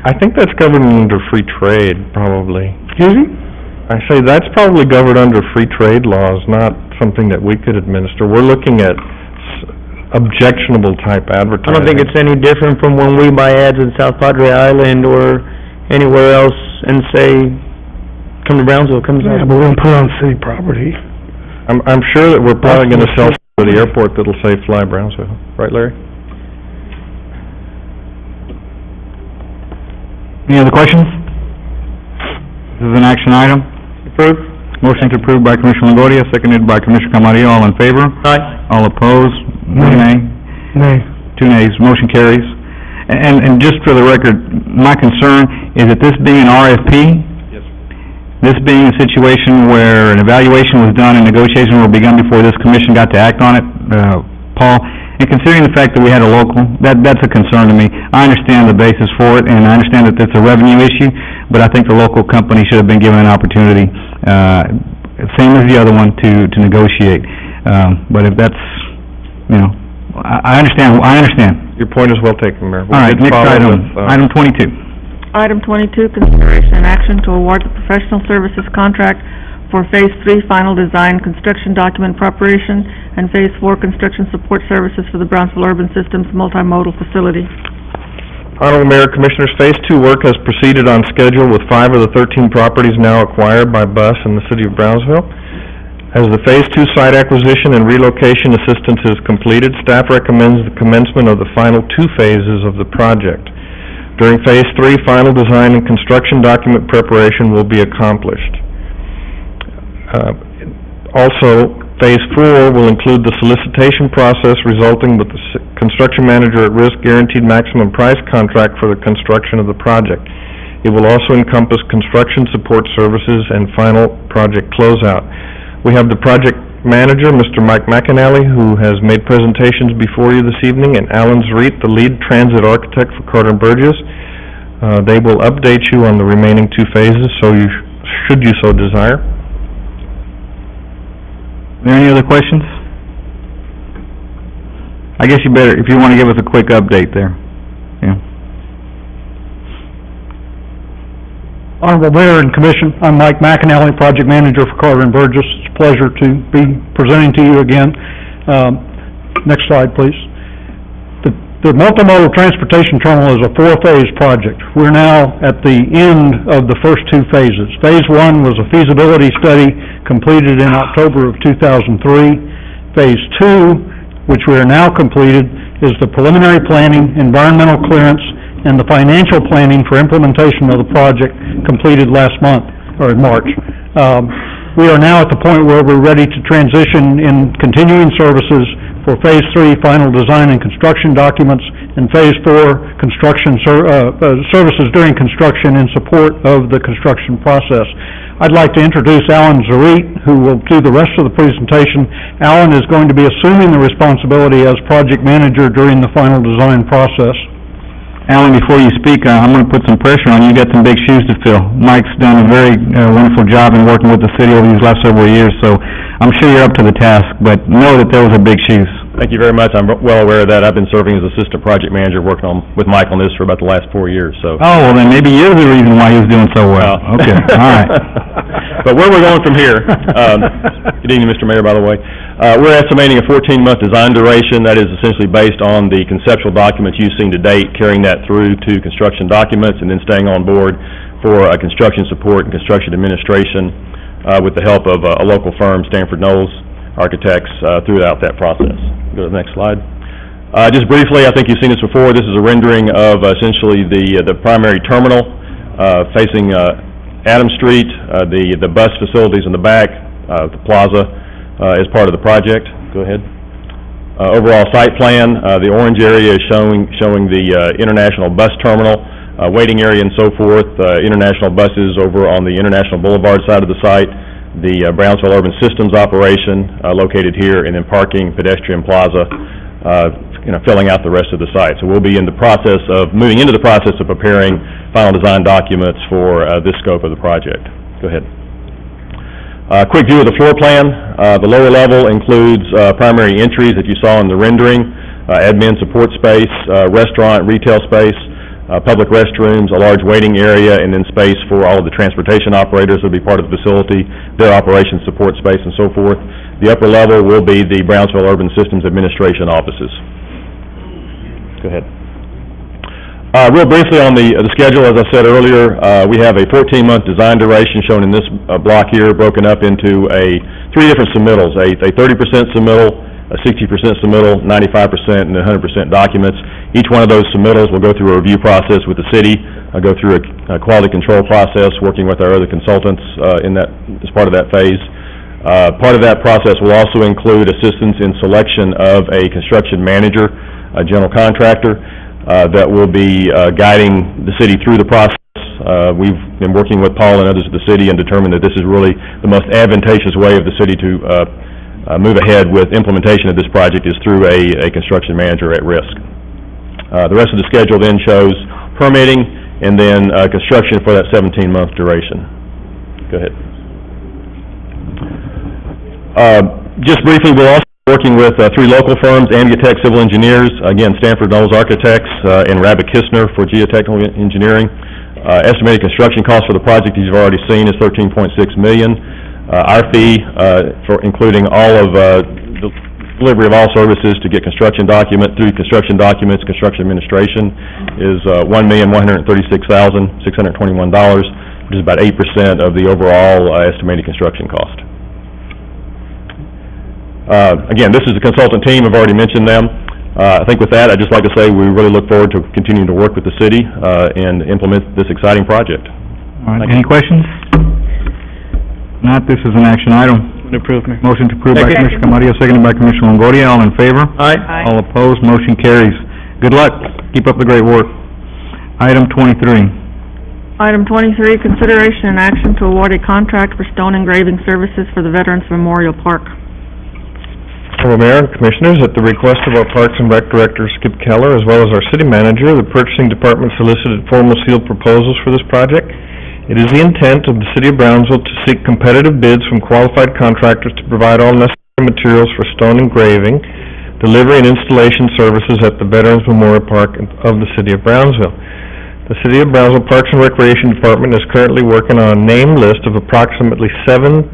I think that's governed under free trade, probably. Excuse me? I say that's probably governed under free trade laws, not something that we could administer. We're looking at objectionable type advertising. I don't think it's any different from when we buy ads in South Padre Island or anywhere else and say, come to Brownsville, come to... Yeah, but we don't put it on city property. I'm sure that we're probably going to sell to the airport that'll say Fly Brownsville. Right, Larry? Any other questions? This is an action item. Approved. Motion to approve by Commissioner Longoria, seconded by Commissioner Camarillo. All in favor? Aye. All opposed? Nay. Nay. 2 nays. Motion carries. And just for the record, my concern is that this being an RFP, this being a situation where an evaluation was done and negotiations were begun before this commission got to act on it, Paul, and considering the fact that we had a local, that's a concern to me. I understand the basis for it, and I understand that it's a revenue issue, but I think the local company should have been given an opportunity, same as the other one, to negotiate. But if that's, I understand. Your point is well taken, Mayor. All right, next item, item 22. Item 22, consideration and action to award the professional services contract for Phase 3 final design, construction document preparation, and Phase 4 construction support services for the Brownsville Urban Systems multimodal facility. Honorable Mayor, Commissioners, Phase 2 work has proceeded on schedule with 5 of the 13 properties now acquired by BUS in the city of Brownsville. As the Phase 2 site acquisition and relocation assistance is completed, staff recommends the commencement of the final 2 phases of the project. During Phase 3, final design and construction document preparation will be accomplished. Also, Phase 4 will include the solicitation process resulting with the construction manager at risk guaranteed maximum price contract for the construction of the project. It will also encompass construction support services and final project closeout. We have the project manager, Mr. Mike McAnally, who has made presentations before you this evening, and Alan Zreet, the lead transit architect for Carter and Burgess. They will update you on the remaining 2 phases, should you so desire. Are there any other questions? I guess you better, if you want to give us a quick update there. Yeah. Honorable Mayor and Commission, I'm Mike McAnally, Project Manager for Carter and Burgess. It's a pleasure to be presenting to you again. Next slide, please. The multimodal transportation terminal is a 4-phase project. We're now at the end of the first 2 phases. Phase 1 was a feasibility study completed in October of 2003. Phase 2, which we are now completed, is the preliminary planning, environmental clearance, and the financial planning for implementation of the project completed last month, or in March. We are now at the point where we're ready to transition in continuing services for Phase 3 final design and construction documents, and Phase 4 construction services during construction in support of the construction process. I'd like to introduce Alan Zreet, who will do the rest of the presentation. Alan is going to be assuming the responsibility as project manager during the final design process. Alan, before you speak, I'm going to put some pressure on you. You got some big shoes to fill. Mike's done a very wonderful job in working with the city over these last several years, so I'm sure you're up to the task, but know that those are big shoes. Thank you very much. I'm well aware of that. I've been serving as assistant project manager working with Mike on this for about the last 4 years, so. Oh, well then maybe you're the reason why he was doing so well. Okay, all right. But where we're going from here, good evening, Mr. Mayor, by the way. We're estimating a 14-month design duration. That is essentially based on the conceptual documents you've seen to date, carrying that through to construction documents, and then staying on board for construction support and construction administration with the help of a local firm, Stanford Knowles Architects, throughout that process. Go to the next slide. Just briefly, I think you've seen this before. This is a rendering of essentially the primary terminal facing Adams Street, the bus facilities in the back, the plaza as part of the project. Go ahead. Overall site plan, the orange area is showing the international bus terminal, waiting area and so forth, international buses over on the International Boulevard side of the site, the Brownsville Urban Systems operation located here, and then parking, pedestrian plaza, filling out the rest of the site. So we'll be moving into the process of preparing final design documents for this scope of the project. Go ahead. Quick view of the floor plan. The lower level includes primary entries that you saw in the rendering, admin support space, restaurant, retail space, public restrooms, a large waiting area, and then space for all of the transportation operators that will be part of the facility, their operations support space, and so forth. The upper level will be the Brownsville Urban Systems Administration offices. Go ahead. Real briefly on the schedule, as I said earlier, we have a 14-month design duration shown in this block here, broken up into 3 different submittals, a 30% submittal, a 60% submittal, 95%, and 100% documents. Each one of those submittals will go through a review process with the city, go through a quality control process, working with our other consultants as part of that phase. Part of that process will also include assistance in selection of a construction manager, a general contractor, that will be guiding the city through the process. We've been working with Paul and others at the city and determined that this is really the most advantageous way of the city to move ahead with implementation of this project is through a construction manager at risk. The rest of the schedule then shows permitting and then construction for that 17-month duration. Go ahead. Just briefly, we're also working with 3 local firms, Amgitech Civil Engineers, again, Stanford Knowles Architects, and Rabbit Kistner for geotechnical engineering. Estimated construction cost for the project, as you've already seen, is $13.6 million. Our fee, for including all of the delivery of all services to get construction documents, construction administration, is $1,136,621, which is about 8% of the overall estimated construction cost. Again, this is the consultant team. I've already mentioned them. I think with that, I'd just like to say we really look forward to continuing to work with the city and implement this exciting project. All right. Any questions? Not, this is an action item. Approve, Mayor. Motion to approve by Second. Commissioner Camarillo, seconded by Commissioner Longoria. All in favor? Aye. All opposed, motion carries. Good luck. Keep up the great work. Item 23. Item 23, consideration and action to award a contract for stone engraving services for the Veterans Memorial Park. Honorable Mayor and Commissioners, at the request of our Parks and Rec Director, Skip Keller, as well as our City Manager, the Purchasing Department solicited formal sealed proposals for this project. It is the intent of the City of Brownsville to seek competitive bids from qualified contractors to provide all necessary materials for stone engraving, delivery and installation services at the Veterans Memorial Park of the City of Brownsville. The City of Brownsville Parks and Recreation Department is currently working on a name list of approximately 7,000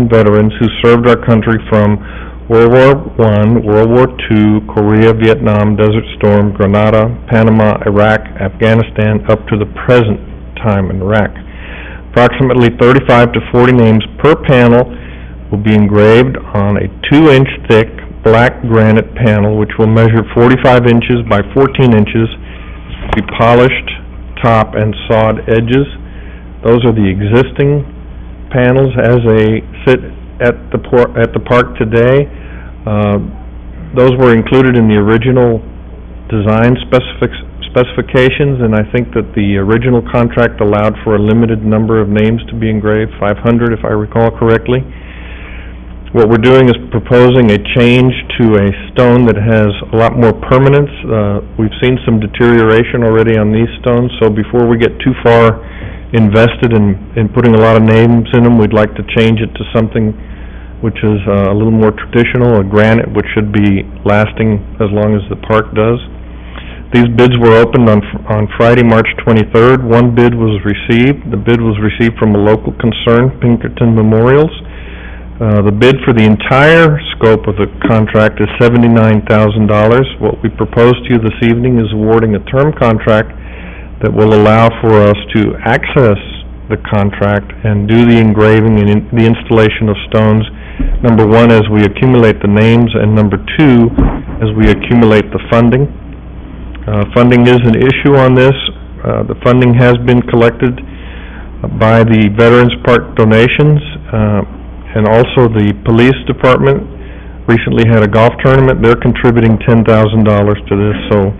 veterans who served our country from World War I, World War II, Korea, Vietnam, Desert Storm, Grenada, Panama, Iraq, Afghanistan, up to the present time in Iraq. Approximately 35 to 40 names per panel will be engraved on a 2-inch thick black granite panel which will measure 45 inches by 14 inches, be polished top and sawed edges. Those are the existing panels as they sit at the park today. Those were included in the original design specifications, and I think that the original contract allowed for a limited number of names to be engraved, 500 if I recall correctly. What we're doing is proposing a change to a stone that has a lot more permanence. We've seen some deterioration already on these stones, so before we get too far invested in putting a lot of names in them, we'd like to change it to something which is a little more traditional, a granite which should be lasting as long as the park does. These bids were opened on Friday, March 23rd. One bid was received. The bid was received from a local concern, Pinkerton Memorials. The bid for the entire scope of the contract is $79,000. What we propose to you this evening is awarding a term contract that will allow for us to access the contract and do the engraving and the installation of stones, number one, as we accumulate the names, and number two, as we accumulate the funding. Funding is an issue on this. The funding has been collected by the Veterans Park donations, and also the police department recently had a golf tournament. They're contributing $10,000 to this, so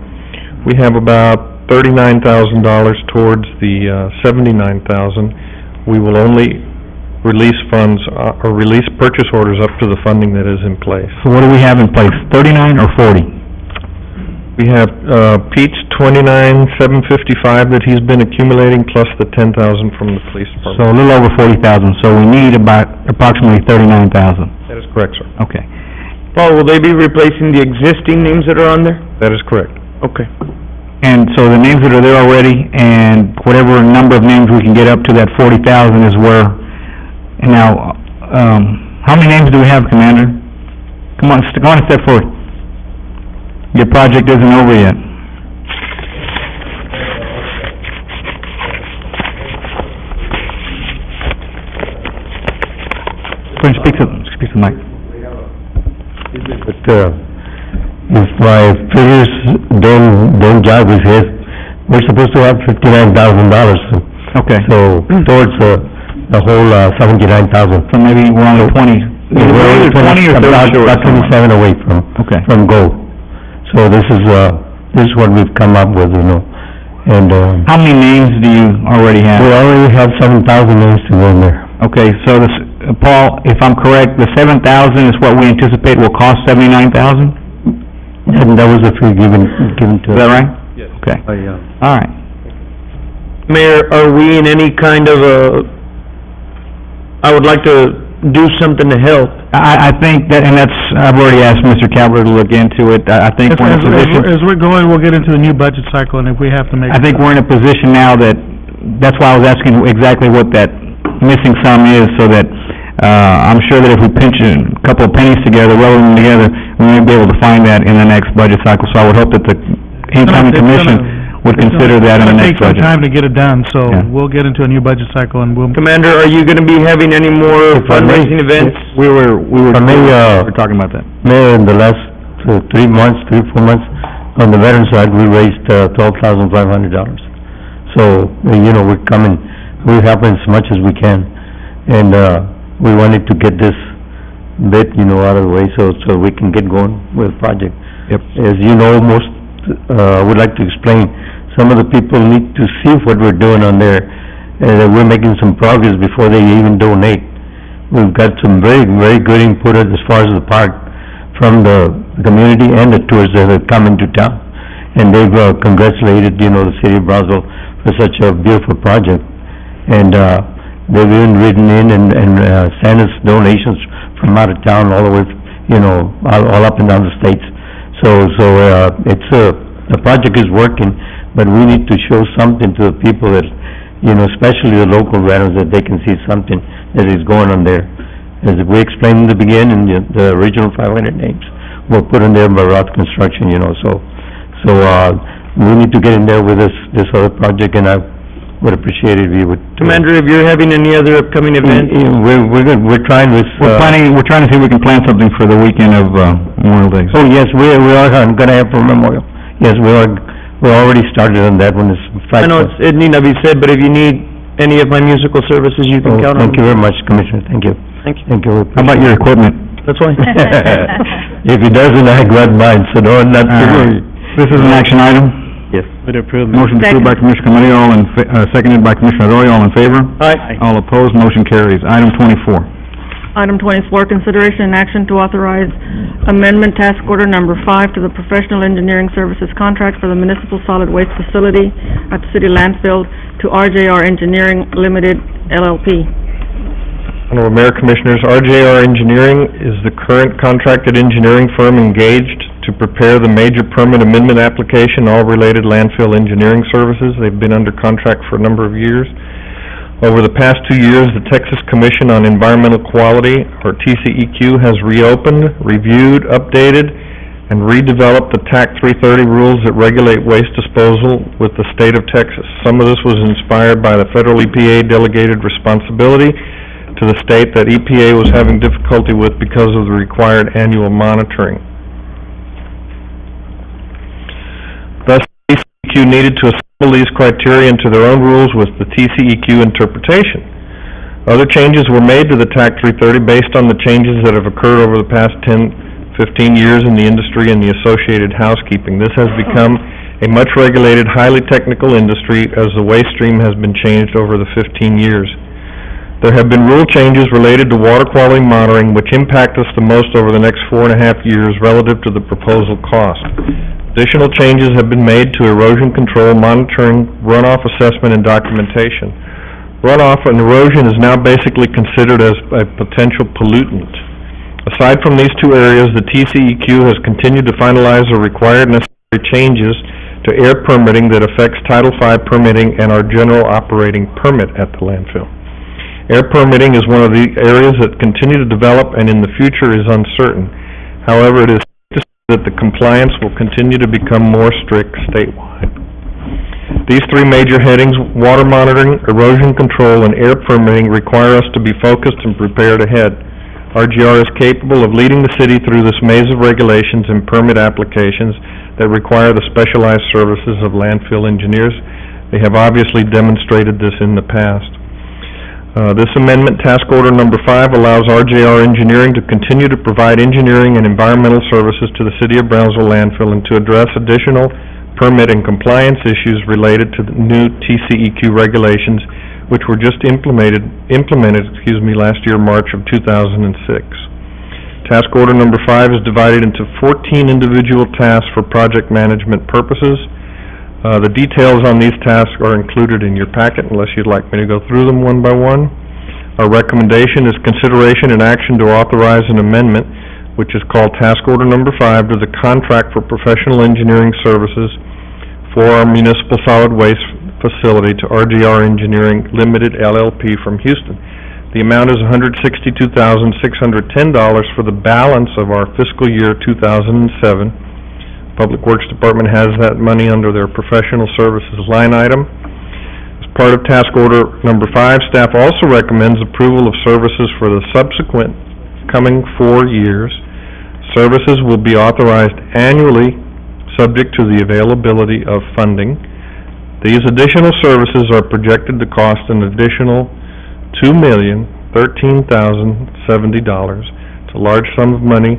we have about $39,000 towards the $79,000. We will only release funds or release purchase orders up to the funding that is in place. So what do we have in place, 39 or 40? We have Pete's $29,755 that he's been accumulating, plus the $10,000 from the police department. So a little over 40,000, so we need about approximately 39,000. That is correct, sir. Okay. Paul, will they be replacing the existing names that are on there? That is correct. Okay. And so the names that are there already, and whatever number of names we can get up to that 40,000 is where, and now, how many names do we have, Commander? Come on, go on a step forward. Your project isn't over yet. Speak to the mic. But, if my figures don't jive with his, we're supposed to have $59,000. Okay. So, towards the whole $79,000. So maybe we're on the 20. We're only 20 or 30 short. about 27 away from goal. So this is what we've come up with, you know. And how many names do you already have? we already have 7,000 names to go in there. Okay, so this, Paul, if I'm correct, the 7,000 is what we anticipate will cost 79,000? And that was the fee given to us. Is that right? Yes. Okay. Yeah. All right. Mayor, are we in any kind of I would like to do something to help. I think that, and that's, I've already asked Mr. Cavler to look into it. I think we're in a position... As we're going, we'll get into a new budget cycle, and if we have to make... I think we're in a position now that's why I was asking exactly what that missing sum is, so that, I'm sure that if we pinch a couple of pennies together, roll them together, we may be able to find that in the next budget cycle. So I would hope that the incoming commission would consider that in the next budget. It's gonna take some time to get it done, so we'll get into a new budget cycle, and we'll... Commander, are you gonna be having any more fundraising events? We were talking about that. Mayor, in the last 3 months, 4 months, on the veteran side, we raised $12,500. So, you know, we're helping as much as we can. And we wanted to get this bit, out of the way so we can get going with the project. Yep. As you know, I would like to explain, some of the people need to see what we're doing on there, that we're making some progress before they even donate. We've got some very, very good input as far as the park from the community and the tourists that have come into town. And they've congratulated, the city of Brownsville for such a beautiful project. And they've even written in and sent us donations from out of town all the way, all up and down the states. So it's the project is working, but we need to show something to the people that, especially the local residents, that they can see something that is going on there. As we explained in the beginning, the original 500 names were put in there by Roth Construction, so we need to get in there with this other project, and I would appreciate it if you would. Commander, if you're having any other upcoming events? We're good, we're trying to see if we can plan something for the weekend of Memorial Day. Oh, yes, we are gonna have for Memorial. Yes, we're already started on that one. I know it need not be said, but if you need any of my musical services, you can count on me. Thank you very much, Commissioner, thank you. Thank you. Thank you. How about your equipment? That's fine. If he doesn't, I got mine, so not to worry. This is an action item. Yes. Motion approved by Commissioner Camarillo, seconded by Commissioner Arroyo, all in favor? Aye. All opposed, motion carries. Item 24. Item 24, consideration and action to authorize amendment task order number 5 to the professional engineering services contract for the municipal solid waste facility at the city landfill to RJR Engineering Limited LLP. Honorable Mayor, Commissioners, RJR Engineering is the current contracted engineering firm engaged to prepare the major permit amendment application, all related landfill engineering services. They've been under contract for a number of years. Over the past 2 years, the Texas Commission on Environmental Quality, or TCEQ, has reopened, reviewed, updated, and redeveloped the TAC 330 rules that regulate waste disposal with the state of Texas. Some of this was inspired by the federal EPA delegated responsibility to the state that EPA was having difficulty with because of the required annual monitoring. Thus, TCEQ needed to assemble these criteria into their own rules with the TCEQ interpretation. Other changes were made to the TAC 330 based on the changes that have occurred over the past 10, 15 years in the industry and the associated housekeeping. This has become a much regulated, highly technical industry as the waste stream has been changed over the 15 years. There have been rule changes related to water quality monitoring which impact us the most over the next 4.5 years relative to the proposal cost. Additional changes have been made to erosion control, monitoring, runoff assessment, and documentation. Runoff and erosion is now basically considered as a potential pollutant. Aside from these two areas, the TCEQ has continued to finalize the required necessary changes to air permitting that affects Title V permitting and our general operating permit at the landfill. Air permitting is one of the areas that continue to develop and in the future is uncertain. However, it is safe to say that the compliance will continue to become more strict statewide. These three major headings, water monitoring, erosion control, and air permitting, require us to be focused and prepared ahead. RGR is capable of leading the city through this maze of regulations and permit applications that require the specialized services of landfill engineers. They have obviously demonstrated this in the past. This amendment, task order number 5, allows RJR Engineering to continue to provide engineering and environmental services to the City of Brownsville landfill and to address additional permit and compliance issues related to the new TCEQ regulations, which were just implemented last year, March of 2006. Task order number 5 is divided into 14 individual tasks for project management purposes. The details on these tasks are included in your packet unless you'd like me to go through them one by one. Our recommendation is consideration and action to authorize an amendment, which is called task order number 5, to the contract for professional engineering services for our municipal solid waste facility to RGR Engineering Limited LLP from Houston. The amount is $162,610 for the balance of our fiscal year 2007. Public Works Department has that money under their professional services line item. As part of task order number 5, staff also recommends approval of services for the subsequent coming 4 years. Services will be authorized annually, subject to the availability of funding. These additional services are projected to cost an additional $2,035,000 $13,070. It's a large sum of money.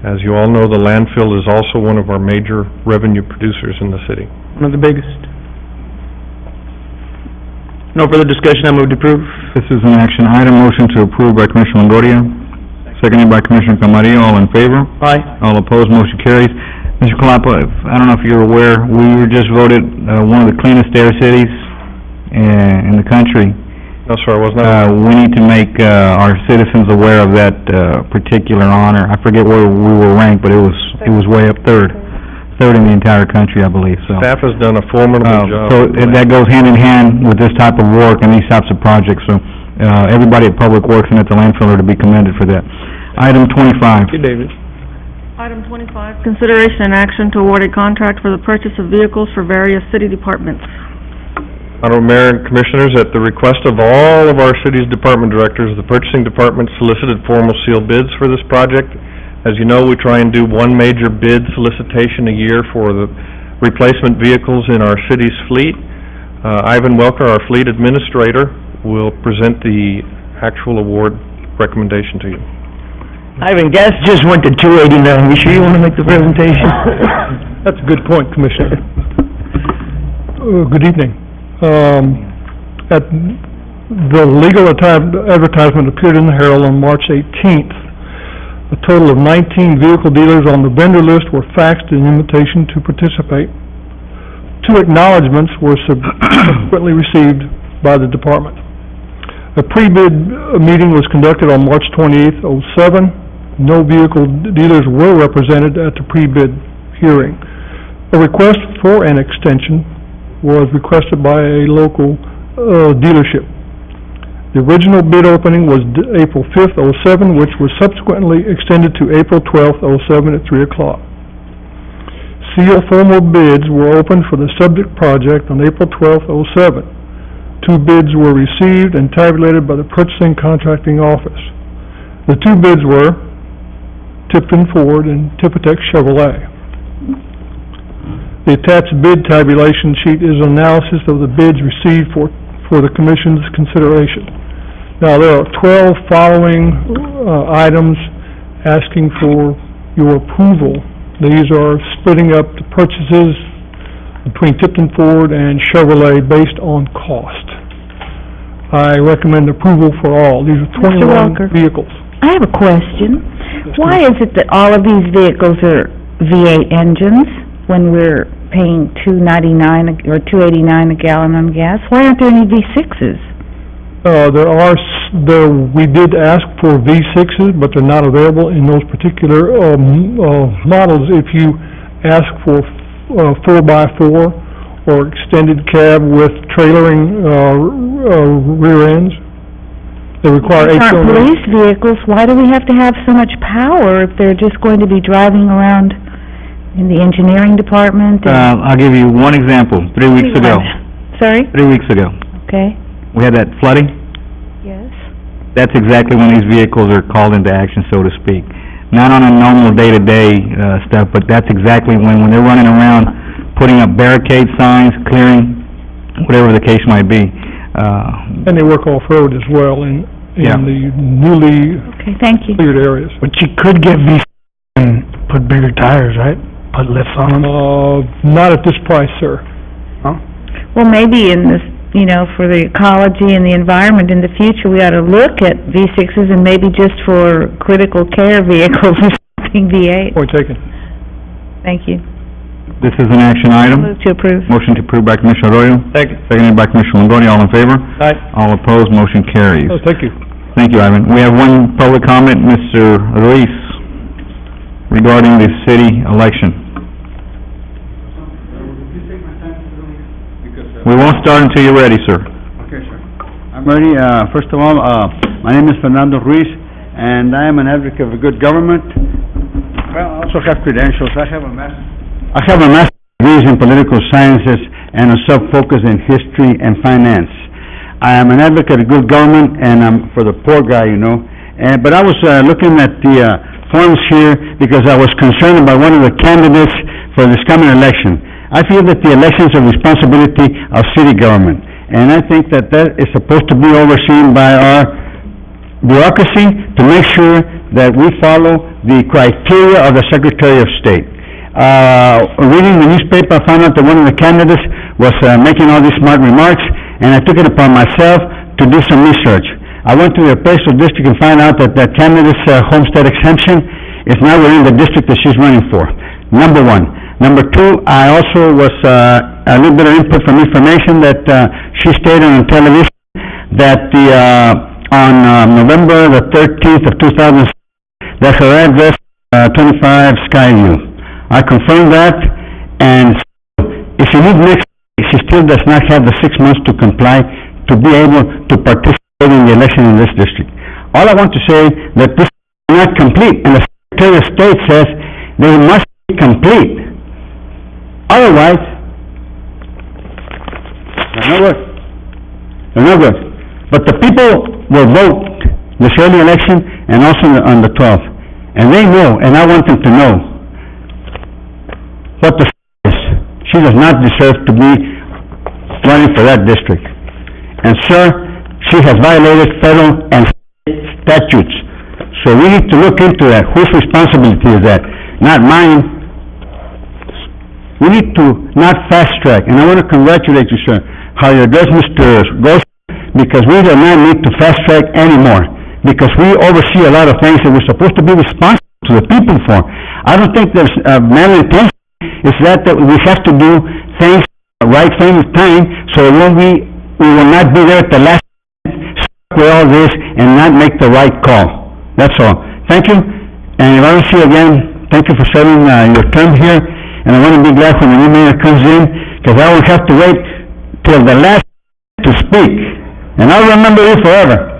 As you all know, the landfill is also one of our major revenue producers in the city. One of the biggest. No further discussion, I move to approve. This is an action item. Motion to approve by Commissioner Longoria, seconded by Commissioner Camarillo. All in favor? Aye. All opposed, motion carries. Mr. Kalapa, I don't know if you're aware, we were just voted one of the cleanest air cities in the country. No, sir, I was not. We need to make our citizens aware of that particular honor. I forget where we were ranked, but it was way up third in the entire country, I believe, so. Staff has done a formidable job. So that goes hand in hand with this type of work and these types of projects, so everybody at Public Works and at the landfill are to be commended for that. Item 25. Thank you, David. Item 25, consideration and action to award a contract for the purchase of vehicles for various city departments. Honorable Mayor and Commissioners, at the request of all of our city's department directors, the purchasing department solicited formal sealed bids for this project. As you know, we try and do one major bid solicitation a year for the replacement vehicles in our city's fleet. Ivan Welker, our fleet administrator, will present the actual award recommendation to you. Ivan, gas just went to $2.89. You sure you want to make the presentation? That's a good point, Commissioner. Good evening. At the legal advertisement appeared in the Herald on March 18th. A total of 19 vehicle dealers on the vendor list were faxed an invitation to participate. 2 acknowledgments were subsequently received by the department. A pre-bid meeting was conducted on March 28th, '07. No vehicle dealers were represented at the pre-bid hearing. A request for an extension was requested by a local dealership. The original bid opening was April 5th, '07, which was subsequently extended to April 12th, '07 at 3 o'clock. Sealed formal bids were opened for the subject project on April 12th, '07. 2 bids were received and tabulated by the Purchasing Contracting Office. The 2 bids were Tipton Ford and Tipotex Chevrolet. The attached bid tabulation sheet is an analysis of the bids received for the Commission's consideration. Now, there are 12 following items asking for your approval. These are splitting up the purchases between Tipton Ford and Chevrolet based on cost. I recommend approval for all. These are 21 vehicles. I have a question. Why is it that all of these vehicles are V8 engines when we're paying $2.99 or $2.89 a gallon on gas? Why aren't there any V6s? We did ask for V6s, but they're not available in those particular models. If you ask for 4x4 or extended cab with trailering rear ends, they require These aren't 8 police vehicles. Why do we have to have so much power if they're just going to be driving around in the engineering department? I'll give you one example. 3 weeks ago. Sorry? 3 weeks ago. Okay. We had that flooding. Yes. That's exactly when these vehicles are called into action, so to speak. Not on a normal day-to-day stuff, but that's exactly when they're running around putting up barricade signs, clearing, whatever the case might be. And they work off-road as well in the newly cleared areas. But you could get V and put bigger tires, right? Put lifts on them? Not at this price, sir. Huh? Well, maybe in this, for the ecology and the environment in the future, we ought to look at V6s and maybe just for critical care vehicles or something, V8. Point taken. Thank you. This is an action item. Move to approve. Motion to approve by Commissioner Arroyo. Second. Seconded by Commissioner Longoria. All in favor? Aye. All opposed, motion carries. Oh, thank you. Thank you, Ivan. We have one public comment, Mr. Ruiz, regarding the city election. We won't start until you're ready, sir. Okay, sir. I'm ready. First of all, my name is Fernando Ruiz, and I am an advocate of good government. Well, I also have credentials. I have a master's degree in political sciences and a sub-focus in history and finance. I am an advocate of good government, and I'm for the poor guy, But I was looking at the forms here because I was concerned about one of the candidates for this coming election. I feel that the elections are responsibility of city government, and I think that is supposed to be overseen by our bureaucracy to make sure that we follow the criteria of the Secretary of State. Reading the newspaper, I found out that one of the candidates was making all these smart remarks, and I took it upon myself to do some research. I went to the appraisal district and found out that the candidate's homestead exemption is not within the district that she's running for. Number one. Number two, I also was, a little bit of input from information that, she stated on television that on November the 13th of 2006, that her address, 25 Skyview. I confirmed that, and if she moved next, she still does not have the 6 months to comply to be able to participate in the election in this district. All I want to say that this is not complete, and the Secretary of State says they must be complete. Otherwise, they're no good. They're no good. But the people will vote this early election and also on the 12th. And they know, and I want them to know, what the is. She does not deserve to be running for that district. And sir, she has violated federal and state statutes. So we need to look into that. Whose responsibility is that? Not mine. We need to not fast track, and I want to congratulate you, sir, how you address Mr. Ghost, because we do not need to fast track anymore, because we oversee a lot of things that we're supposed to be responsible to the people for. I don't think there's malintention. It's that we have to do things the right thing at time, so when we will not be there at the last minute, stuck with all this, and not make the right call. That's all. Thank you, and if I don't see you again, thank you for serving your term here. And I want to be glad when the new mayor comes in, because I won't have to wait till the last to speak. And I'll remember you forever.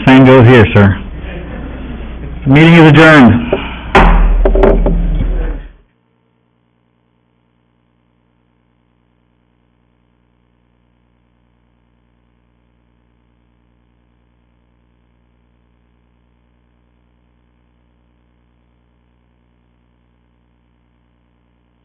Same goes here, sir. Meeting is adjourned.